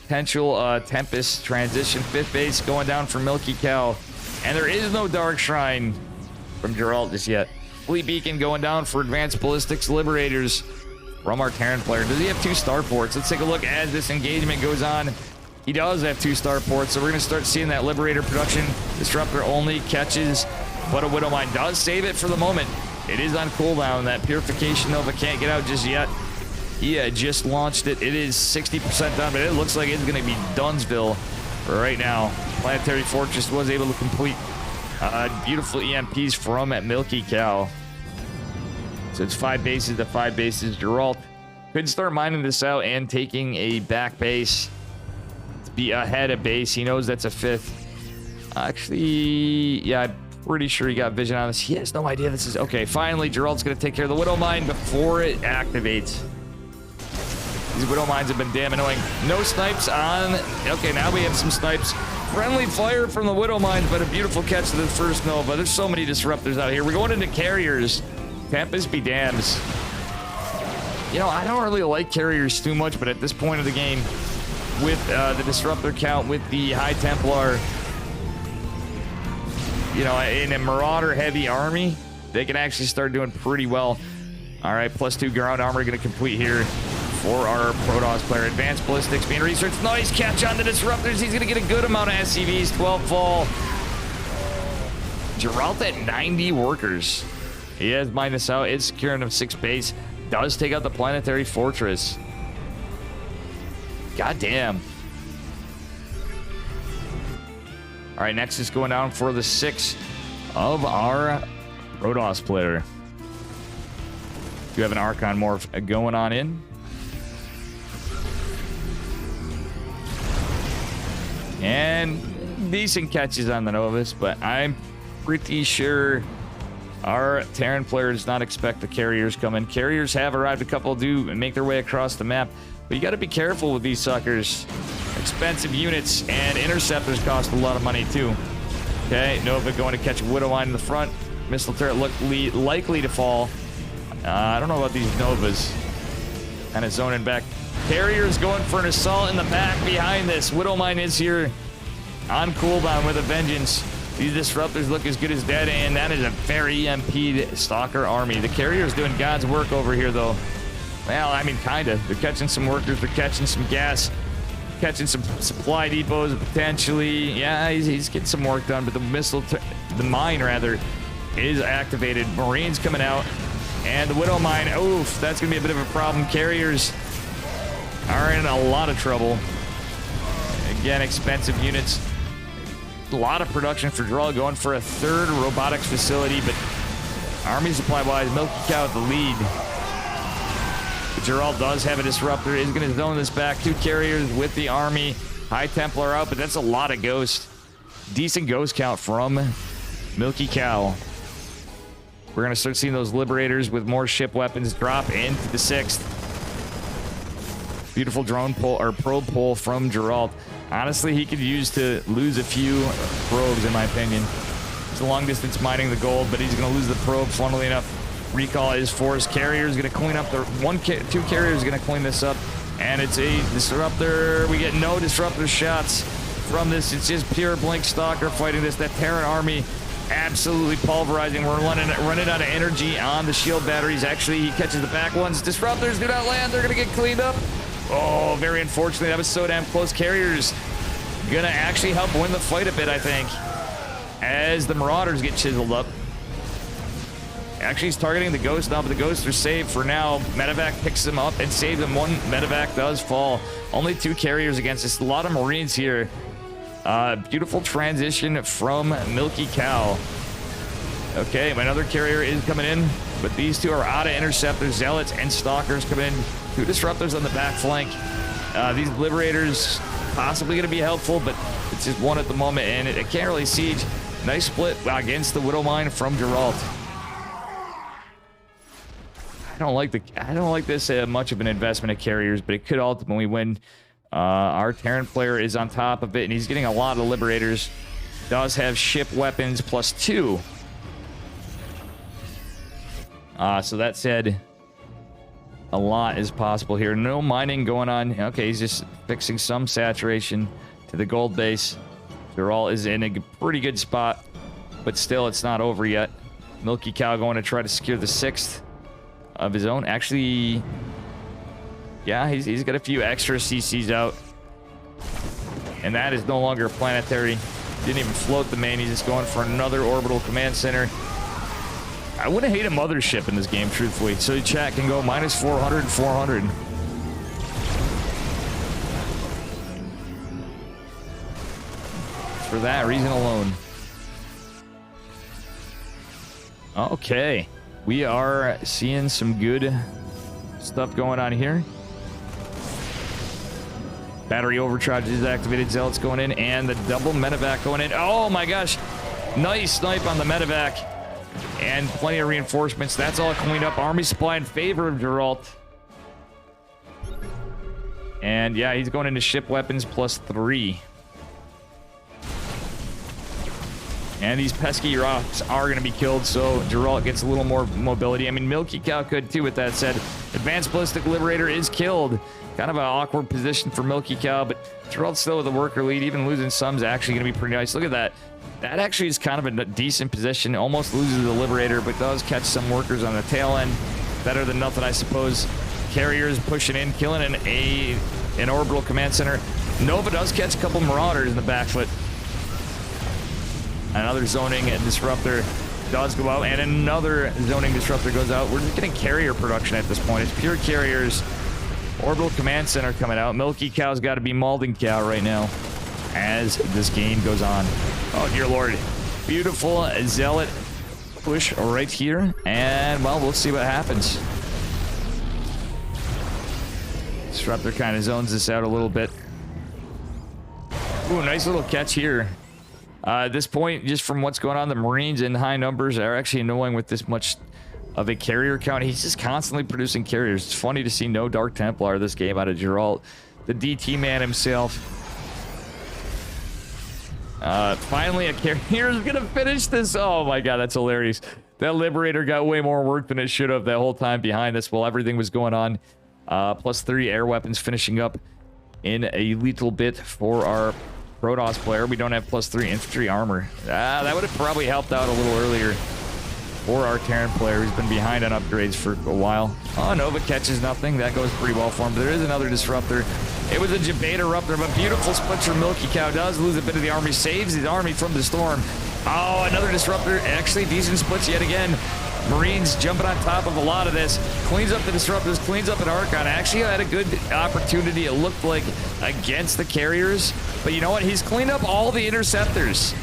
potential Tempest transition. 5th base going down for Milky Cow. And there is no Dark Shrine from Geralt just yet. Fleet beacon going down for Advanced Ballistics Liberators from our Terran player. Does he have 2 starports? Let's take a look as this engagement goes on. He does have 2 starports, so we're going to start seeing that Liberator production. Disruptor only catches, but a Widow Mine does save it for the moment. It is on cooldown. That Purification Nova can't get out just yet. He just launched it. It is 60% done, but it looks like it's going to be Dunsville right now. Planetary Fortress was able to complete beautiful EMPs from at Milky Cow. So it's 5 bases to 5 bases. Geralt could start mining this out and taking a back base to be ahead of base. He knows that's a 5th. Actually, yeah, I'm pretty sure he got vision on this. He has no idea this is... Okay, finally, Geralt's going to take care of the Widow Mine before it activates. These Widow Mines have been damn annoying. No snipes on... Okay, now we have some snipes. Friendly fire from the Widow Mines, but a beautiful catch to the first Nova. There's so many disruptors out here. We're going into carriers. Tempest be dams. You know, I don't really like carriers too much, but at this point of the game, with the disruptor count, with the High Templar, you know, in a Marauder-heavy army, they can actually start doing pretty well. All right, +2 ground armor going to complete here for our Protoss player. Advanced Ballistics being researched. Nice catch on the disruptors. He's going to get a good amount of SCVs. 12 fall. Geralt at 90 workers. He has minus out. It's securing him 6 base. Does take out the Planetary Fortress. God damn. All right, next is going down for the 6 of our Protoss player. You have an Archon Morph going on in. And decent catches on the Novus, but I'm pretty sure our Terran player does not expect the carriers coming. Carriers have arrived. A couple do make their way across the map, but you got to be careful with these suckers. Expensive units, and interceptors cost a lot of money too. Okay, Nova going to catch a Widow Line in the front. Missile turret likely to fall. I don't know about these Novas. Kind of zoning back. Carriers going for an assault in the back behind this. Widow Mine is here on cooldown with a vengeance. These disruptors look as good as dead, and that is a very EMP'd Stalker army. The carrier's doing God's work over here, though. Well, I mean, kind of. They're catching some workers. They're catching some gas. Catching some supply depots, potentially. Yeah, he's getting some work done, but the mine, rather, is activated. Marines coming out. And the Widow Mine, oof, that's going to be a bit of a problem. Carriers are in a lot of trouble. Again, expensive units. A lot of production for Geralt, going for a 3rd robotics facility, but army supply-wise, Milky Cow at the lead. But Geralt does have a disruptor, is going to zone this back. 2 carriers with the army. High Templar out, but that's a lot of ghost. Decent ghost count from Milky Cow. We're going to start seeing those Liberators with more ship weapons drop into the 6th. Beautiful drone pull, or probe pull from Geralt. Honestly, he could use to lose a few probes, in my opinion. It's a long distance mining the gold, but he's going to lose the probe, funnily enough. Recall is forced. Carrier is going to clean up the... 2 carriers going to clean this up. And it's a disruptor. We get no disruptor shots from this. It's just pure Blink Stalker fighting this. That Terran army absolutely pulverizing. We're running out of energy on the shield batteries. Actually, he catches the back ones. Disruptors do not land. They're going to get cleaned up. Oh, very unfortunately. That was so damn close. Carriers going to actually help win the fight a bit, I think, as the Marauders get chiseled up. Actually, he's targeting the Ghost now, but the Ghosts are saved for now. Medevac picks them up and saves them. 1 Medevac does fall. Only 2 carriers against us. A lot of Marines here. Beautiful transition from Milky Cow. Okay, another carrier is coming in, but these 2 are out of interceptors. Zealots and Stalkers come in. 2 disruptors on the back flank. These Liberators possibly going to be helpful, but it's just 1 at the moment, and it can't really siege. Nice split against the Widow Mine from Geralt. I don't like this much of an investment of carriers, but it could ultimately win Our Terran player is on top of it, and he's getting a lot of Liberators. Does have ship weapons +2. So that said, a lot is possible here. No mining going on. Okay, he's just fixing some saturation to the gold base. Geralt is in a pretty good spot, but still, it's not over yet. Milky Cow going to try to secure the 6th of his own. Actually, yeah, he's got a few extra CCs out. And that is no longer planetary. Didn't even float the main. He's just going for another orbital command center. I wouldn't hate a mothership in this game, truthfully. So chat can go -400 and 400. For that reason alone. Okay. We are seeing some good stuff going on here. Battery overcharge is activated. Zealots going in, and the double medevac going in. Oh my gosh. Nice snipe on the medevac. And plenty of reinforcements. That's all cleaned up. Army supply in favor of Geralt. And yeah, he's going into ship weapons +3. And these pesky rocks are going to be killed, so Geralt gets a little more mobility. I mean, Milky Cow could too, with that said. Advanced Ballistic Liberator is killed. Kind of an awkward position for Milky Cow, but Geralt's still with the worker lead. Even losing some's actually going to be pretty nice. Look at that. That actually is kind of a decent position. Almost loses the Liberator, but does catch some workers on the tail end. Better than nothing, I suppose. Carriers pushing in, killing an orbital command center. Nova does catch a couple Marauders in the back foot. Another zoning disruptor does go out, and another zoning disruptor goes out. We're just getting carrier production at this point. It's pure carriers. Orbital command center coming out. Milky Cow's got to be Malden Cow right now as this game goes on. Oh, dear Lord. Beautiful Zealot push right here, and, well, we'll see what happens. Disruptor kind of zones this out a little bit. Ooh, nice little catch here. At this point, just from what's going on, the Marines in high numbers are actually annoying with this much of a carrier count. He's just constantly producing carriers. It's funny to see no Dark Templar this game out of Geralt. The DT man himself. Finally, a carrier is going to finish this. Oh my god, that's hilarious. That Liberator got way more work than it should have that whole time behind us while everything was going on. +3 air weapons finishing up in a little bit for our Protoss player. We don't have +3 infantry armor. That would have probably helped out a little earlier for our Terran player who's been behind on upgrades for a while. Oh, Nova catches nothing. That goes pretty well for him. But there is another disruptor. It was a Jabata Ruptor, but beautiful splits from Milky Cow. Does lose a bit of the army. Saves his army from the storm. Oh, another disruptor. Actually, decent splits yet again. Marines jumping on top of a lot of this. Cleans up the disruptors. Cleans up an Archon. Actually had a good opportunity, it looked like, against the carriers. But you know what? He's cleaned up all the interceptors.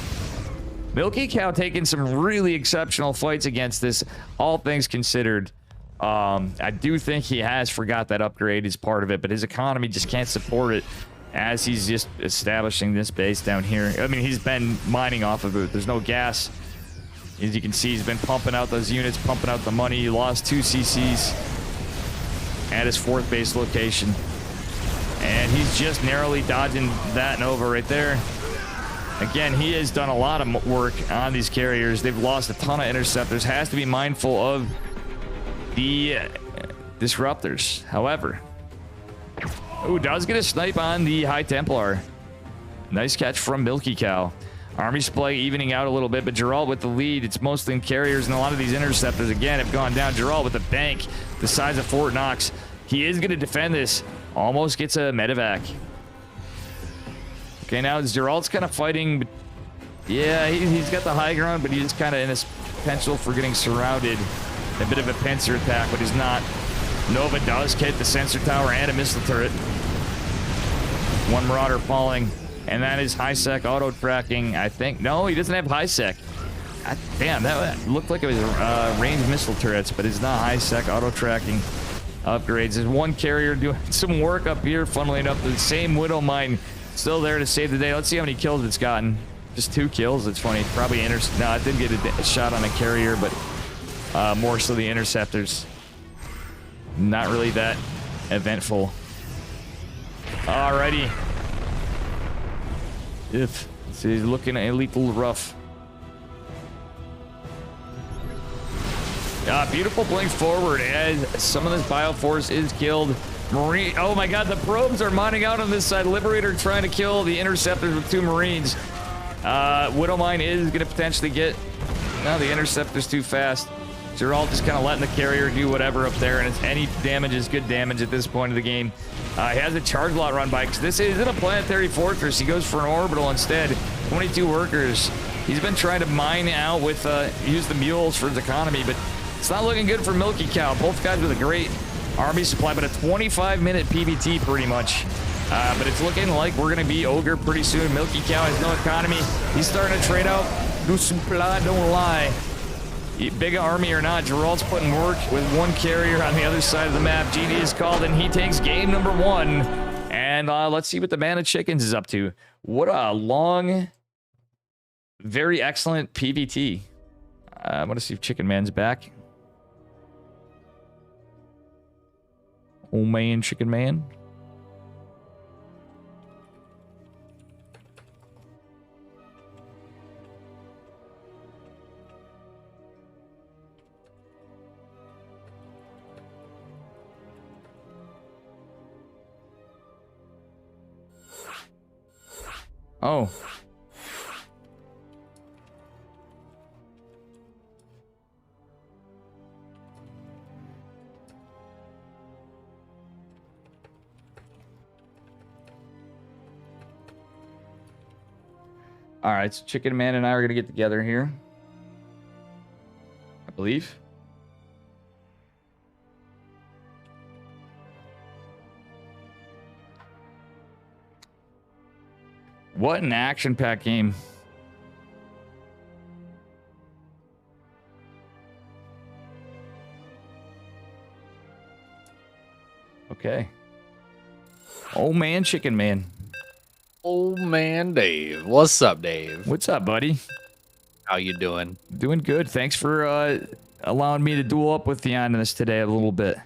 Milky Cow taking some really exceptional fights against this, all things considered. I do think he has forgot that upgrade is part of it, but his economy just can't support it as he's just establishing this base down here. I mean, he's been mining off of it. There's no gas. As you can see, he's been pumping out those units, pumping out the money. He lost 2 CCs at his 4th base location. And he's just narrowly dodging that Nova right there. Again, he has done a lot of work on these carriers. They've lost a ton of interceptors. Has to be mindful of the disruptors. However, oh, does get a snipe on the High Templar. Nice catch from Milky Cow. Army supply evening out a little bit, but Geralt with the lead. It's mostly in carriers, and a lot of these interceptors, again, have gone down. Geralt with a bank the size of Fort Knox. He is going to defend this. Almost gets a medevac. Okay, now Geralt's kind of fighting. But yeah, he's got the high ground, but he's kind of in his potential for getting surrounded. A bit of a pincer attack, but he's not. Nova does hit the sensor tower and a missile turret. One Marauder falling. And that is high-sec auto-tracking, I think. No, he doesn't have high-sec. Damn, that looked like it was ranged missile turrets, but it's not high-sec auto-tracking upgrades. There's one carrier doing some work up here, funneling up the same Widow Mine still there to save the day. Let's see how many kills it's gotten. Just 2 kills. It's funny. Probably no, it did get a shot on a carrier, but more so the interceptors. Not really that eventful. Alrighty. If he's looking a little rough. Beautiful blink forward as some of this Bioforce is killed. Marine. Oh my god, the probes are mining out on this side. Liberator trying to kill the interceptors with 2 Marines. Widowmine is going to potentially get... No, the interceptor's too fast. So they're all just kind of letting the carrier do whatever up there, and it's any damage is good damage at this point of the game. He has a charge lot run by, because this isn't a planetary fortress. He goes for an orbital instead. 22 workers. He's been trying to mine out with, use the mules for his economy, but it's not looking good for Milky Cow. Both guys with a great army supply, but a 25-minute PvT pretty much. But it's looking like we're going to be Ogre pretty soon. Milky Cow has no economy. He's starting to trade out. Do supply, don't lie. Big army or not, Geralt's putting work with 1 carrier on the other side of the map. GD is called, and he takes game number 1. And let's see what the Man of Chickens is up to. What a long, very excellent PvT. I want to see if Chickenman's back. Oh man, Chickenman. Oh. All right, so Chickenman and I are going to get together here. I believe. What an action-packed game. Okay. Oh man, Chickenman. Old man Dave. What's up, Dave? What's up, buddy? How you doing? Doing good. Thanks for allowing me to duel up with you on this today a little bit.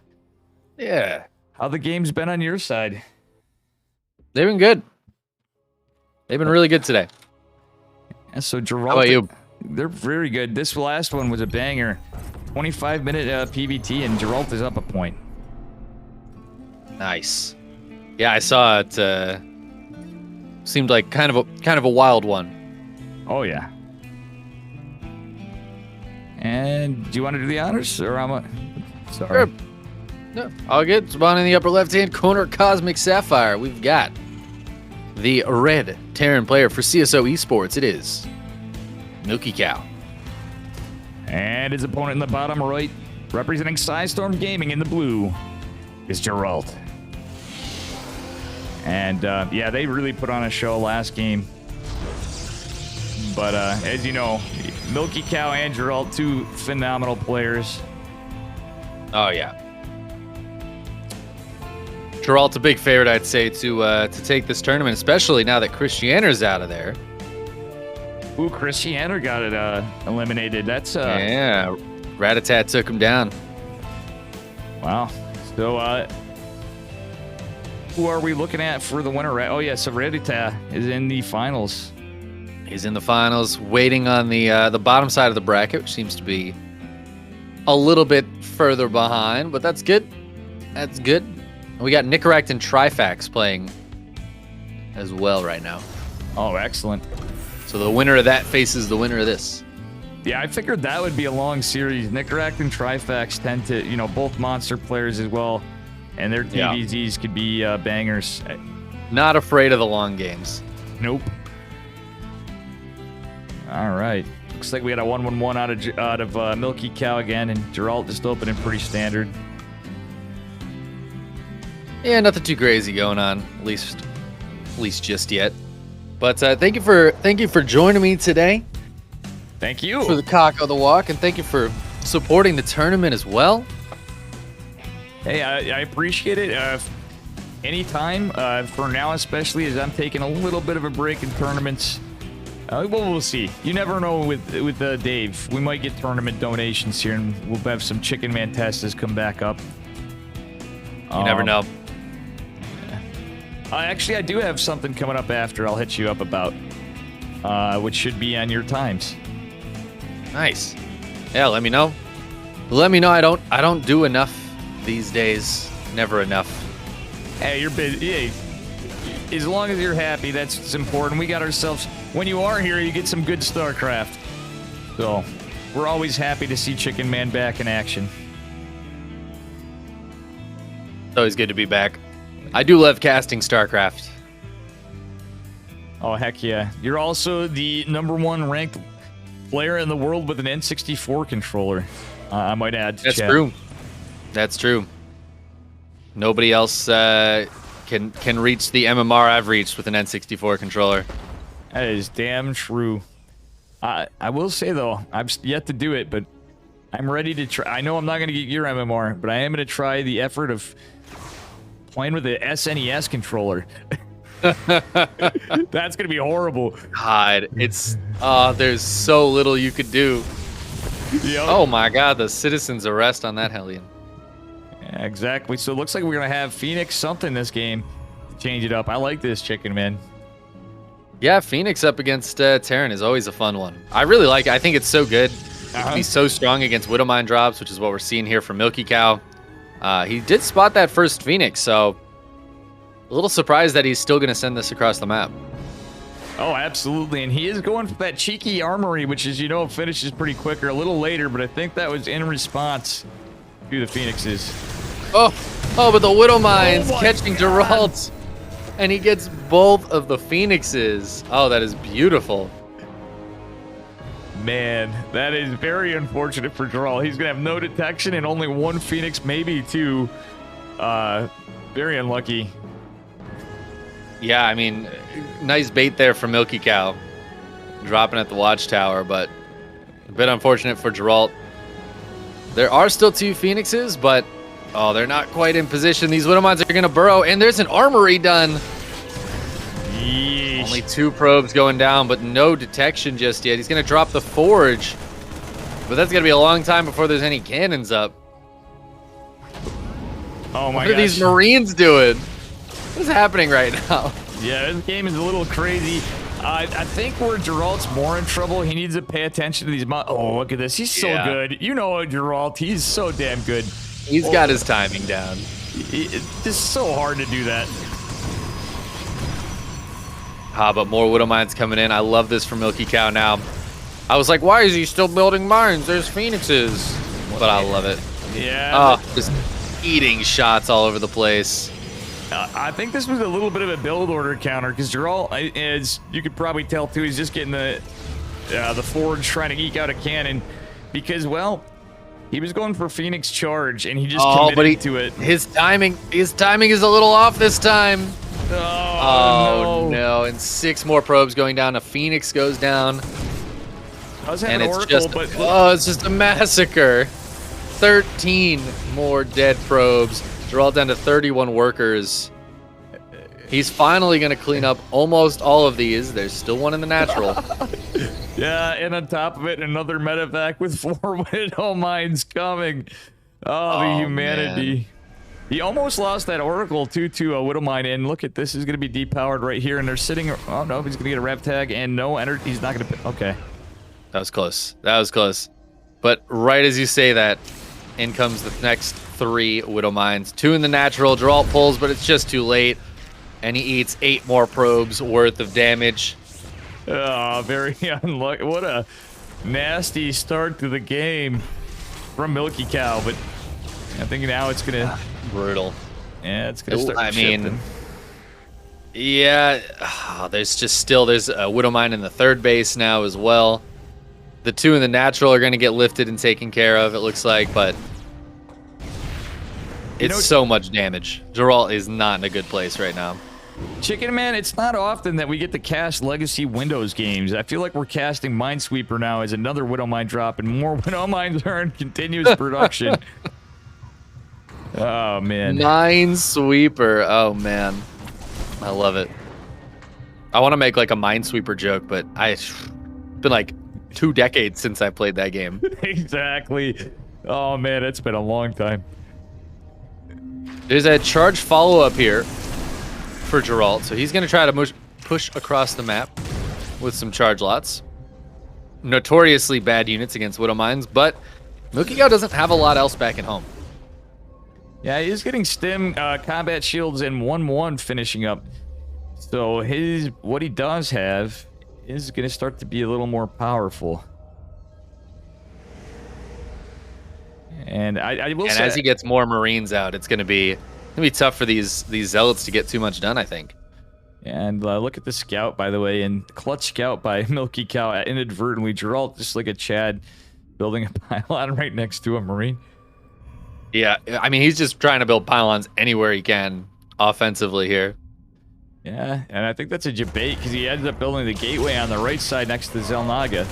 Yeah. How the game's been on your side? They've been good. They've been really good today. Yeah, so Geralt, how about you? They're very good. This last one was a banger. 25-minute PvT, and Geralt is up a point. Nice. Yeah, I saw it. Seemed like kind of a wild one. Oh yeah. And do you want to do the honors, or I'm sorry? Sure. No, all good. Spawn in the upper left-hand corner, Cosmic Sapphire. We've got the red Terran player for CSO Esports. It is Milky Cow. And his opponent in the bottom right, representing Psystorm Gaming in the blue, is Geralt. And yeah, they really put on a show last game. But as you know, Milky Cow and Geralt, 2 phenomenal players. Oh yeah. Geralt's a big favorite, I'd say, to take this tournament, especially now that Christianer's out of there. Ooh, Christianer got it eliminated. That's yeah, Ratatat took him down. Wow. So who are we looking at for the winner? Oh yeah, so Ratatat is in the finals. He's in the finals, waiting on the bottom side of the bracket, which seems to be a little bit further behind, but that's good. That's good. We got Nicaract and Trifax playing as well right now. Oh, excellent. So the winner of that faces the winner of this. Yeah, I figured that would be a long series. Nicaract and Trifax tend to, you know, both monster players as well, and their TVZs could be bangers. Not afraid of the long games. Nope. All right. Looks like we had a 1-1-1 out of Milky Cow again, and Geralt just opening pretty standard. Yeah, nothing too crazy going on, at least just yet. But thank you for joining me today. Thank you for the cock of the walk, and thank you for supporting the tournament as well. Hey, I appreciate it. Anytime, for now especially, as I'm taking a little bit of a break in tournaments. Well, we'll see. You never know with Dave. We might get tournament donations here, and we'll have some Chickenman tests come back up. You never know. Actually, I do have something coming up after I'll hit you up about, which should be on your times. Nice. Yeah, let me know. Let me know. I don't do enough these days. Never enough. Hey, you're busy. Hey, as long as you're happy, that's what's important. We got ourselves. When you are here, you get some good StarCraft. So, we're always happy to see Chickenman back in action. It's always good to be back. I do love casting StarCraft. Oh, heck yeah. You're also the #1 ranked player in the world with an N64 controller. I might add to That's chat. true. That's true. Nobody else can reach the MMR I've reached with an N64 controller. That is damn true. I will say, though, I've yet to do it, but I'm ready to try. I know I'm not going to get your MMR, but I am going to try the effort of playing with the SNES controller. That's going to be horrible. God, it's... there's so little you could do. Yep. Oh my god, the citizen's arrest on that Hellion. Yeah, exactly. So it looks like we're going to have Phoenix something this game to change it up. I like this, Chickenman. Yeah, Phoenix up against Terran is always a fun one. I really like it. I think it's so good. It can be so strong against Widowmine drops, which is what we're seeing here from Milky Cow. He did spot that first Phoenix, so a little surprised that he's still going to send this across the map. Oh, absolutely. And he is going for that cheeky armory, which is, you know, finishes pretty quicker a little later, but I think that was in response to the Phoenixes. Oh, but the Widowmines Oh catching Geralt. And he gets both of the Phoenixes. Oh, that is beautiful. Man, that is very unfortunate for Geralt. He's going to have no detection and only one Phoenix, maybe two. Very unlucky. Yeah, I mean, nice bait there for Milky Cow. Dropping at the watchtower, but a bit unfortunate for Geralt. There are still two Phoenixes, but oh, they're not quite in position. These Widowmines are going to burrow, and there's an armory done. Yeesh. Only 2 probes going down, but no detection just yet. He's going to drop the forge, but that's going to be a long time before there's any cannons up. Oh my What are these Marines doing? What is happening right now? Yeah, this game is a little crazy. I think where Geralt's more in trouble, he needs to pay attention to these. Oh, look at this. He's so good. You know Geralt. He's so damn good. He's got his timing down. It's just so hard to do that. But more Widowmines coming in. I love this from Milky Cow now. I was like, why is he still building mines? There's Phoenixes. But I love it. Yeah. Just eating shots all over the place. I think this was a little bit of a build order counter because Geralt, as you could probably tell too, he's just getting the forge trying to eke out a cannon because, well, he was going for Phoenix charge and he just committed to it. His timing is a little off this time. Oh no! And 6 more probes going down. A Phoenix goes down, and it's just a massacre. 13 more dead probes. They're all down to 31 workers. He's finally going to clean up almost all of these. There's still one in the natural. Yeah, and on top of it, another medevac with 4 Widowmines coming. Oh, the humanity. Man. He almost lost that Oracle to a Widowmine, and look at this. He's going to be depowered right here, and they're sitting... Oh, no, he's going to get a rev tag, and no energy. He's not going to... Okay. That was close. That was close. But right as you say that, in comes the next 3 Widowmines. 2 in the natural. Geralt pulls, but it's just too late. And he eats 8 more probes worth of damage. Oh, very unlucky. What a nasty start to the game from Milky Cow, but I think now it's going to... Brutal. Yeah, it's going to start shifting. Yeah, there's a Widowmine in the 3rd base now as well. The 2 in the natural are going to get lifted and taken care of, it looks like, but it's so much damage. Geralt is not in a good place right now. Chickenman, it's not often that we get to cast Legacy Windows games. I feel like we're casting Minesweeper now as another Widowmine drop, and more Widowmines are in continuous production. Oh, man. Minesweeper. Oh, man. I love it. I want to make like a Minesweeper joke, but it's been like 2 decades since I played that game. Exactly. Oh, man, it's been a long time. There's a charge follow-up here for Geralt, so he's going to try to push across the map with some charge lots. Notoriously bad units against Widow Mines, but Milky Cow doesn't have a lot else back at home. Yeah, he's getting stim combat shields and 1-1 finishing up. So what he does have is going to start to be a little more powerful. And I will say, as he gets more Marines out, it's going to be tough for these Zealots to get too much done, I think. And look at the scout, by the way, and clutch scout by Milky Cow inadvertently. Geralt, just like a Chad, building a pylon right next to a Marine. Yeah, I mean, he's just trying to build pylons anywhere he can offensively here. Yeah, and I think that's a debate because he ends up building the gateway on the right side next to Zelnaga.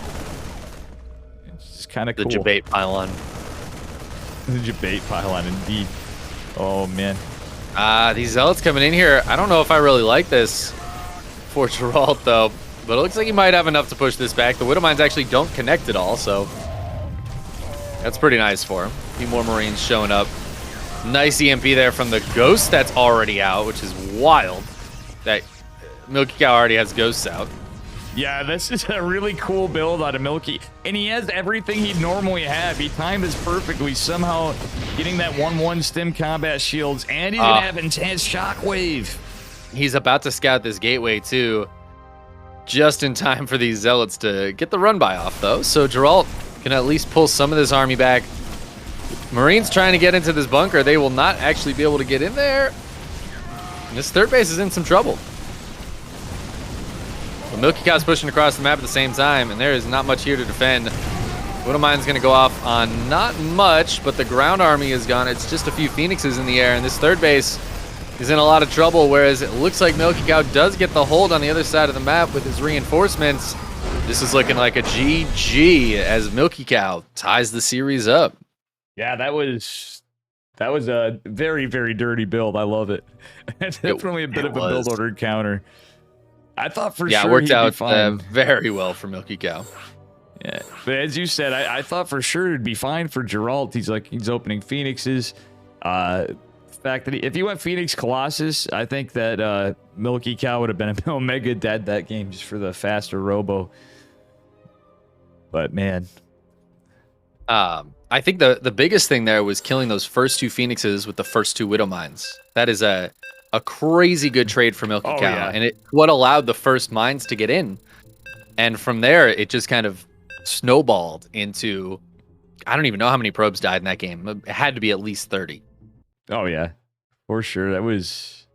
It's just kind of cool. The debate pylon. The debate pylon, indeed. Oh, man. These Zealots coming in here. I don't know if I really like this for Geralt, though. But it looks like he might have enough to push this back. The Widow Mines actually don't connect at all, so that's pretty nice for him. A few more Marines showing up. Nice EMP there from the Ghost that's already out, which is wild. That Milky Cow already has Ghosts out. Yeah, this is a really cool build out of Milky. And he has everything he'd normally have. He timed this perfectly, somehow getting that 1-1 stim combat shields, and he's going to have intense shockwave. He's about to scout this gateway, too, just in time for these Zealots to get the run-by off, though. So Geralt can at least pull some of this army back. Marines trying to get into this bunker. They will not actually be able to get in there. And this third base is in some trouble. But Milky Cow's pushing across the map at the same time, and there is not much here to defend. Widow Mine's going to go off on not much, but the ground army is gone. It's just a few Phoenixes in the air, and this third base is in a lot of trouble, whereas it looks like Milky Cow does get the hold on the other side of the map with his reinforcements. This is looking like a GG as Milky Cow ties the series up. Yeah, that was a very, very dirty build. I love it. It's definitely a bit of a build order counter. I thought for sure it worked out fine. very well for Milky Cow. Yeah, but as you said, I thought for sure it'd be fine for Geralt. He's opening Phoenixes. The fact that if he went Phoenix Colossus, I think that Milky Cow would have been a Omega dead that game just for the faster robo. But man, I think the biggest thing there was killing those first two Phoenixes with the first two Widow Mines. That is a crazy good trade for Milky Cow, yeah. and it what allowed the first mines to get in. And from there, it just kind of snowballed into, I don't even know how many probes died in that game. It had to be at least 30. Oh yeah, for sure. That was.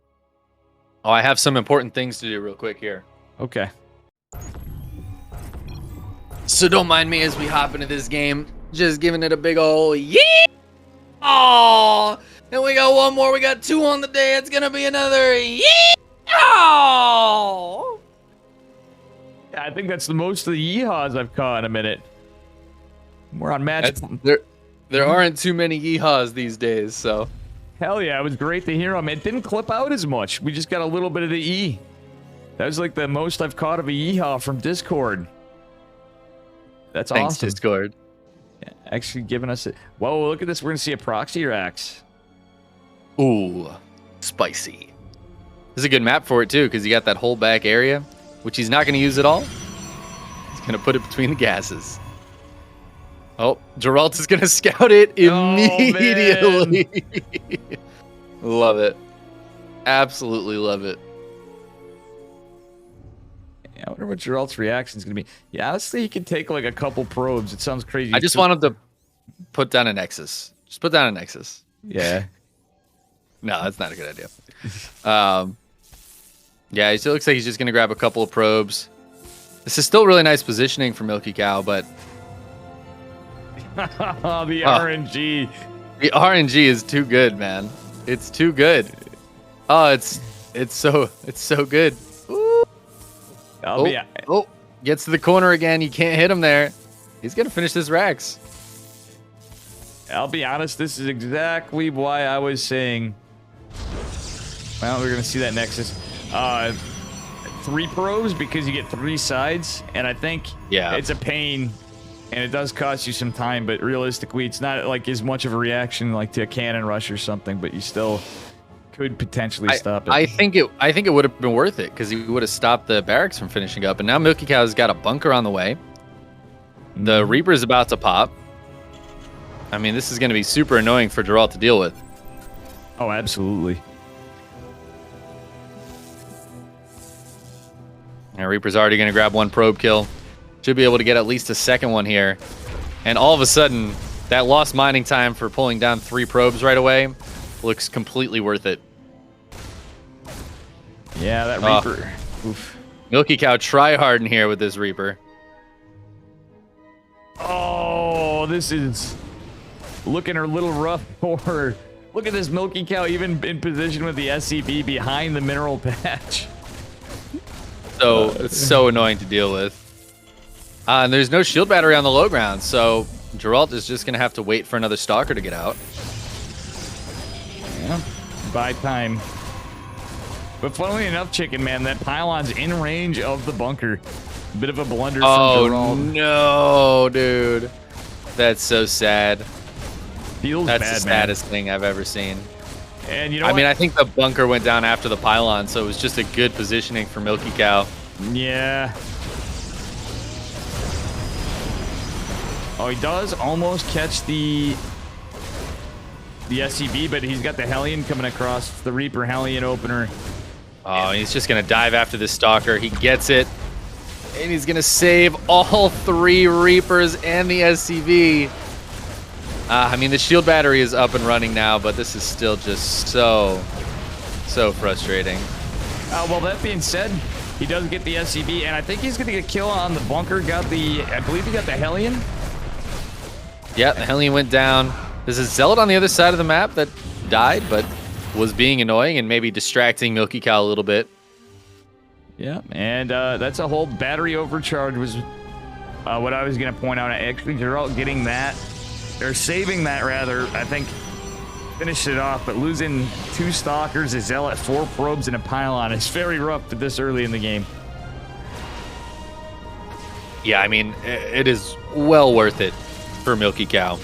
Oh, I have some important things to do real quick here. Okay. So don't mind me as we hop into this game. Just giving it a big ol' yeah! Oh, and we got one more. We got two on the day. It's gonna be another yeah! Oh! Yeah, I think that's the most of the yeehaws I've caught in a minute. We're on match. There aren't too many yeehaws these days, so. Hell yeah, it was great to hear them. It didn't clip out as much. We just got a little bit of the E. That was like the most I've caught of a yeehaw from Discord. That's Thanks, awesome. Discord. Yeah, actually giving us a... Whoa, look at this. We're going to see a proxy racks. Ooh, spicy. This is a good map for it, too, because you got that whole back area, which he's not going to use at all. He's going to put it between the gases. Oh, Geralt is going to scout it immediately. Love it. Absolutely love it. Yeah, I wonder what Geralt's reaction is going to be. Yeah, honestly, he can take like a couple probes. It sounds crazy. I just want him to put down a Nexus. Just put down a Nexus. Yeah. No, that's not a good idea. Yeah, it looks like he's just going to grab a couple of probes. This is still really nice positioning for Milky Cow, but... The RNG. The RNG is too good, man. It's too good. Oh, it's so good. Ooh. Oh, gets to the corner again. You can't hit him there. He's going to finish this Rax. I'll be honest, this is exactly why I was saying... Well, we're going to see that Nexus. 3 probes because you get 3 sides, and I think it's a pain, and it does cost you some time, but realistically, it's not like as much of a reaction like to a cannon rush or something, but you still could potentially stop it. I think it would have been worth it because he would have stopped the barracks from finishing up. And now Milky Cow's got a bunker on the way. The Reaper's about to pop. I mean, this is going to be super annoying for Geralt to deal with. Oh, absolutely. And Reaper's already going to grab one probe kill. Should be able to get at least a second one here. And all of a sudden, that lost mining time for pulling down 3 probes right away looks completely worth it. Yeah, that Reaper. Oof. Milky Cow try hard in here with this Reaper. Oh, this is looking a little rough for her. Look at this Milky Cow even in position with the SCB behind the mineral patch. So it's so annoying to deal with. And there's no shield battery on the low ground, so Geralt is just going to have to wait for another Stalker to get out. Yeah, buy time. But funnily enough, Chickenman, that pylon's in range of the bunker. Bit of a blunder from Geralt. No, dude. That's so sad. Feels That's bad, the saddest thing I've ever seen. And you know I what? mean, I think the bunker went down after the pylon, so it was just a good positioning for Milky Cow. Yeah. Oh, he does almost catch the SCB, but he's got the Hellion coming across, the Reaper Hellion opener. Oh, and he's just going to dive after this Stalker. He gets it. And he's going to save all 3 Reapers and the SCV. I mean, the shield battery is up and running now, but this is still just so frustrating. Well, that being said, he does get the SCB, and I think he's going to get a kill on the bunker. I believe he got the Hellion. Yeah, the Hellion went down. There's a Zealot on the other side of the map that died, but was being annoying and maybe distracting Milky Cow a little bit. Yeah, and that's a whole battery overcharge was what I was going to point out. Actually, Geralt getting that, or saving that rather, I think finished it off, but losing 2 Stalkers, a Zealot, 4 probes, and a pylon is very rough at this early in the game. Yeah, I mean, it is well worth it for Milky Cow.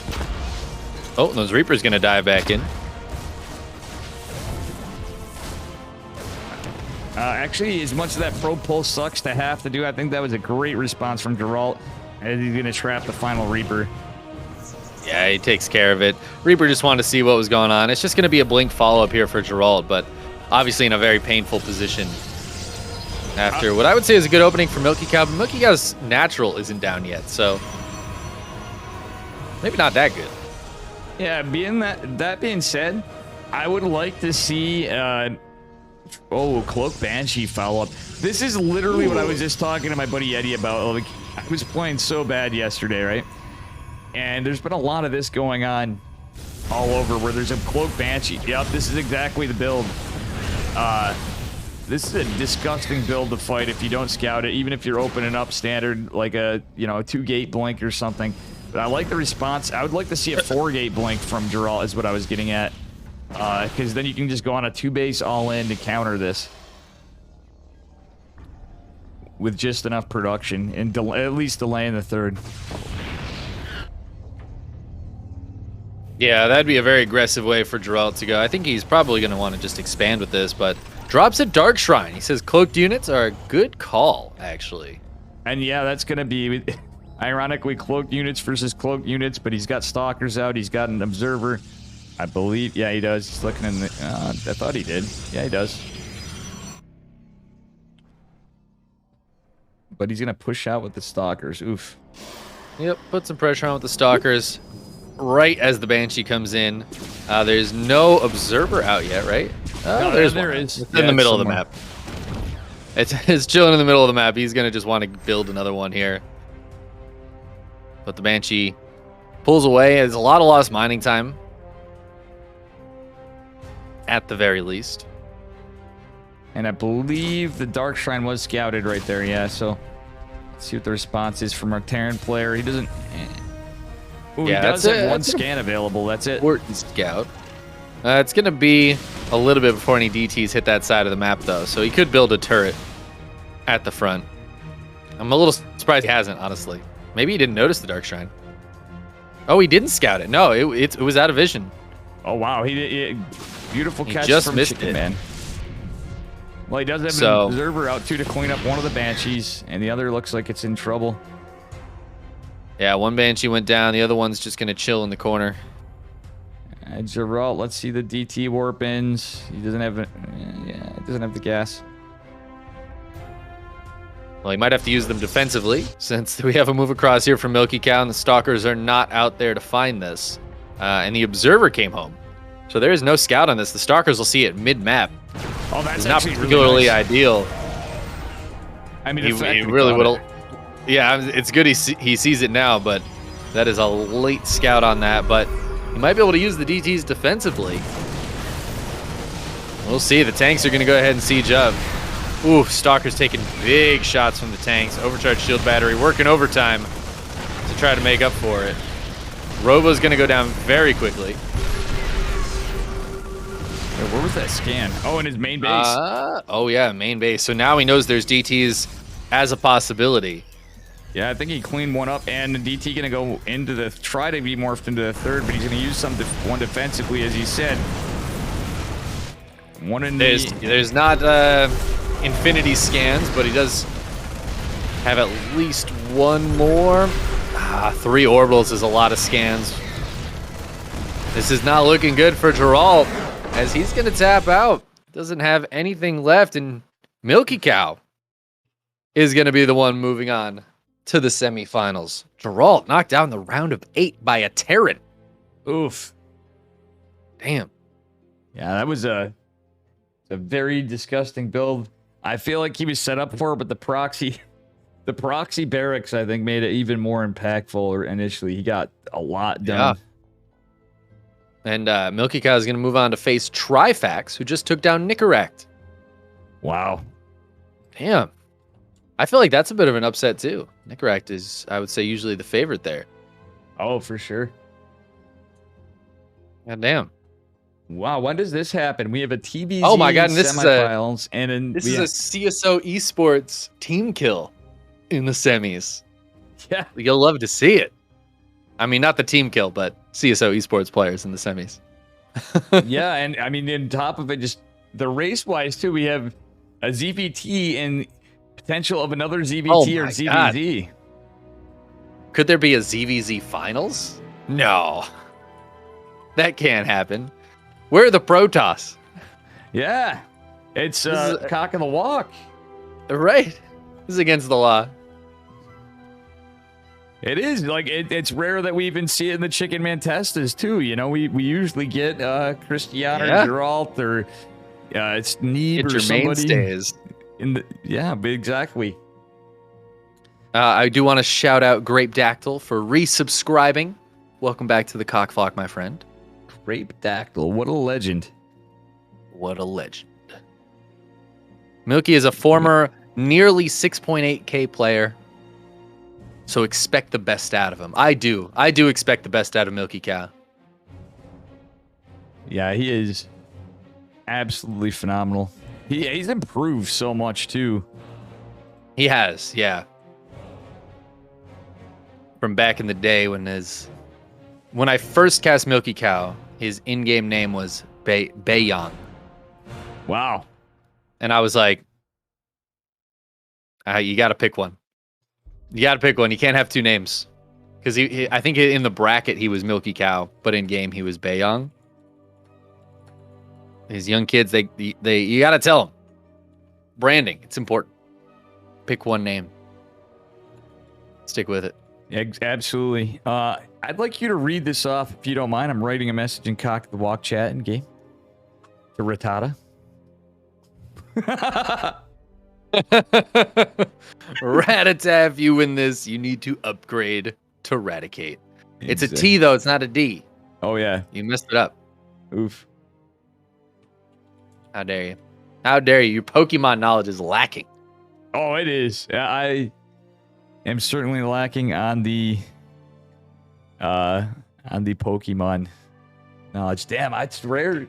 Oh, and those Reapers going to dive back in. Actually, as much as that probe pull sucks to have to do, I think that was a great response from Geralt, as he's going to trap the final Reaper. Yeah, he takes care of it. Reaper just wanted to see what was going on. It's just going to be a blink follow-up here for Geralt, but obviously in a very painful position after what I would say is a good opening for Milky Cow. But Milky Cow's natural isn't down yet, so maybe not that good. Yeah, that being said, I would like to see Cloak Banshee follow-up. This is literally what I was just talking to my buddy Eddie about. Like, I was playing so bad yesterday, right? And there's been a lot of this going on all over where there's a Cloak Banshee. Yep, this is exactly the build. This is a disgusting build to fight if you don't scout it, even if you're opening up standard, like a 2-gate blink or something. But I like the response. I would like to see a 4-gate blink from Geralt is what I was getting at. Because then you can just go on a 2-base all-in to counter this. With just enough production, and at least delaying the 3rd. Yeah, that'd be a very aggressive way for Geralt to go. I think he's probably going to want to just expand with this, but drops a Dark Shrine. He says cloaked units are a good call, actually. And yeah, that's going to be, ironically, cloaked units versus cloaked units, but he's got Stalkers out. He's got an Observer. I believe, yeah, he does. He's looking in the, I thought he did. Yeah, he does. But he's going to push out with the Stalkers. Oof. Yep, put some pressure on with the Stalkers. Right as the Banshee comes in. There's no Observer out yet, right? No, there is. It's in the middle of the map. It's chilling in the middle of the map. He's going to just want to build another one here. But the Banshee pulls away. There's a lot of lost mining time. At the very least. And I believe the Dark Shrine was scouted right there, yeah, so let's see what the response is from our Terran player. He doesn't... Ooh, yeah, he does have one scan available, that's it. Important scout. It's going to be a little bit before any DTs hit that side of the map, though, so he could build a turret at the front. I'm a little surprised he hasn't, honestly. Maybe he didn't notice the Dark Shrine. Oh, he didn't scout it. No, it was out of vision. Oh, wow. Beautiful He catch just from missed Chicken it. Man. Well, he does have So- an observer out too to clean up one of the Banshees, and the other looks like it's in trouble. Yeah, one Banshee went down. The other one's just gonna chill in the corner. Geralt, let's see the DT warp ins. He doesn't have it. Yeah, he doesn't have the gas. Well, he might have to use them defensively since we have a move across here from Milky Cow, and the Stalkers are not out there to find this. And the Observer came home. So there is no scout on this. The Stalkers will see it mid-map. Oh, that's It's not actually particularly really nice. ideal. I mean, He really would have. Yeah, it's good he sees it now, but that is a late scout on that. But he might be able to use the DTs defensively. We'll see. The tanks are going to go ahead and siege up. Ooh, Stalker's taking big shots from the tanks. Overcharged shield battery working overtime to try to make up for it. Robo's going to go down very quickly. Where was that scan? Oh, in his main base. Oh, yeah, main base. So now he knows there's DTs as a possibility. Yeah, I think he cleaned one up, and the DT gonna go into the try to be morphed into the third, but he's gonna use one defensively, as he said. One in There's not infinity scans, but he does have at least one more. 3 orbitals is a lot of scans. This is not looking good for Geralt, as he's gonna tap out. Doesn't have anything left, and Milky Cow is gonna be the one moving on to the semifinals. Geralt knocked down the round of 8 by a Terran. Oof. Damn. Yeah, that was a very disgusting build. I feel like he was set up for it, but the proxy barracks, I think, made it even more impactful initially. He got a lot done. Yeah. And Milky Cow is going to move on to face Trifax, who just took down Nicorect. Wow. Damn. I feel like that's a bit of an upset, too. Nicorect is, I would say, usually the favorite there. Oh, for sure. God damn. Wow, when does this happen? We have a TBZ Oh my God, and this is semifinals, and then This is a CSO esports team kill in the semis. Yeah. You'll love to see it. I mean, not the team kill, but CSO esports players in the semis. Yeah, and I mean, on top of it, just the race-wise, too, we have a ZVT and potential of another ZVT Oh or my ZVZ. Could there be a ZVZ finals? No. That can't happen. Where are the Protoss? Yeah. It's cock of the walk. Right. This is against the law. It is. Like, it's rare that we even see it in the Chickenman testers, too. You know, we usually get Christiana Yeah. or Geralt or it's Neeb Get or your somebody. mainstays. Yeah, but exactly. I do want to shout out Grape Dactyl for resubscribing. Welcome back to the Cockflock, my friend. Grape Dactyl, what a legend. What a legend. Milky is a former nearly 6.8K player, so expect the best out of him. I do expect the best out of Milky Cow. Yeah, he is absolutely phenomenal. He's improved so much, too. He has, yeah. From back in the day when I first cast Milky Cow, his in-game name was Baeyang. Wow. And I was like, you got to pick one. You got to pick one. You can't have 2 names. Because I think in the bracket he was Milky Cow, but in game he was Baeyang. These young kids, you got to tell them. Branding, it's important. Pick one name. Stick with it. Absolutely. I'd like you to read this off if you don't mind. I'm writing a message in Cock the Walk chat in game to Rattata. Ratata, if you win this, you need to upgrade to Raticate. It's a T, though. It's not a D. Oh, yeah. You messed it up. Oof. How dare you? How dare you? Your Pokemon knowledge is lacking. Oh, it is. I am certainly lacking on the Pokemon knowledge. Damn, it's rare to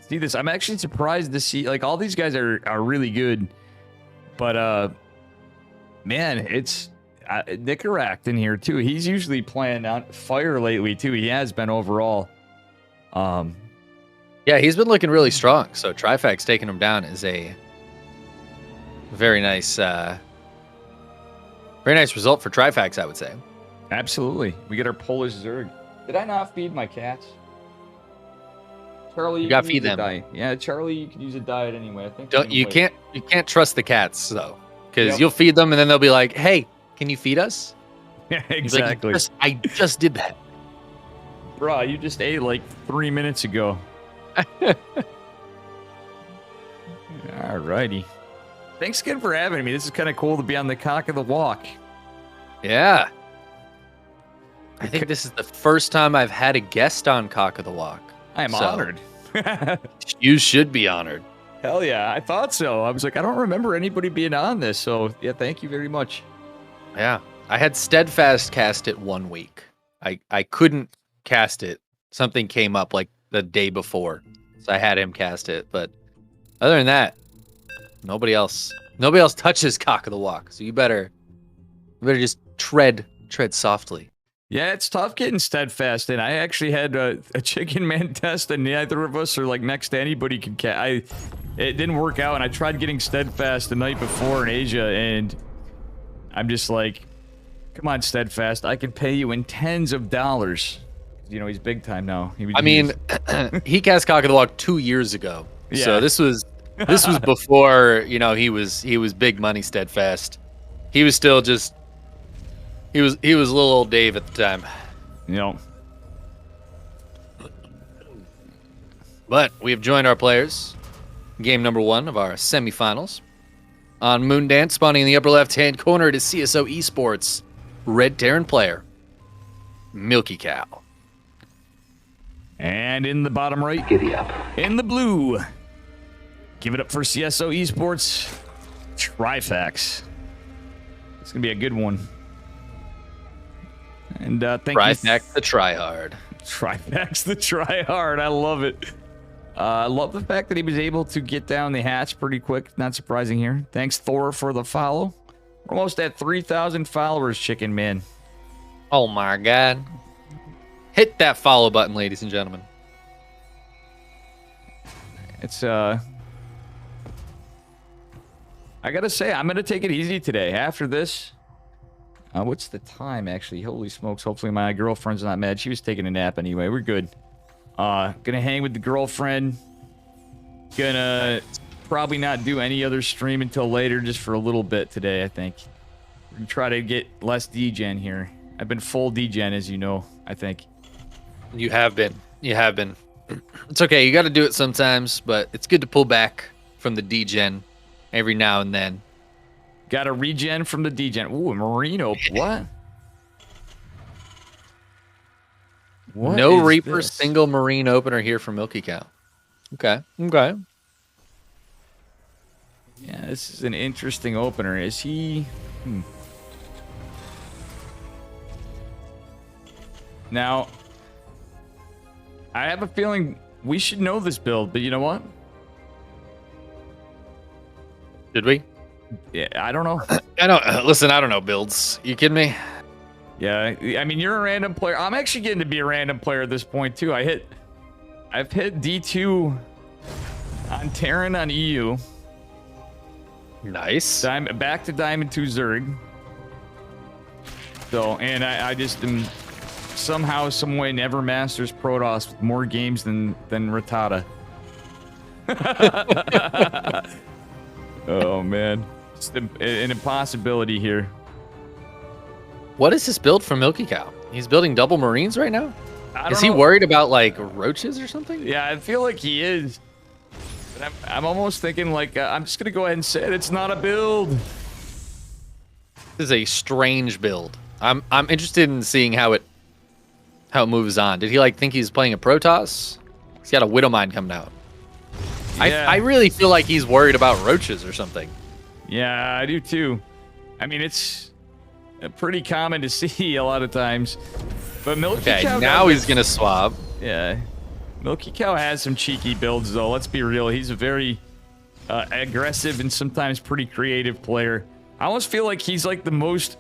see this. I'm actually surprised to see, like, all these guys are really good, but man, it's Nicorect in here too. He's usually playing on fire lately too. He has been overall. Yeah, he's been looking really strong. So Trifax taking him down is a very nice result for Trifax, I would say. Absolutely. We get our Polish Zerg. Did I not feed my cats? Charlie, You gotta can use feed a them. diet. Yeah, Charlie, you can use a diet anyway. I think. You can't trust the cats though, because Yep. you'll feed them and then they'll be like, "Hey, can you feed us?" Yeah, He's like, exactly. I just did that. Bro, you just ate like 3 minutes ago. Alrighty. Thanks again for having me. This is kind of cool to be on the Cock of the Walk. Yeah. I think this is the first time I've had a guest on Cock of the Walk. I am So- honored. You should be honored. Hell yeah, I thought so. I was like, I don't remember anybody being on this. So, yeah, thank you very much. Yeah. I had Steadfast cast it 1 week. I couldn't cast it. Something came up like the day before. So I had him cast it. But other than that, nobody else touches Cock of the Walk. So you better just tread softly. Yeah, it's tough getting Steadfast in. I actually had a Chicken Man test, and neither of us are like next to anybody could It didn't work out, and I tried getting Steadfast the night before in Asia, and I'm just like, come on, Steadfast, I can pay you in tens of dollars. You know, he's big time now. He cast Cock of the Walk 2 years ago. Yeah. So this was before, you know, he was big money Steadfast. He was still just he was little old Dave at the time. You know. But we have joined our players. Game number 1 of our semifinals. On Moondance, spawning in the upper left-hand corner, it is CSO Esports. Red Terran player, Milky Cow. And in the bottom right, giddy up. In the blue, give it up for CSO Esports, Trifax. It's gonna be a good one. And thank you. Trifax the tryhard. Trifax the tryhard. I love it. I love the fact that he was able to get down the hatch pretty quick. Not surprising here. Thanks, Thor, for the follow. We're almost at 3,000 followers, Chicken Man. Oh my god. Hit that follow button, ladies and gentlemen. It's I gotta say, I'm gonna take it easy today. After this, what's the time actually? Holy smokes! Hopefully my girlfriend's not mad. She was taking a nap anyway. We're good. Gonna hang with the girlfriend. Gonna probably not do any other stream until later, just for a little bit today. I think we're gonna try to get less degen here. I've been full degen, as you know. I think. You have been. It's okay. You got to do it sometimes, but it's good to pull back from the degen every now and then. Got a regen from the degen. Ooh, a Marino. What? What No is Reaper this? single marine opener here for Milky Cow. Okay. Yeah, this is an interesting opener. Is he... Now, I have a feeling we should know this build, but you know what? Did we? Yeah, I don't know. I don't know builds. You kidding me? Yeah, I mean, you're a random player. I'm actually getting to be a random player at this point, too. I've hit D2 on Terran on EU. Nice. Back to Diamond 2 Zerg. So, and I just am somehow, some way, never masters Protoss with more games than Rattata. Oh, man. It's an impossibility here. What is this build for Milky Cow? He's building double Marines right now? I Is don't he know. worried about, like, roaches or something? Yeah, I feel like he is. But I'm almost thinking, like, I'm just going to go ahead and say it. It's not a build. This is a strange build. I'm interested in seeing how it moves on. Did he, like, think he's playing a Protoss? He's got a Widowmine coming out. Yeah. I really feel like he's worried about roaches or something. Yeah, I do too. I mean, it's pretty common to see a lot of times. But Milky Okay, Cow now he's gonna swab. Yeah. Milky Cow has some cheeky builds, though. Let's be real. He's a very aggressive and sometimes pretty creative player. I almost feel like he's like the most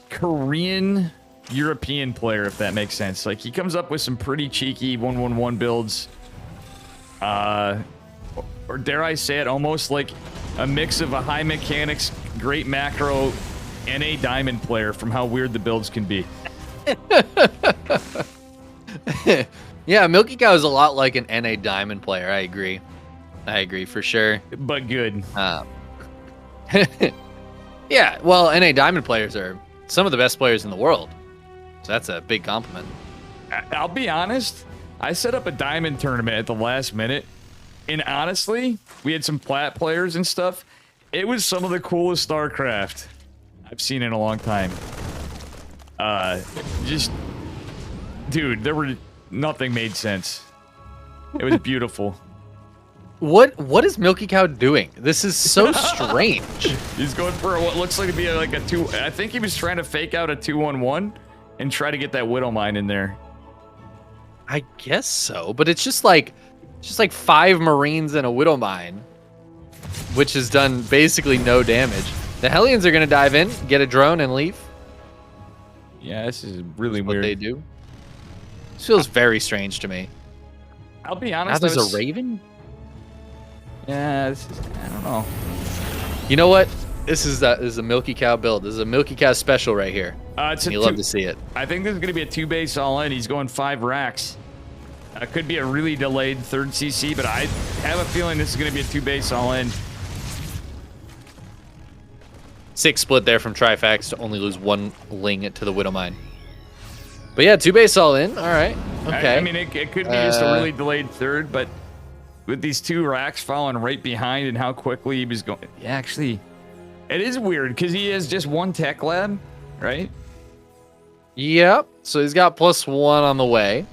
Korean European player, if that makes sense. Like, he comes up with some pretty cheeky 1-1-1 builds. Or dare I say it, almost like a mix of a high mechanics, great macro, and a diamond player from how weird the builds can be. Yeah, Milky Cow is a lot like an NA diamond player. I agree for sure. But good. Yeah, well, NA diamond players are some of the best players in the world. So that's a big compliment. I'll be honest. I set up a diamond tournament at the last minute. And honestly, we had some plat players and stuff. It was some of the coolest Starcraft I've seen in a long time. Dude, nothing made sense. It was beautiful. What is Milky Cow doing? This is so strange. He's going for what looks like to be like a 2. I think he was trying to fake out a 2-1-1 and try to get that Widow Mine in there. I guess so, but it's just like 5 Marines and a Widow Mine, which has done basically no damage. The Hellions are going to dive in, get a drone, and leave. Yeah, this is really That's weird. what they do. This feels very strange to me. I'll be Now honest. there's a Raven? Yeah, I don't know. You know what? This is a Milky Cow build. This is a Milky Cow special right here. You love to see it. I think this is going to be a 2-base all-in. He's going 5 racks. Could be a really delayed 3rd CC, but I have a feeling this is going to be a 2-base all-in. 6 split there from Trifax to only lose 1 Ling to the Widow Mine. But yeah, 2-base all in. All right. Okay. I mean, it could be just a really delayed 3rd, but with these 2 racks following right behind and how quickly he was going. Yeah, actually, it is weird because he has just 1 tech lab, right? Yep. So he's got +1 on the way.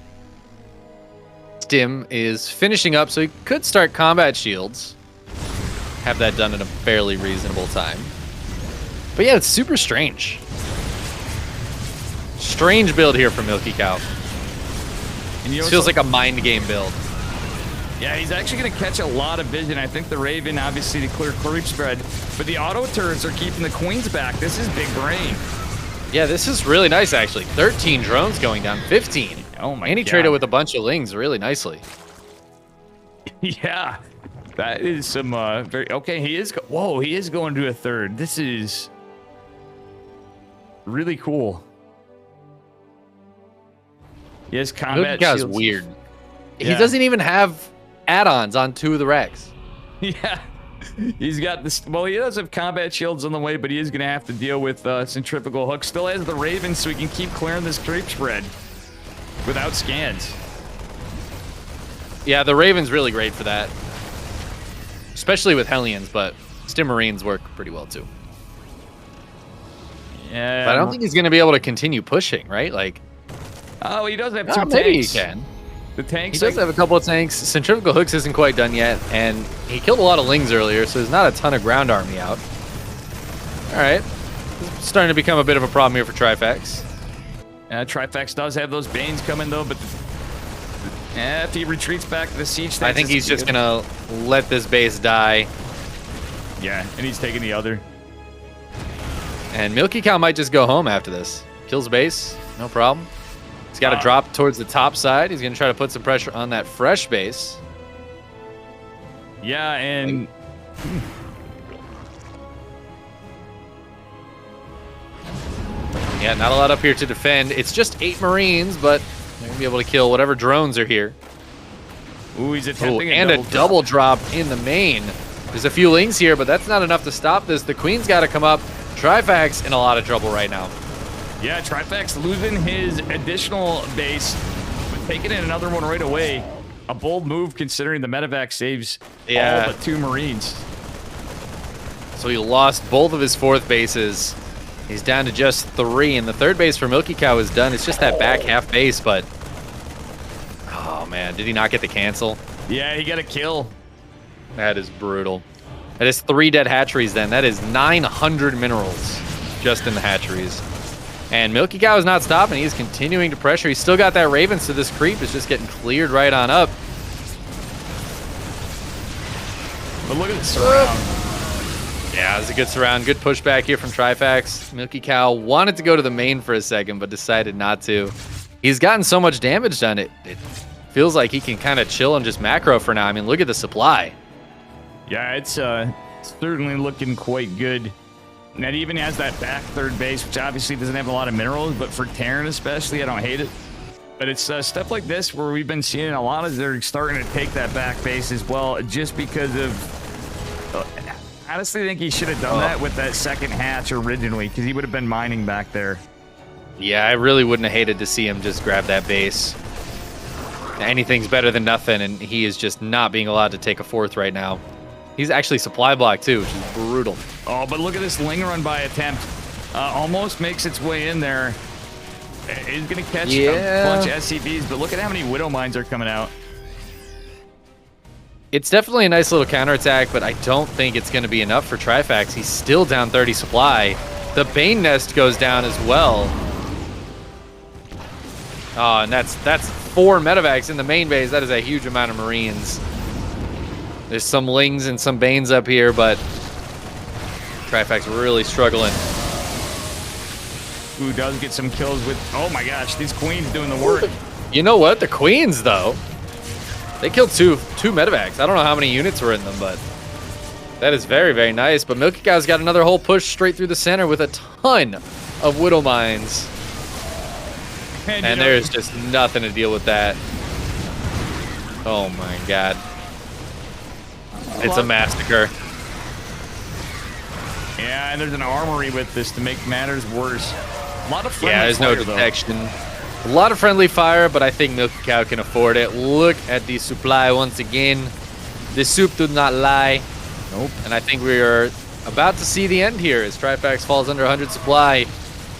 Stim is finishing up, so he could start combat shields. Have that done in a fairly reasonable time. But yeah, it's super strange. Strange build here for Milky Cow. And This feels like a mind game build. Yeah, he's actually going to catch a lot of vision. I think the Raven, obviously, to clear creep spread. But the auto turrets are keeping the Queens back. This is big brain. Yeah, this is really nice, actually. 13 drones going down, 15. Oh, my God. And he traded with a bunch of Lings really nicely. Yeah, that is some very... Okay, he is... Whoa, he is going to a 3rd. This is really cool. He has combat Guy's shields. weird. Yeah. He doesn't even have add-ons on 2 of the racks. Yeah, he's got this. Well, he does have combat shields on the way, but he is going to have to deal with centrifugal hooks. Still has the Raven, so he can keep clearing this creep spread without scans. Yeah, the Raven's really great for that, especially with Hellions, but Stim Marines work pretty well too. Yeah, But I don't think he's going to be able to continue pushing, right? Like, oh, he does have 2 tanks. maybe he can. The tanks. He does have a couple of tanks. Centrifugal Hooks isn't quite done yet, and he killed a lot of Lings earlier, so there's not a ton of ground army out. All right. It's starting to become a bit of a problem here for Trifax. Trifax does have those Banes coming, though, but if he retreats back to the siege... I think he's just going to let this base die. Yeah, and he's taking the other. And Milky Cow might just go home after this. Kills base, no problem. He's got to drop towards the top side. He's going to try to put some pressure on that fresh base. Yeah, and... Yeah, not a lot up here to defend. It's just 8 Marines, but they're going to be able to kill whatever drones are here. Ooh, he's attempting and a double drop in the main. There's a few Lings here, but that's not enough to stop this. The Queen's got to come up. Trifax in a lot of trouble right now. Yeah, Trifax losing his additional base, but taking in another one right away. A bold move considering the medevac saves all but 2 Marines. So he lost both of his 4th bases. He's down to just 3, and the 3rd base for Milky Cow is done. It's just that back half base, but... Oh, man. Did he not get the cancel? Yeah, he got a kill. That is brutal. That is 3 dead hatcheries then. That is 900 minerals just in the hatcheries. And Milky Cow is not stopping. He's continuing to pressure. He's still got that Raven, so this creep is just getting cleared right on up. But look at the surround. Yeah, it was a good surround. Good pushback here from Trifax. Milky Cow wanted to go to the main for a second, but decided not to. He's gotten so much damage done, it feels like he can kind of chill and just macro for now. I mean, look at the supply. Yeah, it's certainly looking quite good. And that even has that back third base, which obviously doesn't have a lot of minerals, but for Terran especially, I don't hate it. But it's stuff like this where we've been seeing a lot of they're starting to take that back base as well, just because of... I honestly think he should have done that with that second hatch originally, because he would have been mining back there. Yeah, I really wouldn't have hated to see him just grab that base. Anything's better than nothing, and he is just not being allowed to take a fourth right now. He's actually supply blocked too, which is brutal. Oh, but look at this Ling run by attempt. Almost makes its way in there. He's going to catch a bunch of SCVs, but look at how many Widow Mines are coming out. It's definitely a nice little counterattack, but I don't think it's going to be enough for Trifax. He's still down 30 supply. The Bane Nest goes down as well. Oh, and that's 4 medevacs in the main base. That is a huge amount of Marines. There's some Lings and some Banes up here, but Trifax really struggling. Who does get some kills with... Oh my gosh, these Queens doing the work. You know what? The Queens, though, they killed two medevacs. I don't know how many units were in them, but that is very, very nice. But Milky Cow's got another whole push straight through the center with a ton of Widow Mines. And there's just nothing to deal with that. Oh my god. It's a massacre. Yeah, and there's an armory with this to make matters worse. A lot of friendly fire, there's no detection. A lot of friendly fire, but I think Milky Cow can afford it. Look at the supply once again. The soup do not lie. Nope. And I think we are about to see the end here as Trifax falls under 100 supply.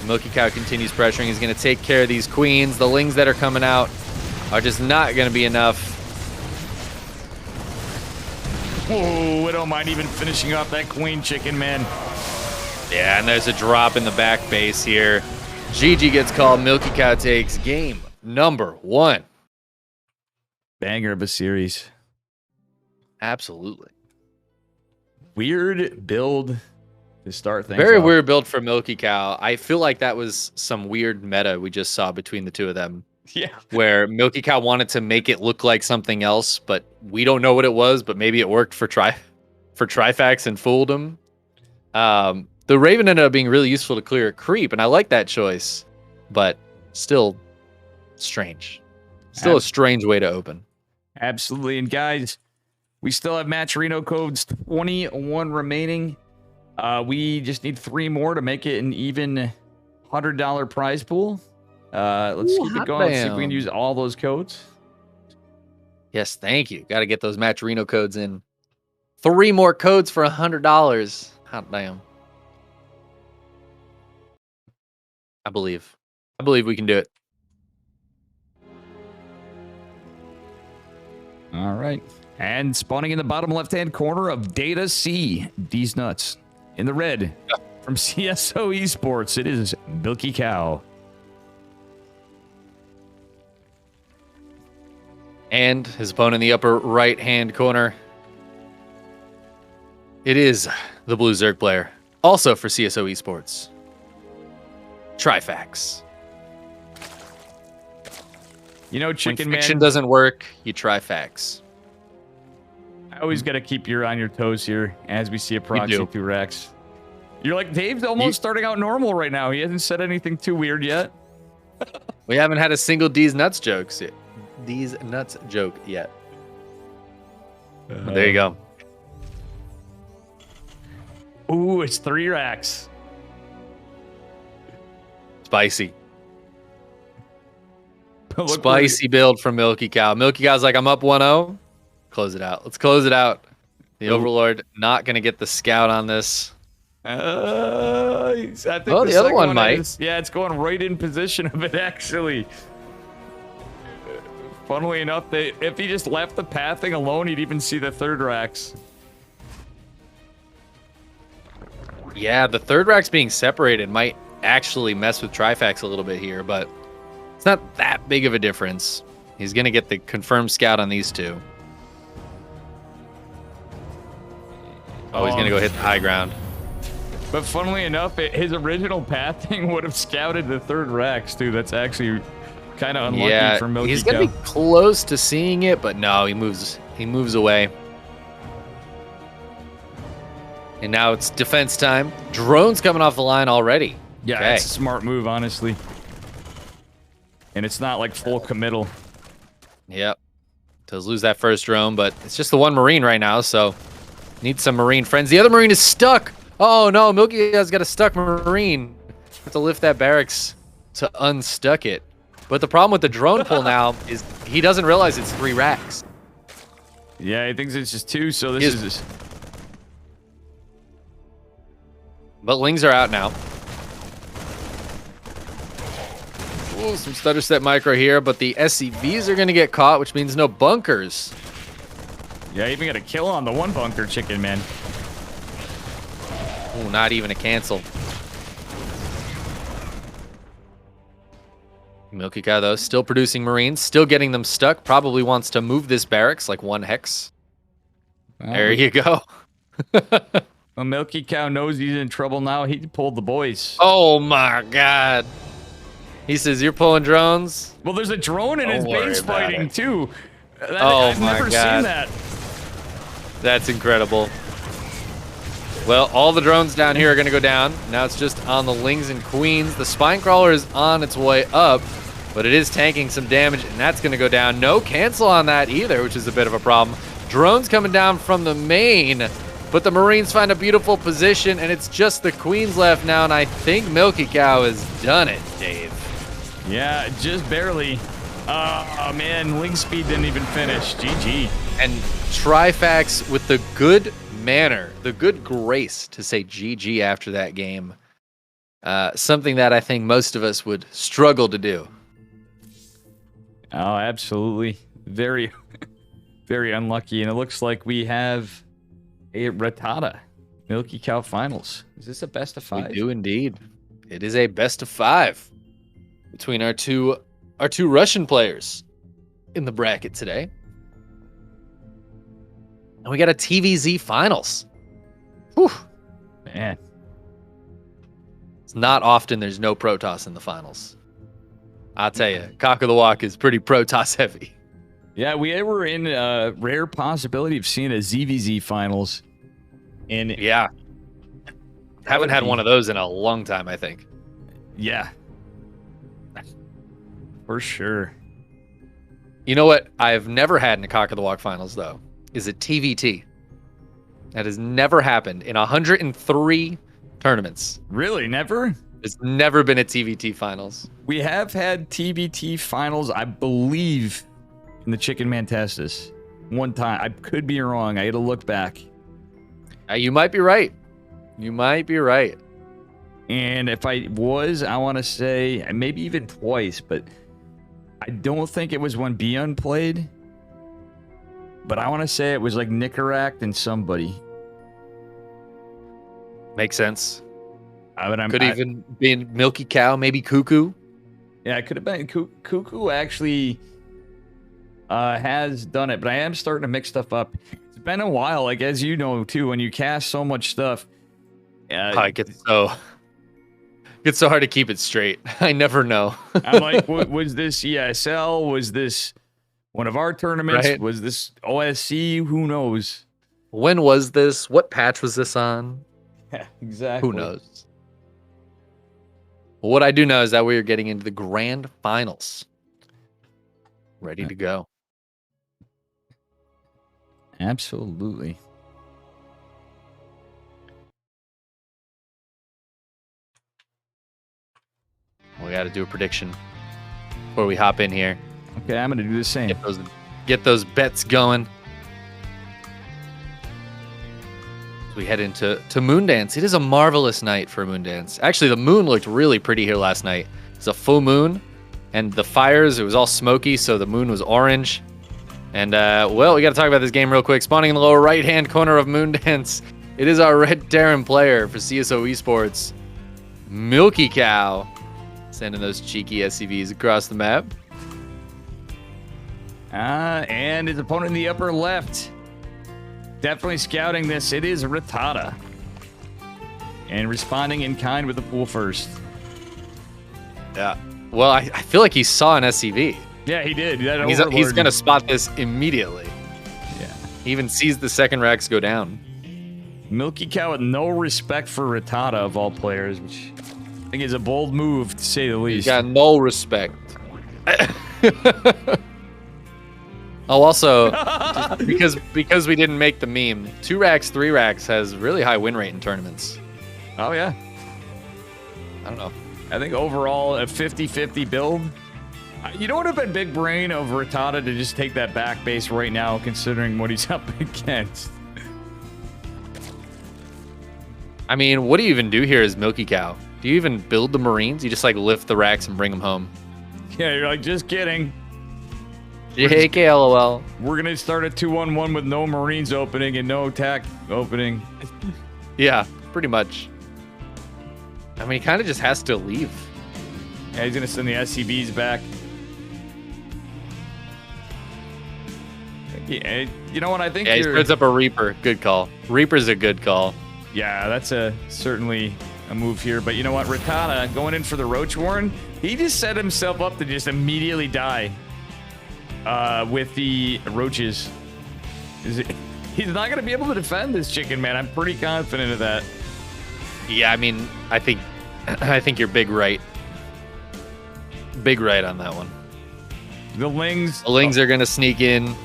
Milky Cow continues pressuring. He's going to take care of these Queens. The Lings that are coming out are just not going to be enough. Whoa, Widow Mine even finishing off that Queen Chickenman. Yeah, and there's a drop in the back base here. GG gets called. Milky Cow takes game number 1. Banger of a series. Absolutely. Weird build to start things Very off. weird build for Milky Cow. I feel like that was some weird meta we just saw between the two of them. Yeah. Where Milky Cow wanted to make it look like something else, but we don't know what it was, but maybe it worked for Trifax and fooled him. The Raven ended up being really useful to clear a creep, and I like that choice, but still strange. Still a strange way to open. Absolutely. And guys, we still have Matcherino codes, 21 remaining. We just need 3 more to make it an even $100 prize pool. Let's keep it going. See if we can use all those codes. Yes, thank you. Got to get those Matcherino codes in. 3 more codes for $100. Hot damn. I believe we can do it. All right. And spawning in the bottom left-hand corner of Data C, D's nuts. In the red, from CSO Esports, it is Milky Cow. And his opponent in the upper right-hand corner, it is the Blue Zerg player, also for CSO Esports, Trifax. You know, When Chickenman fiction doesn't work, you Trifax. I always got to keep you on your toes here as we see a proxy through Rex. You're like, Dave's almost starting out normal right now. He hasn't said anything too weird yet. We haven't had a single D's nuts joke yet. There you go. Ooh, it's 3 racks. Spicy. Spicy build from Milky Cow. Milky Cow's like, I'm up 1-0. Close it out. Let's close it out. The Overlord not going to get the scout on this. I think the other one might. Yeah, it's going right in position of it, actually. Funnily enough, if he just left the pathing alone, he'd even see the 3rd racks. Yeah, the 3rd racks being separated might actually mess with Trifax a little bit here, but it's not that big of a difference. He's going to get the confirmed scout on these 2. Oh, he's gonna go hit the high ground. But funnily enough, his original pathing would have scouted the third Rex, too. That's actually kind of unlucky for Milky he's Cow. gonna be close to seeing it, but no, he moves away. And now it's defense time. Drones coming off the line already. Yeah, Okay. it's a smart move, honestly. And it's not like full committal. Yep. Does lose that first drone, but it's just the one Marine right now, so need some Marine friends. The other Marine is stuck. Oh no, Milky has got a stuck Marine. Have to lift that barracks to unstuck it. But the problem with the drone pull now is he doesn't realize it's 3 racks. Yeah, he thinks it's just 2, so this is just... But Lings are out now. Ooh, some stutter step micro here, but the SCVs are going to get caught, which means no bunkers. Yeah, even got a kill on the one bunker, Chickenman. Ooh, not even a cancel. Milky Cow, though, still producing Marines, still getting them stuck. Probably wants to move this barracks like 1 hex. There you go. Well, Milky Cow knows he's in trouble now. He pulled the boys. Oh my god. He says, you're pulling drones? Well, there's a drone in his base fighting, too. Oh I've my never god. seen that. That's incredible. Well, all the drones down here are going to go down. Now it's just on the Lings and Queens. The Spine Crawler is on its way up, but it is tanking some damage, and that's going to go down. No cancel on that either, which is a bit of a problem. Drones coming down from the main, but the Marines find a beautiful position, and it's just the Queens left now, and I think Milky Cow has done it, Dave. Yeah, just barely. Oh, man, Ling Speed didn't even finish. GG. And Trifax with the good manner, the good grace to say GG after that game. Something that I think most of us would struggle to do. Oh, absolutely. Very, very unlucky. And it looks like we have a Rattata Milky Cow Finals. Is this a best of 5? We do indeed. It is a best of 5 between our two Russian players in the bracket today. And we got a TVZ Finals. Whew. Man. It's not often there's no Protoss in the finals. I'll tell you, Cock of the Walk is pretty Protoss heavy. Yeah, we were in a rare possibility of seeing a ZVZ Finals. And Yeah. Haven't had one of those in a long time, I think. Yeah. For sure. You know what I've never had in a Cock of the Walk Finals, though, is a TVT. That has never happened in 103 tournaments. Really? Never? It's never been a TVT Finals. We have had TBT Finals, I believe, in the Chickenman Testis. One time. I could be wrong. I got to look back. You might be right. You might be right. And if I was, I want to say maybe even twice, but I don't think it was when Beyond played. But I want to say it was like Nicaract and somebody. Makes sense. But Could even be Milky Cow, maybe Cuckoo. Yeah, it could have been. Cuckoo actually has done it, but I am starting to mix stuff up. It's been a while, like as you know too, when you cast so much stuff. It gets so hard to keep it straight. I never know. I'm like, was this ESL? Was this one of our tournaments? Right. Was this OSC? Who knows? When was this? What patch was this on? Yeah, exactly. Who knows? Well, what I do know is that we are getting into the grand finals. Ready to go. Absolutely. We got to do a prediction before we hop in here. Okay, I'm gonna do the same. Get those bets going. As we head into Moondance. It is a marvelous night for Moondance. Actually, the moon looked really pretty here last night. It's a full moon, and the fires, it was all smoky, so the moon was orange. And, well, we got to talk about this game real quick. Spawning in the lower right-hand corner of Moondance, it is our Red Terran player for CSO Esports, Milky Cow, sending those cheeky SCVs across the map. And his opponent in the upper left definitely scouting this. It is Rattata. And responding in kind with the pool first. Yeah. Well, I feel like he saw an SCV. Yeah, he did. That He's Overlord. going to spot this immediately. Yeah. He even sees the second Rex go down. Milky Cow with no respect for Rattata of all players, which I think is a bold move to say the least. He's got no respect. Oh, also, because we didn't make the meme, 2 racks, 3 racks has really high win rate in tournaments. Oh, yeah. I don't know. I think overall a 50-50 build. You know what would have been big brain of Rattata to just take that back base right now, considering what he's up against. I mean, what do you even do here as Milky Cow? Do you even build the Marines? You just like lift the racks and bring them home. Yeah, you're like, just kidding. JK, LOL. We're going to start a 2-1-1 with no Marines opening and no attack opening. Yeah, pretty much. I mean, he kind of just has to leave. Yeah, he's going to send the SCBs back. Yeah, you know what? I think he spreads up a Reaper. Good call. Reaper's a good call. Yeah, that's certainly a move here. But you know what? Rattata going in for the Roach Warren, he just set himself up to just immediately die with the roaches. He's not going to be able to defend this chicken, man. I'm pretty confident of that. Yeah, I mean, I think you're big right. Big right on that one. The Lings are going to sneak in.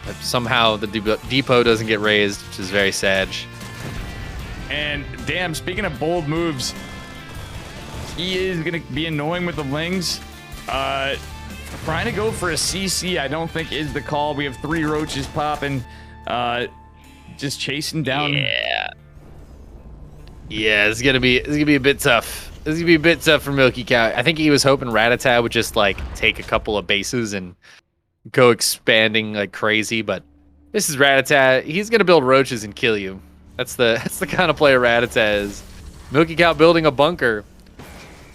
But somehow the depot doesn't get raised, which is very sad. And damn, speaking of bold moves, he is going to be annoying with the Lings. Trying to go for a CC, I don't think is the call. We have 3 roaches popping. Just chasing down. Yeah, this is gonna be a bit tough. This is gonna be a bit tough for Milky Cow. I think he was hoping Rattata would just like take a couple of bases and go expanding like crazy, but this is Rattata. He's gonna build roaches and kill you. That's the kind of player Rattata is. Milky Cow building a bunker,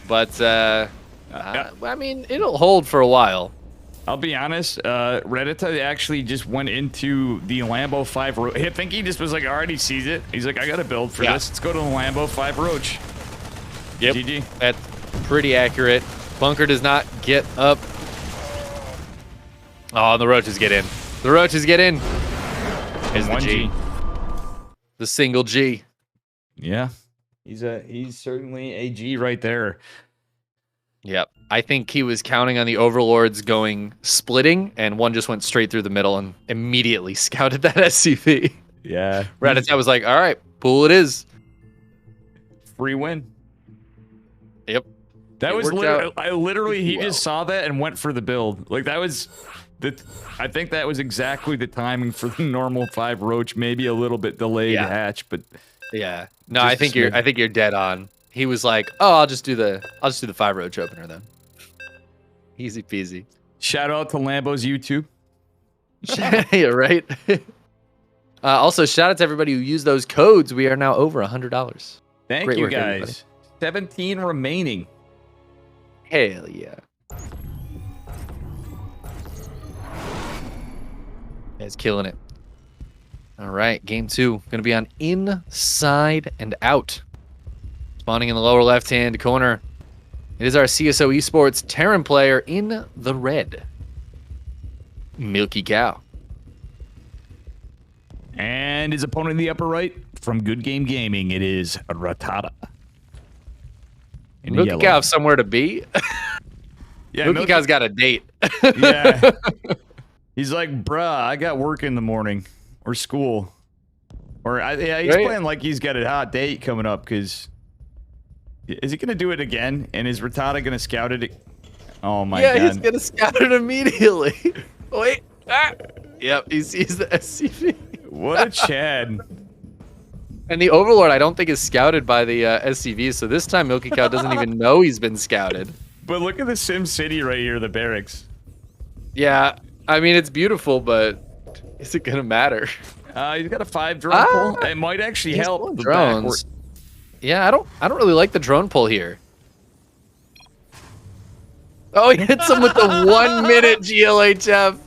but I mean it'll hold for a while. I'll be honest, Rattata actually just went into the Lambo 5 Roach. I think he just was like, already sees it. He's like, I got to build for this. Let's go to the Lambo 5 Roach. Yep. GG. That's pretty accurate. Bunker does not get up. Oh, the roaches get in. The roaches get in. Here's the G. The single G. Yeah. He's certainly a G right there. Yep. I think he was counting on the overlords going splitting, and one just went straight through the middle and immediately scouted that SCV. Yeah. Rattata was like, all right, pool it is. Free win. Yep. That was literally, he just saw that and went for the build. Like that was I think that was exactly the timing for the normal 5 Roach, maybe a little bit delayed hatch, but yeah. No, I think you're dead on. He was like, "Oh, I'll just do the 5 Roach opener then." Easy peasy. Shout out to Lambo's YouTube. Yeah, right. Also, shout out to everybody who used those codes. We are now over $100. Thank Great you work, guys. everybody. 17 remaining. Hell yeah. It's killing it. All right, game 2 going to be on inside and out. Spawning in the lower left-hand corner. It is our CSO Esports Terran player in the red. Milky Cow. And his opponent in the upper right, from Good Game Gaming, it is Rattata. Milky Cow have somewhere to be? Yeah, Milky Cow's got a date. Yeah. He's like, bruh, I got work in the morning. Or school. Or, he's playing like he's got a hot date coming up, because... Is he going to do it again? And is Rattata going to scout it? Oh, my God. Yeah, he's going to scout it immediately. Wait. Ah. Yep, he sees the SCV. What a Chad. And the Overlord, I don't think, is scouted by the SCV, so this time Milky Cow doesn't even know he's been scouted. But look at the Sim City right here, the barracks. Yeah, I mean, it's beautiful, but is it going to matter? He's got a 5 drone pull. It might actually help. Drones. Yeah, I don't really like the drone pull here. Oh, he hits him with the 1 minute GLHF.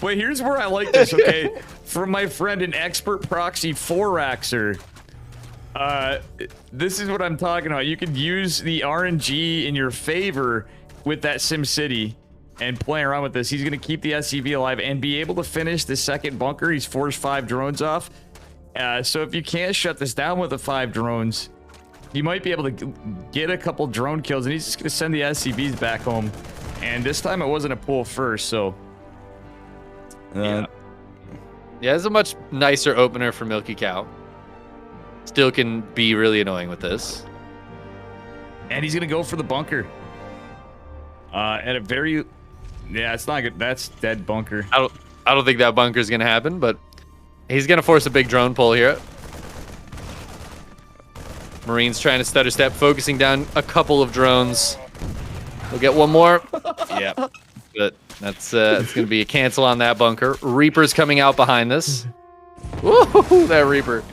Wait, here's where I like this, okay? From my friend, an expert proxy 4-axer. This is what I'm talking about. You could use the RNG in your favor with that SimCity and playing around with this. He's going to keep the SCV alive and be able to finish the second bunker. He's forced 5 drones off. So if you can't shut this down with the 5 drones, you might be able to get a couple drone kills, and he's just going to send the SCVs back home. And this time it wasn't a pull first, so... Yeah, it's a much nicer opener for Milky Cow. Still can be really annoying with this. And he's going to go for the bunker. At a very... Yeah, it's not good. That's dead bunker. I don't think that bunker is going to happen, but he's going to force a big drone pull here. Marines trying to stutter step, focusing down a couple of drones. We'll get one more. Yep. But that's going to be a cancel on that bunker. Reaper's coming out behind this. Woo, that Reaper.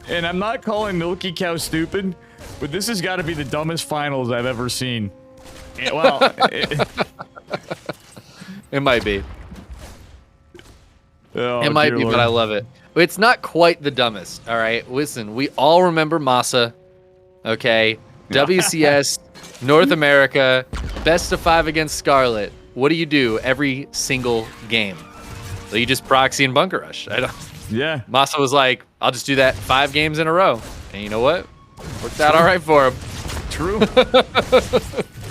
And I'm not calling Milky Cow stupid, but this has got to be the dumbest finals I've ever seen. And, well, it might be. Oh, it might be, Lord. but I love it. It's not quite the dumbest. All right, listen, we all remember Massa. Okay, WCS, North America, best of 5 against Scarlet. What do every single game? So you just proxy and bunker rush. I don't. Yeah. Massa was like, I'll just do that 5 games in a row. And you know what? Worked out all right for him. True.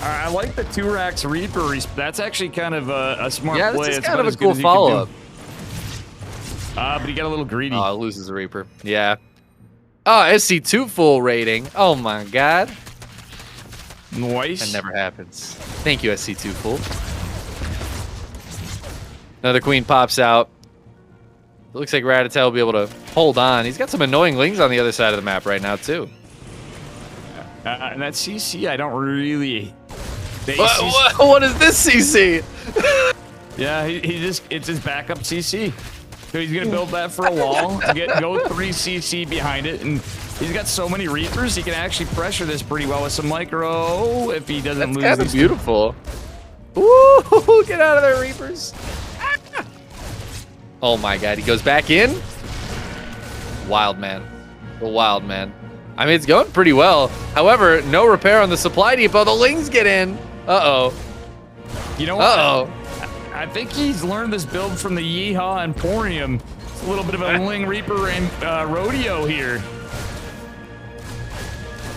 I like the 2-racks Reaper. That's actually kind of a smart Yeah, play. this is It's kind of about a as good cool as you can follow-up. But he got a little greedy. Oh, it loses the Reaper. Yeah. Oh, SC2 full rating. Oh my god. Nice. That never happens. Thank you, SC2 full. Another queen pops out. It looks like Ratata will be able to hold on. He's got some annoying lings on the other side of the map right now, too. And that CC, I don't really... What is this CC? Yeah, it's his backup CC. So he's gonna build that for a wall, go 3 CC behind it, and he's got so many Reapers, he can actually pressure this pretty well with some micro if he doesn't lose. That's kind of beautiful. Ooh, get out of there, Reapers. Ah. Oh my god, he goes back in. Wild man. The wild man. I mean, it's going pretty well. However, no repair on the supply depot. The lings get in. Uh-oh. You know what? Uh-oh. I think he's learned this build from the Yeehaw Emporium. It's a little bit of a Ling Reaper and rodeo here.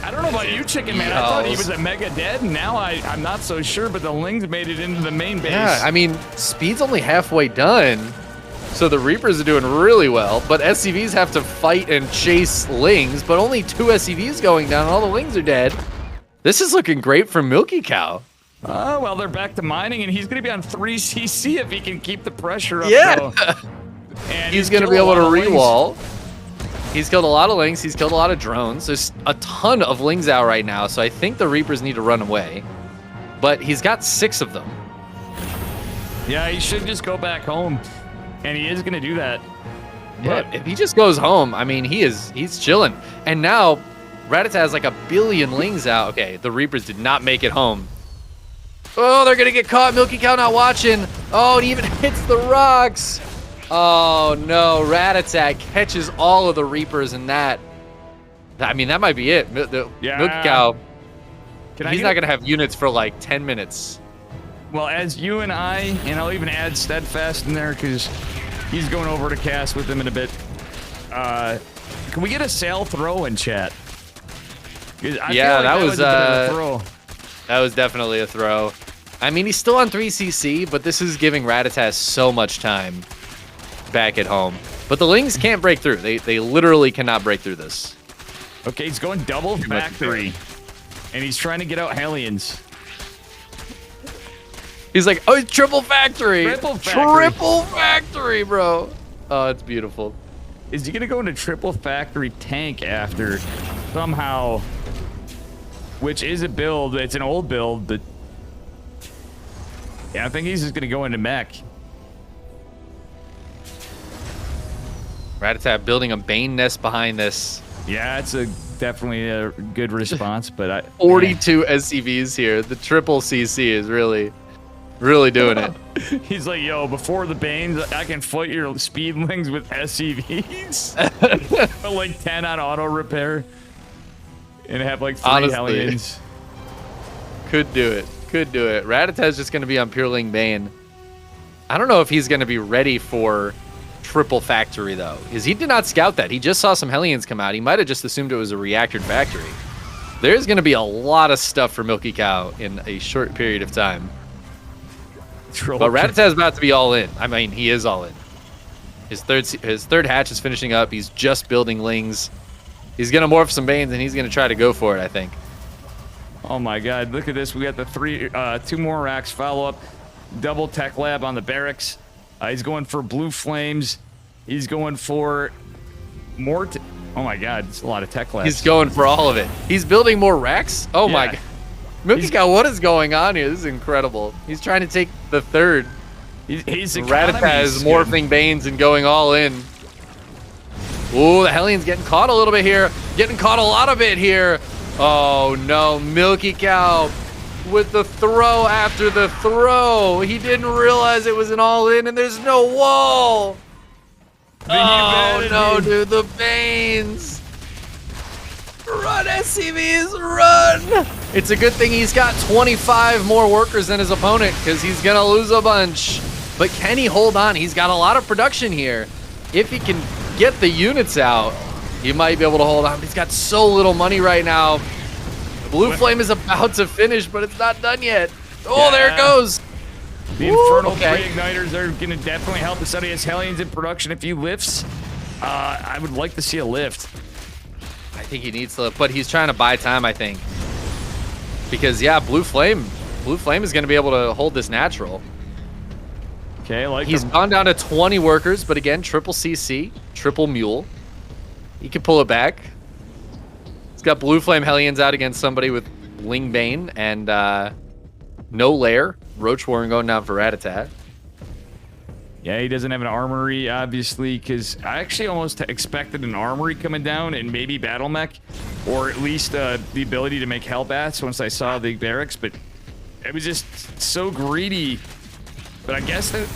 I don't know about you, Chickenman. I thought he was a mega dead, and now I'm not so sure, but the Lings made it into the main base. Yeah, I mean, speed's only halfway done, so the Reapers are doing really well, but SCVs have to fight and chase Lings, but only 2 SCVs going down, and all the Lings are dead. This is looking great for Milky Cow. Oh, well, they're back to mining, and he's going to be on 3 CC if he can keep the pressure up. Yeah. And he's going to be able to re-wall. He's killed a lot of Lings. He's killed a lot of drones. There's a ton of Lings out right now, so I think the Reapers need to run away. But he's got 6 of them. Yeah, he should just go back home, and he is going to do that. Yeah, if he just goes home, I mean, he's chilling. And now, Ratata has like 1 billion Lings out. Okay, the Reapers did not make it home. Oh, they're going to get caught. Milky Cow not watching. Oh, it even hits the rocks. Oh, no. Ratata catches all of the Reapers in that. I mean, that might be it. Yeah. Milky Cow, he's not get going to have units for like 10 minutes. Well, as you and I'll even add Steadfast in there because he's going over to cast with him in a bit. Can we get a sail throw in chat? Yeah, that was a bit of a throw. That was definitely a throw. I mean, he's still on 3 CC, but this is giving Ratata so much time back at home. But the Lings can't break through. They literally cannot break through this. Okay, he's going double factory, and he's trying to get out Hellions. He's like, oh, triple factory. Triple factory. Triple factory, bro. Oh, it's beautiful. Is he going to go into triple factory tank after somehow, which is a build. It's an old build. But yeah, I think he's just going to go into mech. Ratata building a Bane nest behind this. Yeah, it's a definitely a good response, but I 42 SCVs here. The triple CC is really doing it. He's like, yo, before the Banes, I can fight your speedlings with SCVs. Put like 10 on auto repair. And have like 3 Honestly. Hellions. Could do it. Ratta's just going to be on Pureling Bane. I don't know if he's going to be ready for triple factory, though. Because he did not scout that. He just saw some Hellions come out. He might have just assumed it was a reactored factory. There's going to be a lot of stuff for Milky Cow in a short period of time. But Rattata's about to be all in. I mean, he is all in. His third hatch is finishing up. He's just building Lings. He's going to morph some Banes, and he's going to try to go for it, I think. Oh my god, look at this. We got the 2 more racks follow-up. Double tech lab on the barracks. He's going for blue flames. He's going for more... oh my god, it's a lot of tech labs. He's going for all of it. He's building more racks? Oh my god. Milky Cow, what is going on here? This is incredible. He's trying to take the third. His Rattata is morphing Banes and going all in. Ooh, the Hellion's getting caught a little bit here. Getting caught a lot of it here. Oh no, Milky Cow with the throw after the throw. He didn't realize it was an all-in and there's no wall. Oh no, dude, the Banes. Run, SCVs, run. It's a good thing he's got 25 more workers than his opponent because he's going to lose a bunch. But can he hold on? He's got a lot of production here. If he can get the units out, he might be able to hold on. He's got so little money right now. Blue Flame is about to finish, but it's not done yet. Oh, there it goes. The Infernal Pre-Igniters are going to definitely help us out. He has Hellions in production. If he lifts, I would like to see a lift. I think he needs to lift, but he's trying to buy time, I think. Because, yeah, Blue Flame is going to be able to hold this natural. Okay, he's gone down to 20 workers, but again, triple CC, triple Mule. He can pull it back. He's got Blue Flame Hellions out against somebody with Ling Bane and no Lair. Roach Warren going down for Rattata. Yeah, he doesn't have an armory, obviously, because I actually almost expected an armory coming down and maybe Battle Mech, or at least the ability to make Hellbats once I saw the barracks, but it was just so greedy. But I guess that,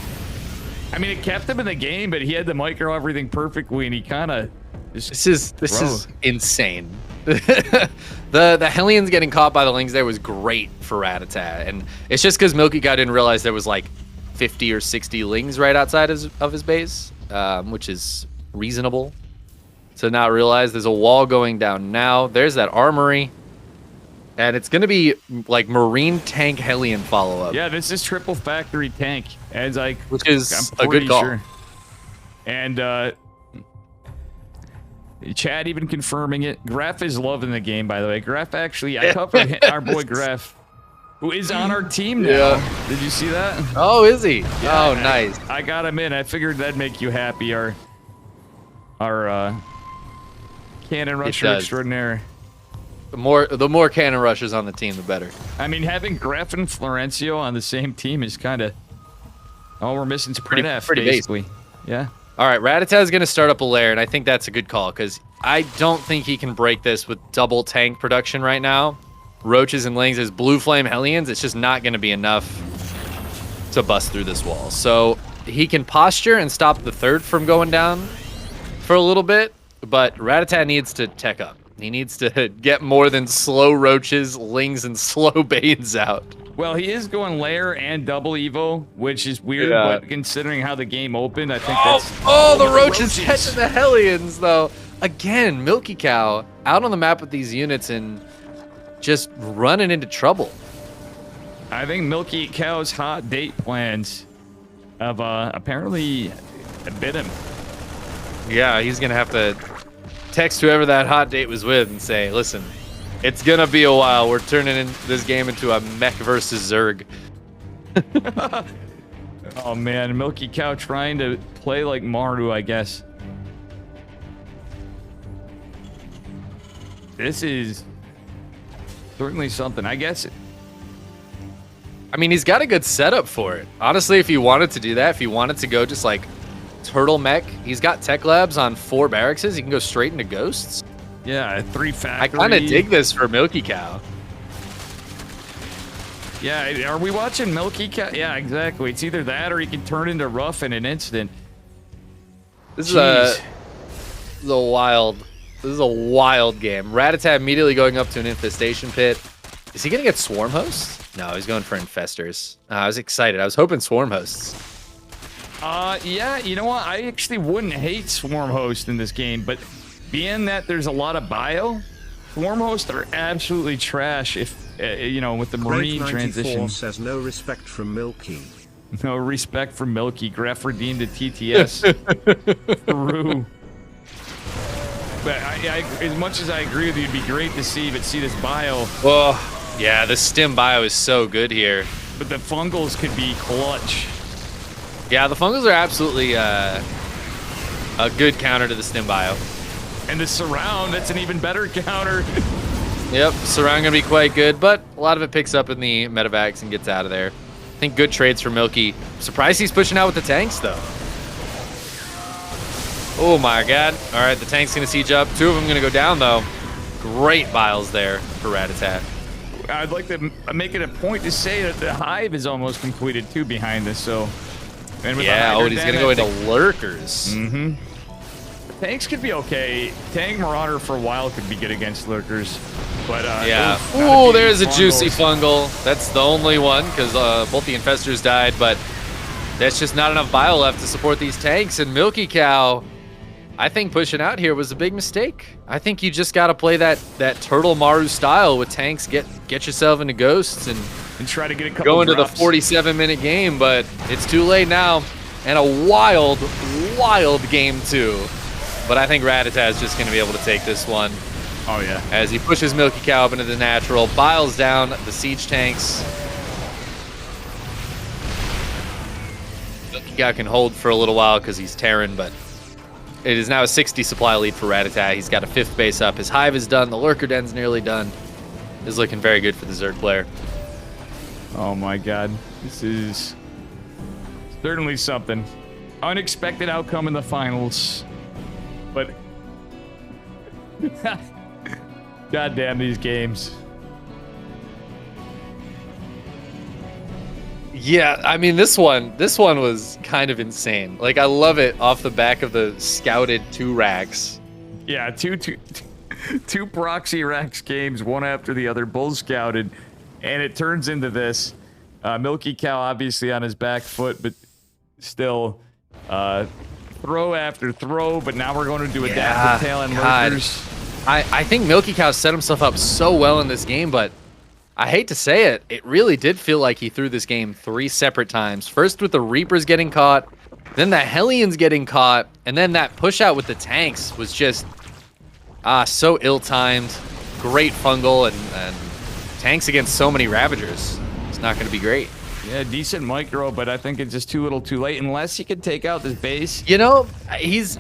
I mean, it kept him in the game, but he had to micro everything perfectly, and he kind of just... This is insane. The Hellions getting caught by the Lings there was great for Rattata, and it's just because Milky Cow didn't realize there was like 50 or 60 Lings right outside of his base, which is reasonable to not realize. There's a wall going down now. There's that armory. And it's going to be like Marine Tank Hellion follow-up. Yeah, this is triple factory tank. As like, which is a good call. Sure. And Chad even confirming it. Graf is loving the game, by the way. Graf actually, I covered our boy Graf, who is on our team now. Yeah. Did you see that? Oh, is he? Yeah, oh, nice. I got him in. I figured that'd make you happy. Our cannon rusher extraordinaire. The more cannon rushers on the team, the better. I mean, having Graf and Florencio on the same team is kind of... Oh, we're missing Sprint F, basically. Yeah. All right, Rattata is going to start up a lair, and I think that's a good call, because I don't think he can break this with double tank production right now. Roaches and Lings as Blue Flame Hellions, it's just not going to be enough to bust through this wall. So he can posture and stop the third from going down for a little bit, but Rattata needs to tech up. He needs to get more than slow Roaches, Lings, and slow Banes out. Well, he is going lair and double Evo, which is weird, but considering how the game opened, I think that's... Oh, the Roaches catching the Hellions, though. Again, Milky Cow out on the map with these units and just running into trouble. I think Milky Cow's hot date plans have apparently bit him. Yeah, he's going to have to text whoever that hot date was with and say, listen, it's going to be a while. We're turning this game into a mech versus Zerg. Oh, man. Milky Cow trying to play like Maru, I guess. This is certainly something. I guess. I mean, he's got a good setup for it. Honestly, if he wanted to do that, if he wanted to go just like Turtle Mech, he's got tech labs on 4 barracks. He can go straight into Ghosts. Yeah, 3 I factory. kind of dig this for Milky Cow. Yeah, are we watching Milky Cow? Yeah, exactly. It's either that or he can turn into Rough in an instant. This is a wild game. Rattata immediately going up to an infestation pit. Is he gonna get swarm hosts? No, he's going for infestors. I was excited. I was hoping swarm hosts. Yeah, you know what? I actually wouldn't hate Swarm Host in this game, but being that there's a lot of bio, Swarm Hosts are absolutely trash if, with the Marine transition. Says no respect from Milky. No respect for Milky. Graph redeemed to TTS. Through. But as much as I agree with you, it'd be great to see this bio. Oh, yeah, the stim bio is so good here. But the fungals could be clutch. Yeah, the fungals are absolutely a good counter to the stim bio. And the surround, that's an even better counter. Yep, surround gonna be quite good, but a lot of it picks up in the medevacs and gets out of there. I think good trades for Milky. Surprised he's pushing out with the tanks, though. Oh my god. All right, the tank's gonna siege up. 2 of them gonna go down, though. Great biles there for Rattata. I'd like to make it a point to say that the hive is almost completed, too, behind this, so... And with yeah, and he's gonna go into lurkers. Mm-hmm. Tanks could be okay. Tank Marauder for a while could be good against lurkers, but yeah. Ooh, there's a juicy fungal. That's the only one because both the infestors died, but that's just not enough bio left to support these tanks. And Milky Cow, I think pushing out here was a big mistake. I think you just got to play that Turtle Maru style with tanks. Get yourself into ghosts and try to get a couple go into drops. The 47-minute game, but it's too late now. And a wild game 2. But I think Rattata is just going to be able to take this one. Oh, yeah. As he pushes Milky Cow up into the natural, biles down the siege tanks. Milky Cow can hold for a little while because he's Terran, but it is now a 60 supply lead for Rattata. He's got a 5th base up. His hive is done. The lurker den's nearly done. Is looking very good for the Zerg player. Oh, my God. This is certainly something. Unexpected outcome in the finals. But God damn these games. Yeah, I mean this one was kind of insane. Like I love it off the back of the scouted 2 racks. Yeah, two proxy racks games, one after the other, both scouted, and it turns into this. Milky Cow obviously on his back foot, but still throw after throw, but now we're going to do adaptive tail and lurkers. I think Milky Cow set himself up so well in this game, but I hate to say it, it really did feel like he threw this game 3 separate times. First with the Reapers getting caught, then the Hellions getting caught, and then that push out with the tanks was just so ill-timed. Great fungal and tanks against so many Ravagers. It's not going to be great. Yeah, decent micro, but I think it's just too little too late. Unless he can take out this base. You know, he's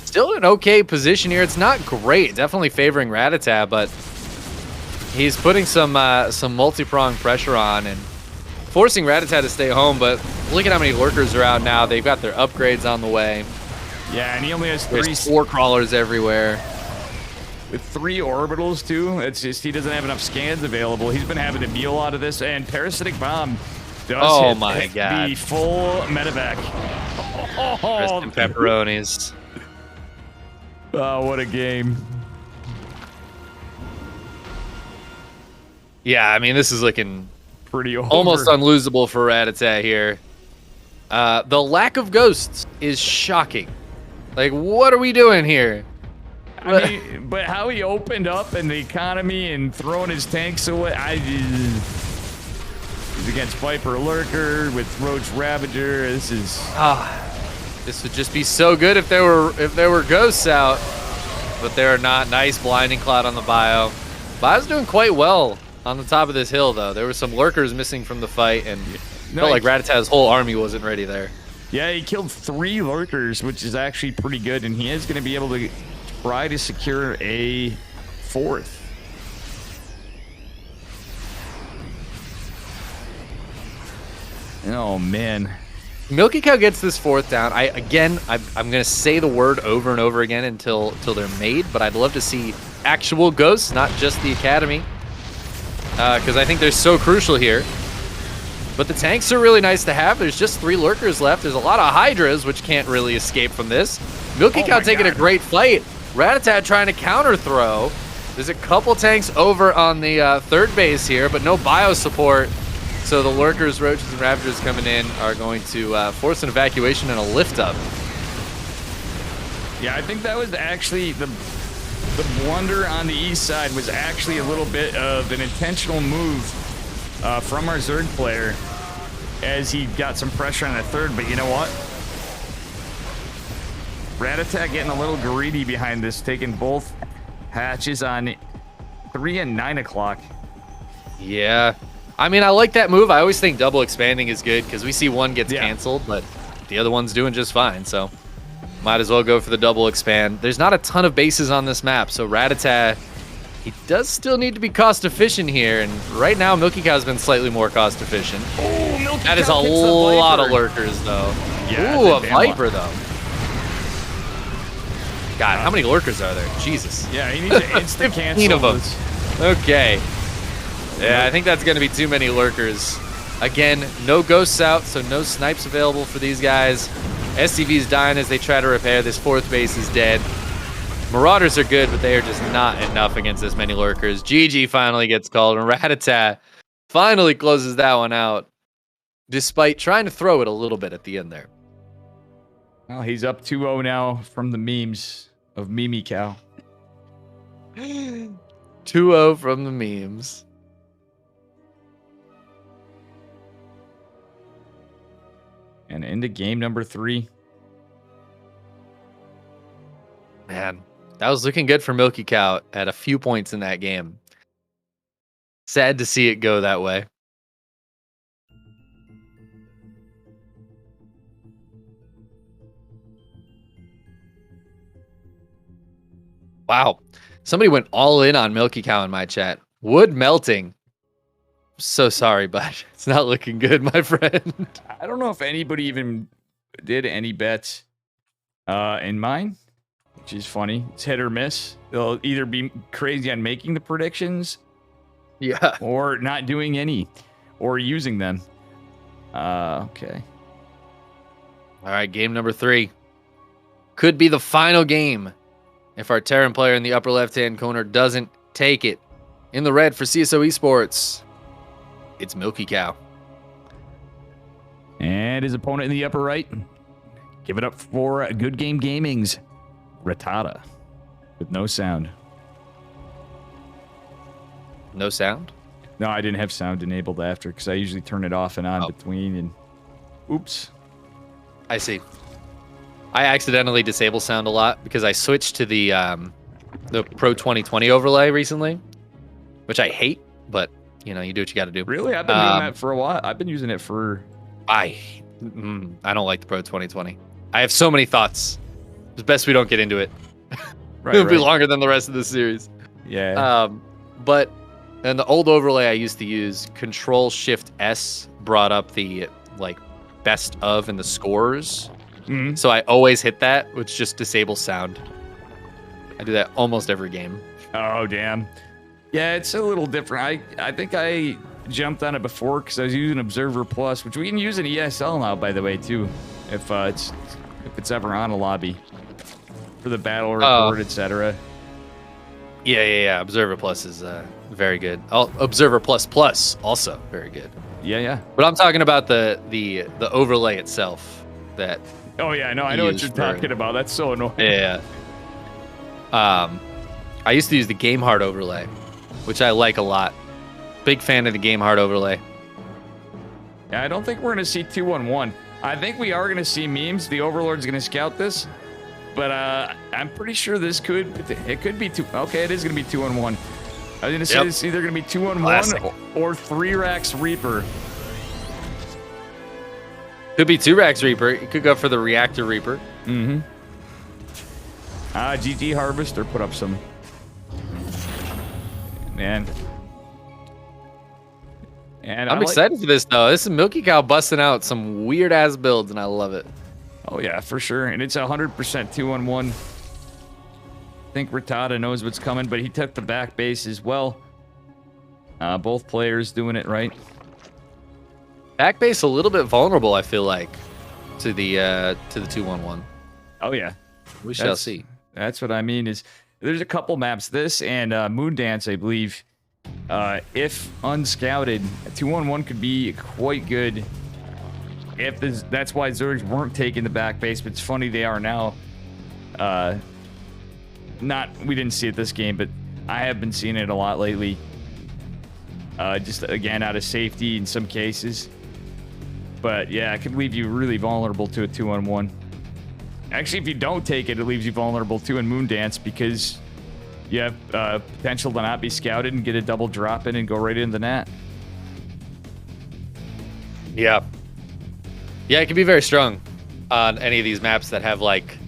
still in an okay position here. It's not great. Definitely favoring Rattata, but he's putting some multi-pronged pressure on and forcing Rattata to stay home. But look at how many lurkers are out now. They've got their upgrades on the way. Yeah, and he only has There's 4 crawlers everywhere. With 3 orbitals, too. It's just he doesn't have enough scans available. He's been having to deal out of this, and Parasitic Bomb does hit the full medevac. Rest in pepperonis. Oh, what a game. Yeah, I mean, this is looking pretty over. Almost unlosable for Rattata here. The lack of ghosts is shocking. Like, what are we doing here? I mean, but how he opened up in the economy and throwing his tanks away, he's against Viper Lurker with Roach Ravager. This would just be so good if there were ghosts out, but there are not. Nice blinding cloud on the bio. Bio's doing quite well on the top of this hill, though. There were some lurkers missing from the fight, and felt like Rattata's whole army wasn't ready there. Yeah, he killed 3 lurkers, which is actually pretty good, and he is going to be able to try to secure a 4th. Oh, man. Milky Cow gets this 4th down. I'm going to say the word over and over again until they're made, but I'd love to see actual ghosts, not just the academy, because I think they're so crucial here. But the tanks are really nice to have. There's just 3 lurkers left. There's a lot of hydras, which can't really escape from this. Milky Cow taking a great fight. Ratatat trying to counter throw. There's a couple tanks over on the third base here, but no bio support. So the lurkers, roaches, and ravagers coming in are going to force an evacuation and a lift up. Yeah, I think that was actually the blunder on the east side was actually a little bit of an intentional move from our Zerg player as he got some pressure on the third. But you know what? Ratatat getting a little greedy behind this, taking both hatches on 3 and 9 o'clock. Yeah. I mean, I like that move. I always think double expanding is good because we see one gets canceled, but the other one's doing just fine. So might as well go for the double expand. There's not a ton of bases on this map, so Ratatat, he does still need to be cost efficient here. And right now, Milky Cow's been slightly more cost efficient. Oh, Milky That is a Cow hits the lot of Viper. lurkers, though. Yeah, Ooh, a that's a damn Viper, though. God, how many lurkers are there? Jesus. Yeah, he needs to instant 15 cancel of them. this. Okay. Yeah, I think that's going to be too many lurkers. Again, no ghosts out, so no snipes available for these guys. SCV's dying as they try to repair. This 4th base is dead. Marauders are good, but they are just not enough against this many lurkers. GG finally gets called, and Ratatat finally closes that one out, despite trying to throw it a little bit at the end there. Well, he's up 2-0 now from the memes of Mimi Cow. 2-0 from the memes. And into game number 3. Man, that was looking good for Milky Cow at a few points in that game. Sad to see it go that way. Wow. Somebody went all in on Milky Cow in my chat. Wood melting. So sorry, but it's not looking good, my friend. I don't know if anybody even did any bets in mine, which is funny. It's hit or miss. They'll either be crazy on making the predictions, Yeah. or not doing any, or using them. Okay. All right, game number 3. Could be the final game if our Terran player in the upper left-hand corner doesn't take it. In the red for CSO Esports, it's Milky Cow. And his opponent in the upper right, give it up for Good Game Gaming's Rattata with no sound. No sound? No, I didn't have sound enabled after because I usually turn it off and on between. And oops. I see. I accidentally disable sound a lot because I switched to the Pro 2020 overlay recently, which I hate, but you know, you do what you got to do. Really? I've been doing that for a while. I've been using it for... I don't like the Pro 2020. I have so many thoughts. It's best we don't get into it. Right, It'll be longer than the rest of the series. Yeah. But in the old overlay I used to use, Control-Shift-S brought up the like best of and the scores. Mhm. So I always hit that, which just disables sound. I do that almost every game. Oh, damn. Yeah, it's a little different. I think I jumped on it before because I was using Observer Plus, which we can use in ESL now, by the way, too, if it's ever on a lobby for the battle report, etc. Yeah. Observer Plus is very good. Observer Plus Plus also very good. Yeah. But I'm talking about the overlay itself. That. Oh yeah, no, I know what you're talking about. That's so annoying. Yeah. I used to use the Game Hard overlay, which I like a lot. Big fan of the Game Hard overlay. Yeah, I don't think we're gonna see 2-1-1. I think we are gonna see memes. The Overlord's gonna scout this, but I'm pretty sure this could be 2. Okay, it is gonna be 2-1-1. I was gonna say it's either gonna be 2-1-1 or 3 racks Reaper. Could be 2 racks Reaper. It could go for the Reactor Reaper. Mm-hmm. GG Harvester put up some. Man. And I'm excited for this, though. This is Milky Cow busting out some weird-ass builds, and I love it. Oh, yeah, for sure. And it's 100% 2-1-1. think Rattata knows what's coming, but he took the back base as well. Both players doing it right. Back base a little bit vulnerable, I feel like, to the 2-1-1. Oh yeah, We shall see. That's what I mean. Is there's a couple maps, this and Moondance, I believe. If unscouted, 2-1-1 could be quite good. If that's why Zergs weren't taking the back base, but it's funny they are now. We didn't see it this game, but I have been seeing it a lot lately. Just again out of safety in some cases. But yeah, it could leave you really vulnerable to a 2-on-1. Actually, if you don't take it, it leaves you vulnerable too in Moondance because you have potential to not be scouted and get a double drop in and go right into the net. Yeah. Yeah, it can be very strong on any of these maps that have like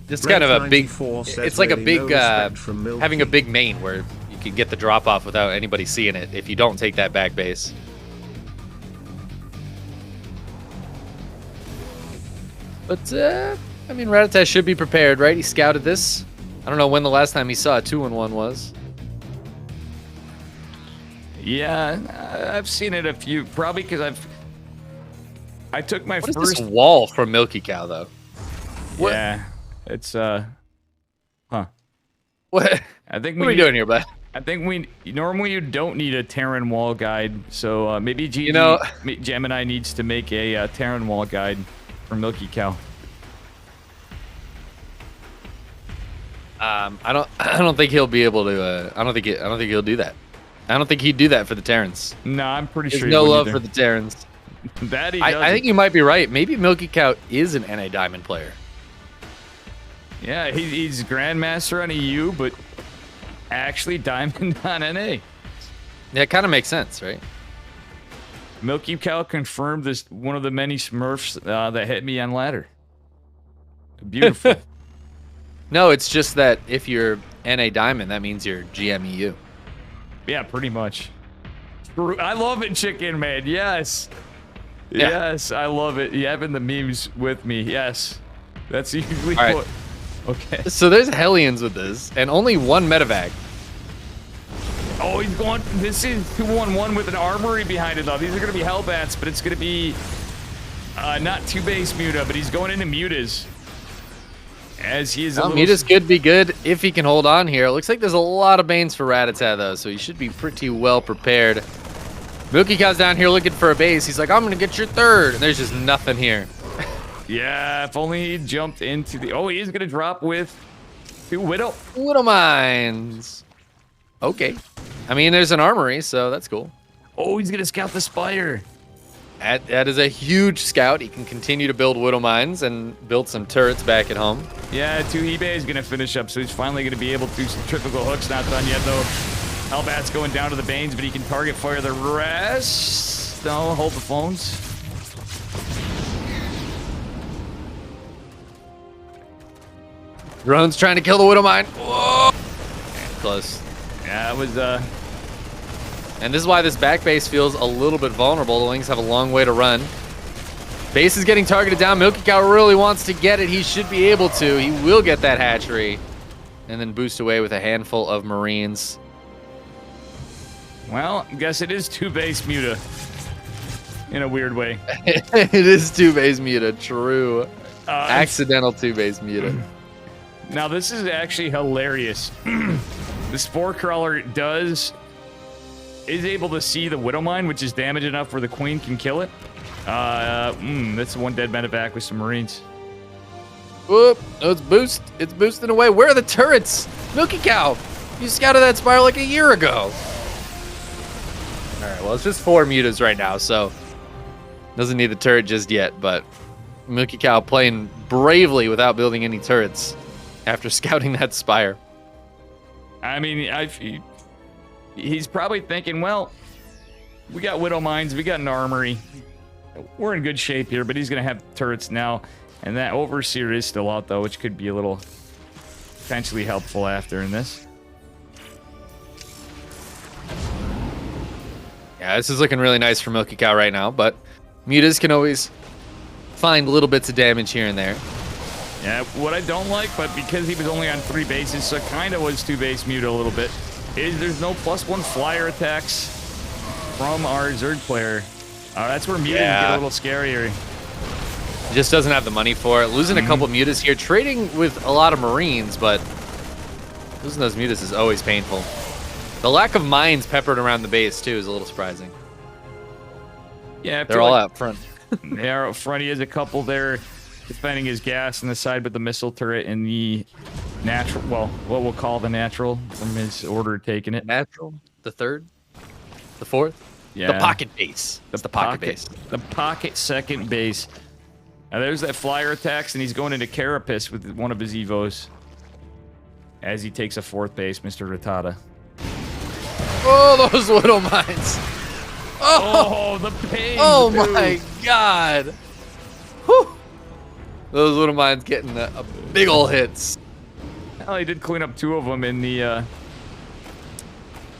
it's kind of a big. It's like a big having a big main where you can get the drop off without anybody seeing it if you don't take that back base. But I mean, Rattata should be prepared, right? He scouted this. I don't know when the last time he saw a 2-on-1 was. Yeah, I've seen it a few. Probably because I took my What first is this wall from Milky Cow though? What? Yeah, it's What? I think What are we doing here, bud? I think normally you don't need a Terran wall guide, so maybe Gemini needs to make a Terran wall guide for Milky Cow. I don't think he'll be able to. I don't think he'll do that. I don't think he'd do that for the Terrans. No, I'm pretty There's sure. no love for the Terrans. That he I think you might be right. Maybe Milky Cow is an NA Diamond player. Yeah, he's Grandmaster on EU, but actually Diamond on NA. Yeah, it kind of makes sense, right? Milky Cow confirmed this one of the many Smurfs that hit me on ladder. Beautiful. No, it's just that if you're NA Diamond, that means you're GMEU. Yeah, pretty much. I love it, Chickenman. Yes. Yeah. Yes, I love it. You having the memes with me. Yes. That's usually All right. what... Okay. So there's Hellions with this, and only one medevac. Oh, he's going... This is 2-1-1 with an armory behind it, though. These are going to be Hellbats, but it's going to be... not 2-base Muta, but he's going into Mutas. As he is a little... Mutas could be good if he can hold on here. It looks like there's a lot of Banes for Rattata, though, so he should be pretty well prepared. Milky Cow's down here looking for a base. He's like, I'm going to get your third. And there's just nothing here. Yeah, if only he jumped into the... Oh, he is going to drop with 2 Widow. Widow Mines. Okay. I mean, there's an armory, so that's cool. Oh, he's going to scout the Spire. That is a huge scout. He can continue to build Widow Mines and build some turrets back at home. Yeah, 2 eBay is going to finish up, so he's finally going to be able to do some typical hooks. Not done yet, though. Hellbat's going down to the Banes, but he can target fire the rest. No, hold the phones. Drone's trying to kill the Widow Mine. Whoa! Close. Yeah, it was, And this is why this back base feels a little bit vulnerable. The Wings have a long way to run. Base is getting targeted down. Milky Cow really wants to get it. He should be able to. He will get that hatchery. And then boost away with a handful of Marines. well, I guess it is 2-base Muta. In a weird way. It is 2-base Muta, true. Accidental 2-base Muta. Now, this is actually hilarious. The Spore Crawler is able to see the Widow Mine, which is damage enough where the Queen can kill it. That's one dead medevac with some Marines. Whoop! Oh, it's boosting away. Where are the turrets? Milky Cow! You scouted that spire like a year ago. Alright, well, it's just 4 Mutas right now, so doesn't need the turret just yet, but Milky Cow playing bravely without building any turrets after scouting that spire. I mean, he's probably thinking, well, we got Widow Mines, we got an armory. We're in good shape here, but he's going to have turrets now. And that Overseer is still out, though, which could be a little potentially helpful after in this. Yeah, this is looking really nice for Milky Cow right now, but Mutas can always find little bits of damage here and there. Yeah, what I don't like, but because he was only on 3 bases, so kind of was 2-base mute a little bit, is there's no +1 flyer attacks from our Zerg player. That's where mutas get a little scarier. He just doesn't have the money for it. Losing a couple mutas here, trading with a lot of Marines, but losing those mutas is always painful. The lack of mines peppered around the base, too, is a little surprising. Yeah, they're all out front. They are out front. He has a couple there defending his gas on the side with the missile turret and the natural, well, what we'll call the natural from his order taking it. Natural? The third? The fourth? Yeah. The pocket base. That's the pocket base. The pocket second base. Now there's that flyer attacks, and he's going into Carapace with one of his Evos. As he takes a 4th base, Mr. Rattata. Oh, those little mines. Oh, the pain. Oh, my God. Whew. Those little mines getting a big ol' hits. Well, he did clean up 2 of them in the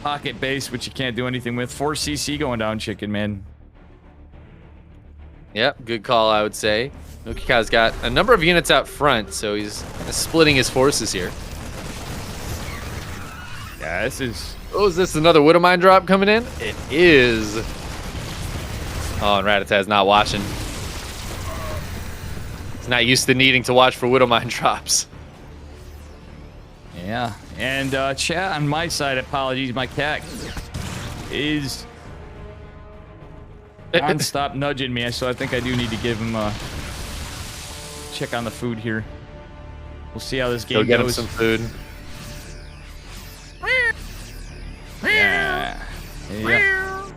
pocket base, which you can't do anything with. 4 CC going down, Chickenman. Yep, good call, I would say. Milky Cow's got a number of units out front, so he's splitting his forces here. Yeah, this is... Oh, is this another Widow Mine drop coming in? It is. Oh, and Rattata's not watching. He's not used to needing to watch for Widow Mine drops. Yeah, and chat on my side, apologies, my cat is non-stop nudging me, so I think I do need to give him a check on the food here. We'll see how this game Go get goes. him some food. Yeah. Yeah,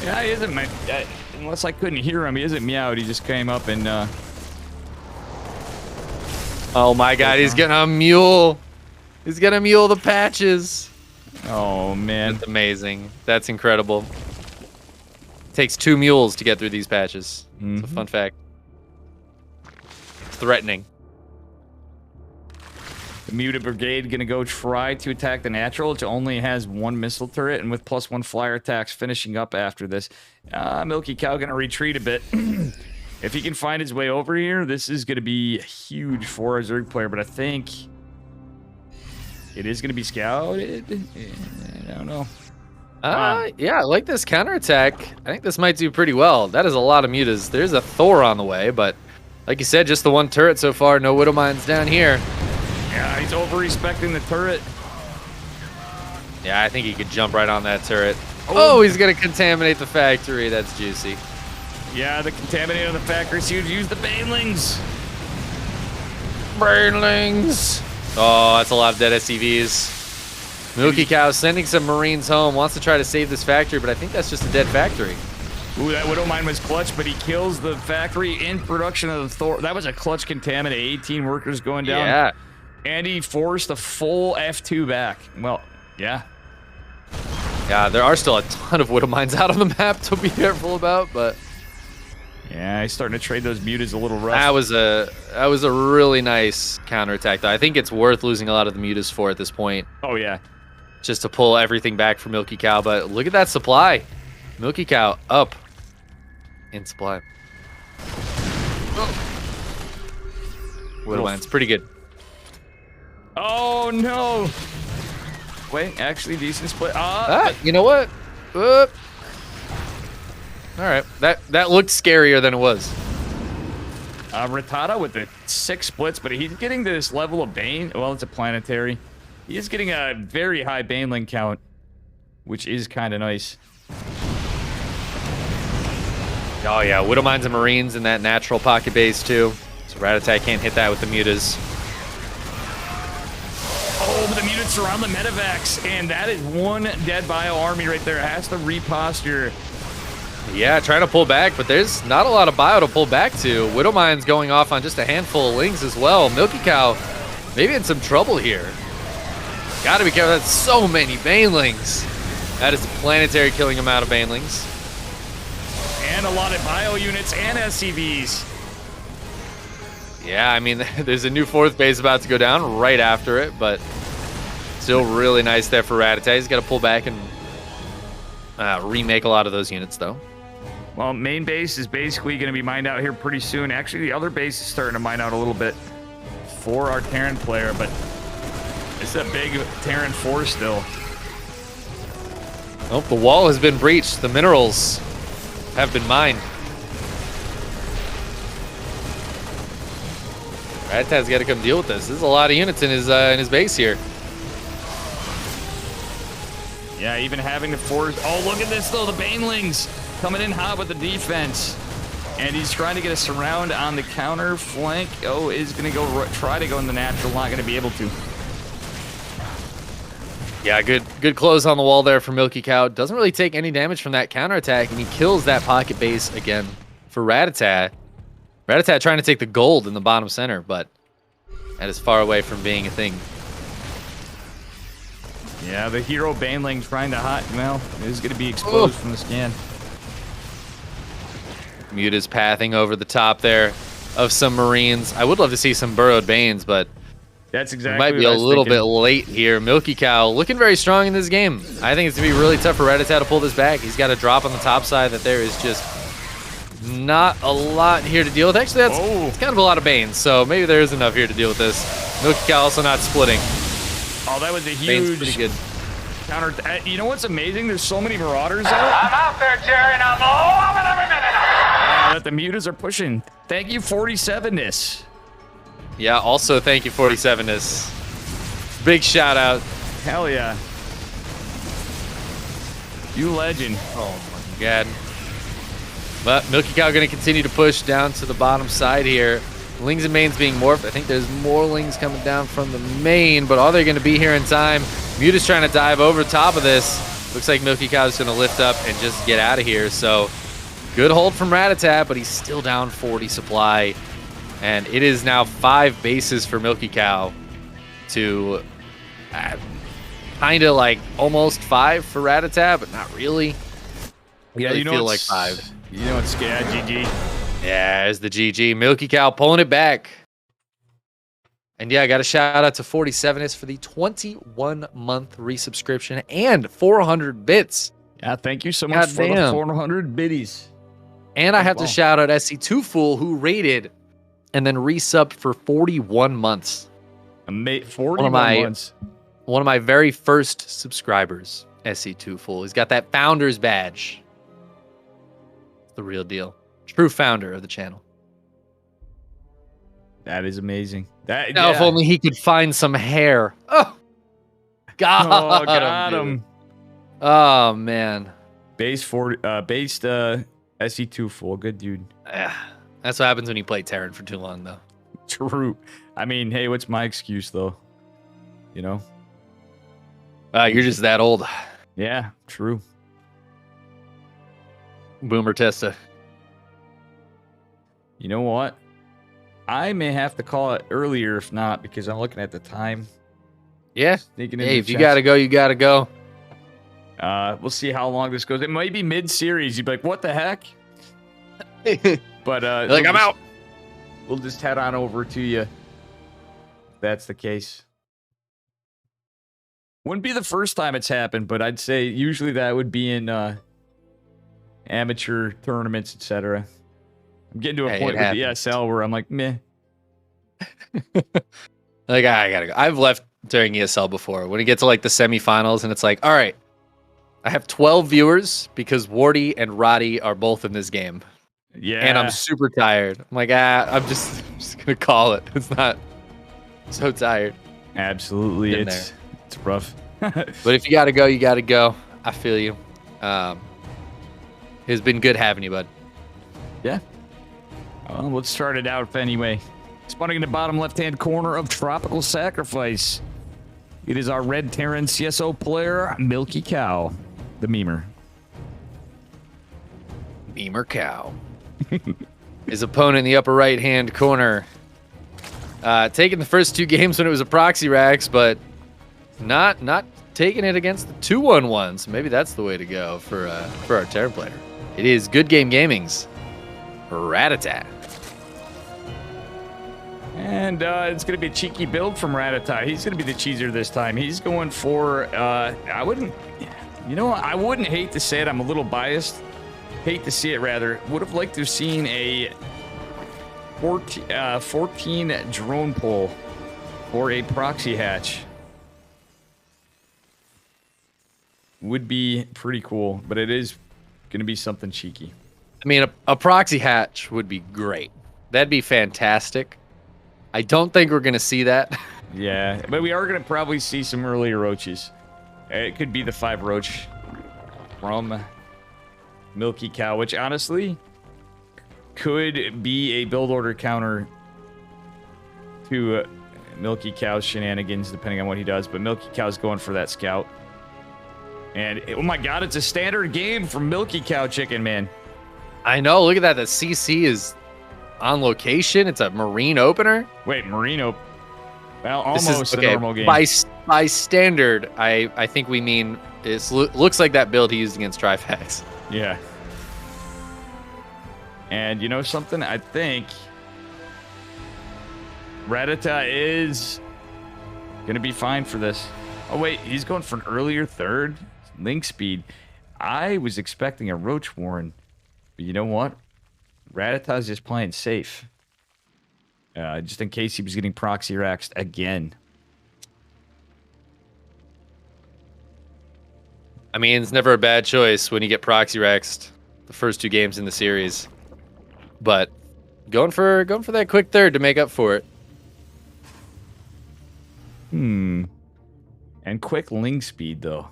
yeah, he isn't unless I couldn't hear him, he isn't meowed. He just came up and oh my God, he's gonna mule. He's gonna mule the patches. oh man. That's amazing. That's incredible. It takes 2 mules to get through these patches. It's a fun fact. It's threatening. The muted brigade gonna go try to attack the natural, which only has 1 missile turret, and with +1 flyer attacks finishing up after this. Milky Cow gonna retreat a bit. If he can find his way over here, this is gonna be huge for a Zerg player, but I think it is gonna be scouted. I don't know. Yeah, I like this counterattack. I think this might do pretty well. That is a lot of mutas. There's a Thor on the way, but like you said, just the 1 turret so far. No Widow Mines down here. Yeah, he's over-respecting the turret. Yeah, I think he could jump right on that turret. Oh, he's going to contaminate the factory. That's juicy. Yeah, the contaminator on the factory is huge. Use the banelings. Banelings. Oh, that's a lot of dead SCVs. Milky Cow sending some Marines home. Wants to try to save this factory, but I think that's just a dead factory. Ooh, that Widow Mine was clutch, but he kills the factory in production of the Thor. That was a clutch contaminate. 18 workers going down. Yeah. And he forced a full F2 back. Well, yeah. Yeah, there are still a ton of Widow Mines out on the map to be careful about, but yeah, he's starting to trade those mutas a little rough. that was a really nice counterattack, though. I think it's worth losing a lot of the mutas for at this point. Oh, yeah. Just to pull everything back for Milky Cow, but look at that supply. Milky Cow up in supply. Widow Mines, pretty good. Oh, no. Wait, actually, decent split. You know what? All right, that looked scarier than it was. Rattata with the 6 splits, but he's getting to this level of Bane. Well, it's a planetary. He is getting a very high Baneling count, which is kind of nice. Oh yeah, Widow Mines and Marines in that natural pocket base too. So Rattata can't hit that with the mutas. Oh, but the mutants surround the medevacs, and that is 1 dead bio army right there. Has to reposture. Yeah, trying to pull back, but there's not a lot of bio to pull back to. Widow Mine's going off on just a handful of lings as well. Milky Cow maybe in some trouble here. Gotta be careful. That's so many Banelings. That is the planetary killing amount of Banelings. And a lot of bio units and SCVs. Yeah, I mean, there's a new 4th base about to go down right after it, but still really nice there for Rattata. He's got to pull back and remake a lot of those units, though. Well, main base is basically going to be mined out here pretty soon. Actually, the other base is starting to mine out a little bit for our Terran player, but it's a big Terran force still. Oh, the wall has been breached. The minerals have been mined. Rat-Tat's got to come deal with this. There's a lot of units in his base here. Yeah, even having to force... Oh, look at this, though. The Banelings coming in hot with the defense. And he's trying to get a surround on the counter flank. Oh, is going to go try to go in the natural. Not going to be able to. Yeah, good close on the wall there for Milky Cow. Doesn't really take any damage from that counterattack, and he kills that pocket base again for Rat-Tat. Rat-Tat trying to take the gold in the bottom center, but that is far away from being a thing. Yeah, the hero Baneling trying to well, is going to be exposed from the scan. Muta's pathing over the top there of some Marines. I would love to see some burrowed Banes, but that's exactly might be what I a was little thinking. bit late here. Milky Cow looking very strong in this game. I think it's going to be really tough for Rat-Tat to pull this back. He's got a drop on the top side that there is just not a lot here to deal with. Actually, it's kind of a lot of Banes, so maybe there is enough here to deal with this. Milky Cow also not splitting. Oh, that was a Bane's huge pretty good. counter. You know what's amazing? There's so many Marauders out. I'm out there, Jerry, and I'm loving every minute of it. That the mutas are pushing. Thank you, 47ness. Yeah, also thank you, 47ness. Big shout out. Hell yeah. You legend. Oh my god. But Milky Cow going to continue to push down to the bottom side here. Lings and mains being morphed. I think there's more lings coming down from the main, but are they going to be here in time? Muta's trying to dive over top of this. Looks like Milky Cow's going to lift up and just get out of here. So good hold from Rat-Tat, but he's still down 40 supply. And it is now 5 bases for Milky Cow to kind of like almost 5 for Rat-Tat, but not really. Yeah, Really you know feel like it's 5. You know it's yeah, GG. Yeah, there's the GG. Milky Cow pulling it back. And yeah, I got a shout out to 47ness for the 21-month resubscription and 400 bits. Yeah, thank you so much for the 400 biddies. And I have to shout out SC2Fool who rated and then resubbed for 41 months. 41 months. One of my very first subscribers, SC2Fool. He's got that founder's badge. It's the real deal. True founder of the channel. That is amazing. That Now, if only he could find some hair. Oh, got him. Oh man. Based SC2 full. Good dude. That's what happens when you play Terran for too long, though. True. I mean, hey, what's my excuse though? You know. You're just that old. Yeah. True. Boomer Testa. You know what? I may have to call it earlier if not, because I'm looking at the time. Yeah. Sneaking Hey, into if you chest. gotta go, you gotta go. We'll see how long this goes. It might be mid-series. You'd be like, what the heck? But Like, I'm out. We'll just head on over to you. If that's the case. Wouldn't be the first time it's happened, but I'd say usually that would be in amateur tournaments, etc. I'm getting to a Hey, point it with the happens. ESL where I'm like, meh. Like, I gotta go. I've left during ESL before. When it gets to like the semifinals and it's like, all right, I have 12 viewers because Wardy and Roddy are both in this game. Yeah. And I'm super tired. I'm like, I'm just gonna call it. It's not so tired. Absolutely. Been It's rough. But if you gotta go, you gotta go. I feel you. It's been good having you, bud. Yeah. Well, let's start it out anyway. Spawning in the bottom left-hand corner of Tropical Sacrifice. It is our red Terran CSO player, Milky Cow, the memer. Beamer Cow. His opponent in the upper right-hand corner. Taking the first 2 games when it was a proxy Rax, but not taking it against the 2-1-1s. Maybe that's the way to go for our Terran player. It is Good Game Gaming's Rat-Tat. And it's going to be a cheeky build from Rat-Tat. He's going to be the cheeser this time. He's going for, I wouldn't hate to say it. I'm a little biased. Hate to see it, rather. Would have liked to have seen a 14 drone pull or a proxy hatch. Would be pretty cool, but it is going to be something cheeky. I mean, a proxy hatch would be great. That'd be fantastic. I don't think we're going to see that. Yeah, but we are going to probably see some earlier roaches. It could be the 5 roach from Milky Cow, which honestly could be a build order counter to Milky Cow's shenanigans, depending on what he does. But Milky Cow's going for that scout. And oh my god, it's a standard game from Milky Cow, Chicken Man. I know. Look at that. The CC is on location. It's a marine opener. Wait, Marino. Well, almost a normal game. By standard, I think we mean it looks like that build he used against Trifax. Yeah. And you know something? I think Rattata is going to be fine for this. Oh, wait. He's going for an earlier third. Link speed. I was expecting a Roach Warren. But you know what? Rattata's just playing safe. Just in case he was getting proxy raxed again. I mean, it's never a bad choice when you get proxy raxed the first 2 games in the series. But going for that quick third to make up for it. And quick Ling speed, though.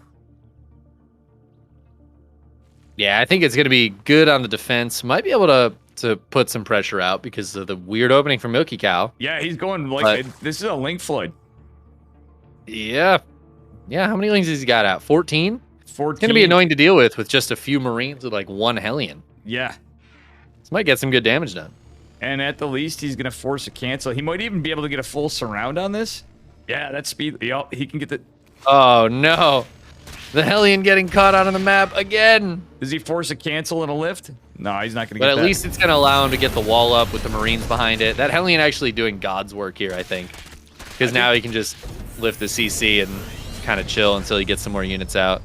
Yeah, I think it's going to be good on the defense. Might be able to put some pressure out because of the weird opening from Milky Cow. Yeah, he's going like this is a Link Floyd. Yeah. Yeah, how many Lings has he got out? 14? 14. It's going to be annoying to deal with just a few Marines with like 1 Hellion. Yeah. This might get some good damage done. And at the least, he's going to force a cancel. He might even be able to get a full surround on this. Yeah, that's speed. Yep, he can get the... Oh, no. The Hellion getting caught out on the map again. Does he force a cancel and a lift? No, he's not going to get But at that. least it's going to allow him to get the wall up with the Marines behind it. That Hellion actually doing God's work here, I think. Because now he can just lift the CC and kind of chill until he gets some more units out.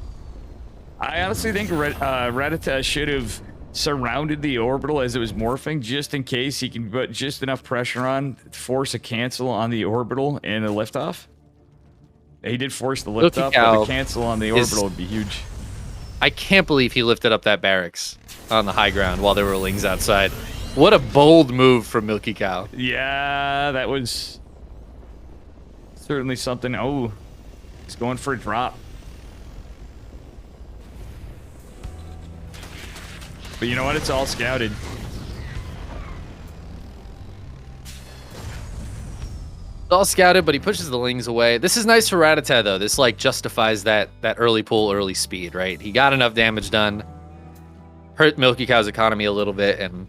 I honestly think Rattata should have surrounded the orbital as it was morphing, just in case he can put just enough pressure on, force a cancel on the orbital and a liftoff. He did force the liftoff, but the cancel on the orbital would be huge. I can't believe he lifted up that barracks on the high ground while there were Lings outside. What a bold move from Milky Cow. Yeah, that was certainly something. Oh, he's going for a drop. But you know what? It's all scouted. All scouted, but he pushes the Lings away. This is nice for Rattata, though. This like justifies that early pull, early speed, right? He got enough damage done, hurt Milky Cow's economy a little bit, and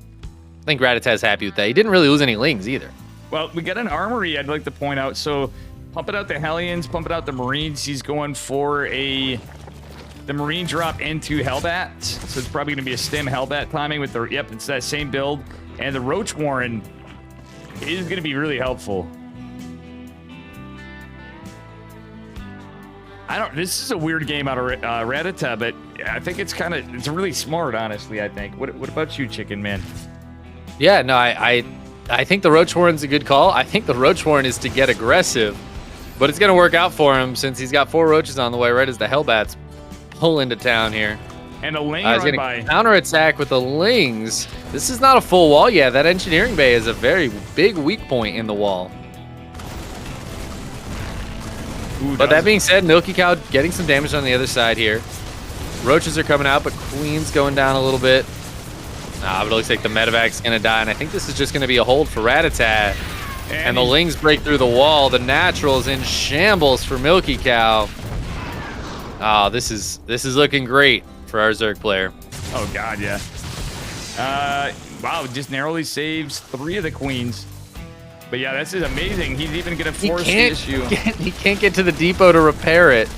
I think Rattata's happy with that. He didn't really lose any Lings either. Well, we got an armory I'd like to point out. So pumping out the Hellions, pumping out the Marines. He's going for the Marine drop into Hellbats. So it's probably going to be a stem Hellbat timing with the, yep, it's that same build. And the Roach Warren is going to be really helpful. This is a weird game out of Rattata, but I think it's really smart, honestly, I think. What about you, Chicken Man? Yeah, no, I think the Roach Warren's a good call. I think the Roach Warren is to get aggressive, but it's going to work out for him since he's got 4 Roaches on the way right as the Hellbats pull into town here. And a Ling he's going to counterattack with the Lings. This is not a full wall yet. That engineering bay is a very big weak point in the wall. Ooh, but that being said, Milky Cow getting some damage on the other side here. Roaches are coming out, but Queen's going down a little bit. But it looks like the Medevac's going to die, and I think this is just going to be a hold for Rattata. And the Lings break through the wall. The Natural's in shambles for Milky Cow. Oh, this is looking great for our Zerg player. Oh, God, yeah. Wow, just narrowly saves 3 of the Queens. But yeah, this is amazing. He's even going to force the issue. He can't get to the depot to repair it.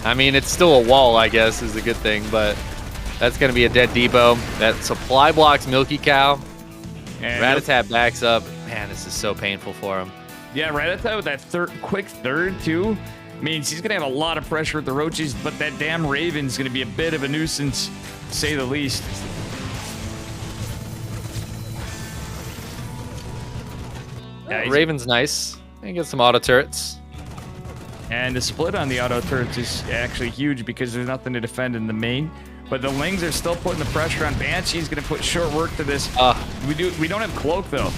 I mean, it's still a wall, I guess, is a good thing, but that's going to be a dead depot. That supply blocks Milky Cow. And Rattata backs up. Man, this is so painful for him. Yeah, Rattata with that quick third, too, means he's going to have a lot of pressure with the Roaches, but that damn Raven's going to be a bit of a nuisance say the least. Yeah, Raven's nice. And get some auto turrets. and the split on the auto turrets is actually huge because there's nothing to defend in the main. But the Lings are still putting the pressure on. Banshee's going to put short work to this. We don't have Cloak though,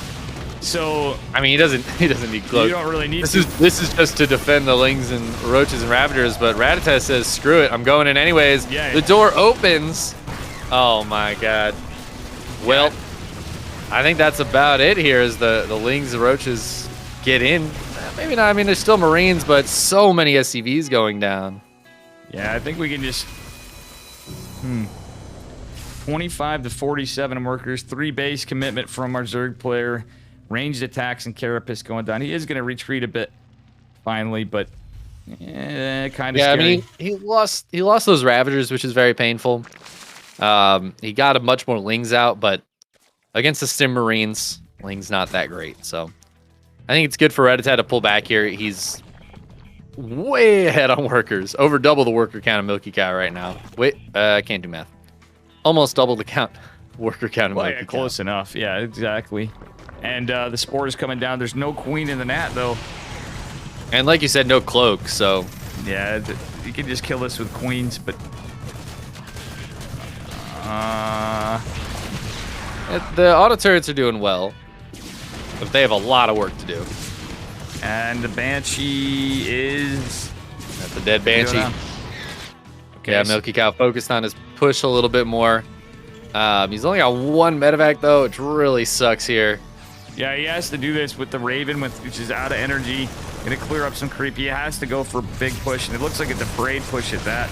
so I mean, he doesn't need cloak. you don't really need. This is just to defend the Lings and Roaches and Ravagers. But Rattata says, "Screw it, I'm going in anyways." Yeah. The door opens. Oh my god. Well, I think that's about it here. As the Lings and Roaches get in. Maybe not. I mean, there's still Marines, but so many SCVs going down. Yeah, I think we can just. 25 to 47 workers, 3 base commitment from our Zerg player, ranged attacks and Carapace going down. He is going to retreat a bit finally, but kind of scary. I mean, he lost those Ravagers, which is very painful. He got a much more Lings out, but against the Stim Marines, Ling's not that great. So I think it's good for Rattata to pull back here. He's way ahead on workers. Over double the worker count of Milky Cow right now. Wait, I can't do math. Almost double the count. Worker count of Milky Cow. Close enough. Yeah, exactly. And the Spore is coming down. There's no Queen in the Nat, though. And like you said, no Cloak, so... Yeah, you can just kill this with Queens, but... The auto turrets are doing well. But they have a lot of work to do. And the Banshee is... That's a dead Banshee. Okay, Yeah, Milky Cow focused on his push a little bit more. He's only got 1 medevac, though, which really sucks here. Yeah, he has to do this with the Raven, which is out of energy. Gonna clear up some creep. He has to go for a big push, and it looks like it's a braid push at that.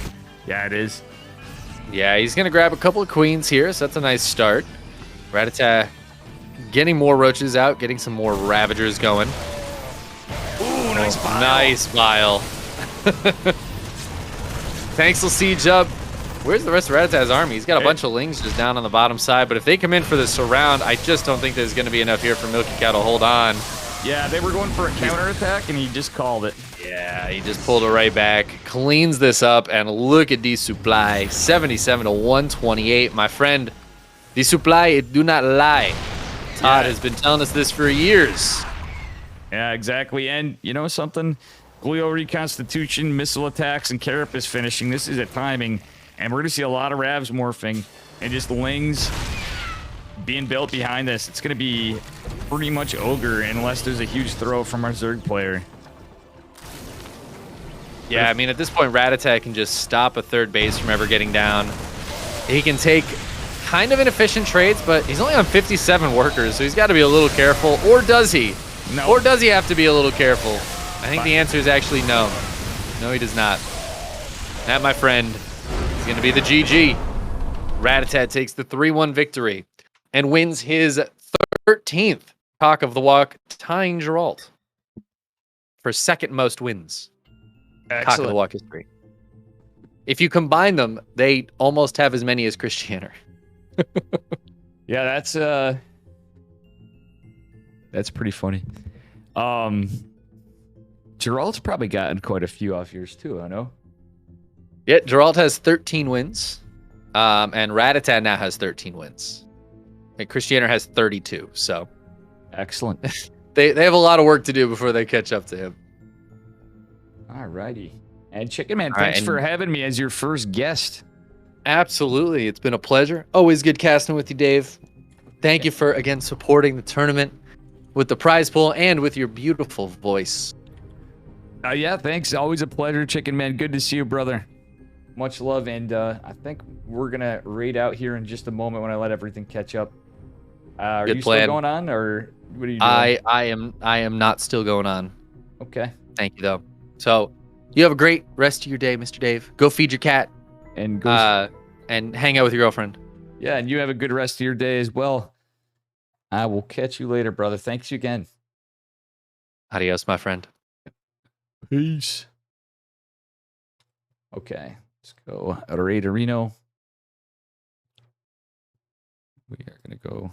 Yeah, it is. Yeah, he's gonna grab a couple of Queens here, so that's a nice start. Rattata getting more Roaches out, getting some more Ravagers going. Ooh, nice bile. Nice bile. Thanks, will siege up. Where's the rest of Rattata's army? He's got a bunch of Lings just down on the bottom side, but if they come in for the surround, I just don't think there's going to be enough here for Milky Cow to hold on. Yeah, they were going for a counterattack, and he just called it. Yeah, he just pulled it right back, cleans this up, and look at the supply. 77 to 128. My friend, the supply, it do not lie. Todd has been telling us this for years. Yeah, exactly. And you know something? Glio reconstitution, missile attacks, and Carapace finishing. This is a timing. And we're going to see a lot of Ravs morphing and just Lings being built behind this. It's going to be pretty much Ogre unless there's a huge throw from our Zerg player. Yeah, I mean, at this point, Rattata can just stop a third base from ever getting down. He can take kind of inefficient trades, but he's only on 57 workers, so he's got to be a little careful. Or does he? No. Or does he have to be a little careful? I think the answer is actually no. No, he does not. That, my friend, is going to be the GG. Rattata takes the 3-1 victory and wins his 13th Cock of the Walk, tying Geralt for second most wins. Excellent. Cock of the Walk history. If you combine them, they almost have as many as Christianer. Yeah, that's pretty funny. Geralt's probably gotten quite a few off yours too, I know. Yeah, Geralt has 13 wins. And Rattata now has 13 wins. And Christianer has 32, so. Excellent. They have a lot of work to do before they catch up to him. Alrighty. And Chickenman, thanks for having me as your first guest. Absolutely. It's been a pleasure. Always good casting with you, Dave. Thank you for, again, supporting the tournament with the prize pool and with your beautiful voice. Yeah, thanks. Always a pleasure, Chickenman. Good to see you, brother. Much love, and I think we're going to raid out here in just a moment when I let everything catch up. Are Good you plan. still going on, or what are you doing? I am not still going on. Okay. Thank you, though. So, you have a great rest of your day, Mr. Dave. Go feed your cat. And go and hang out with your girlfriend. Yeah, and you have a good rest of your day as well. I will catch you later, brother. Thanks again. Adios, my friend. Peace. Okay, let's go raid Reno. We are going to go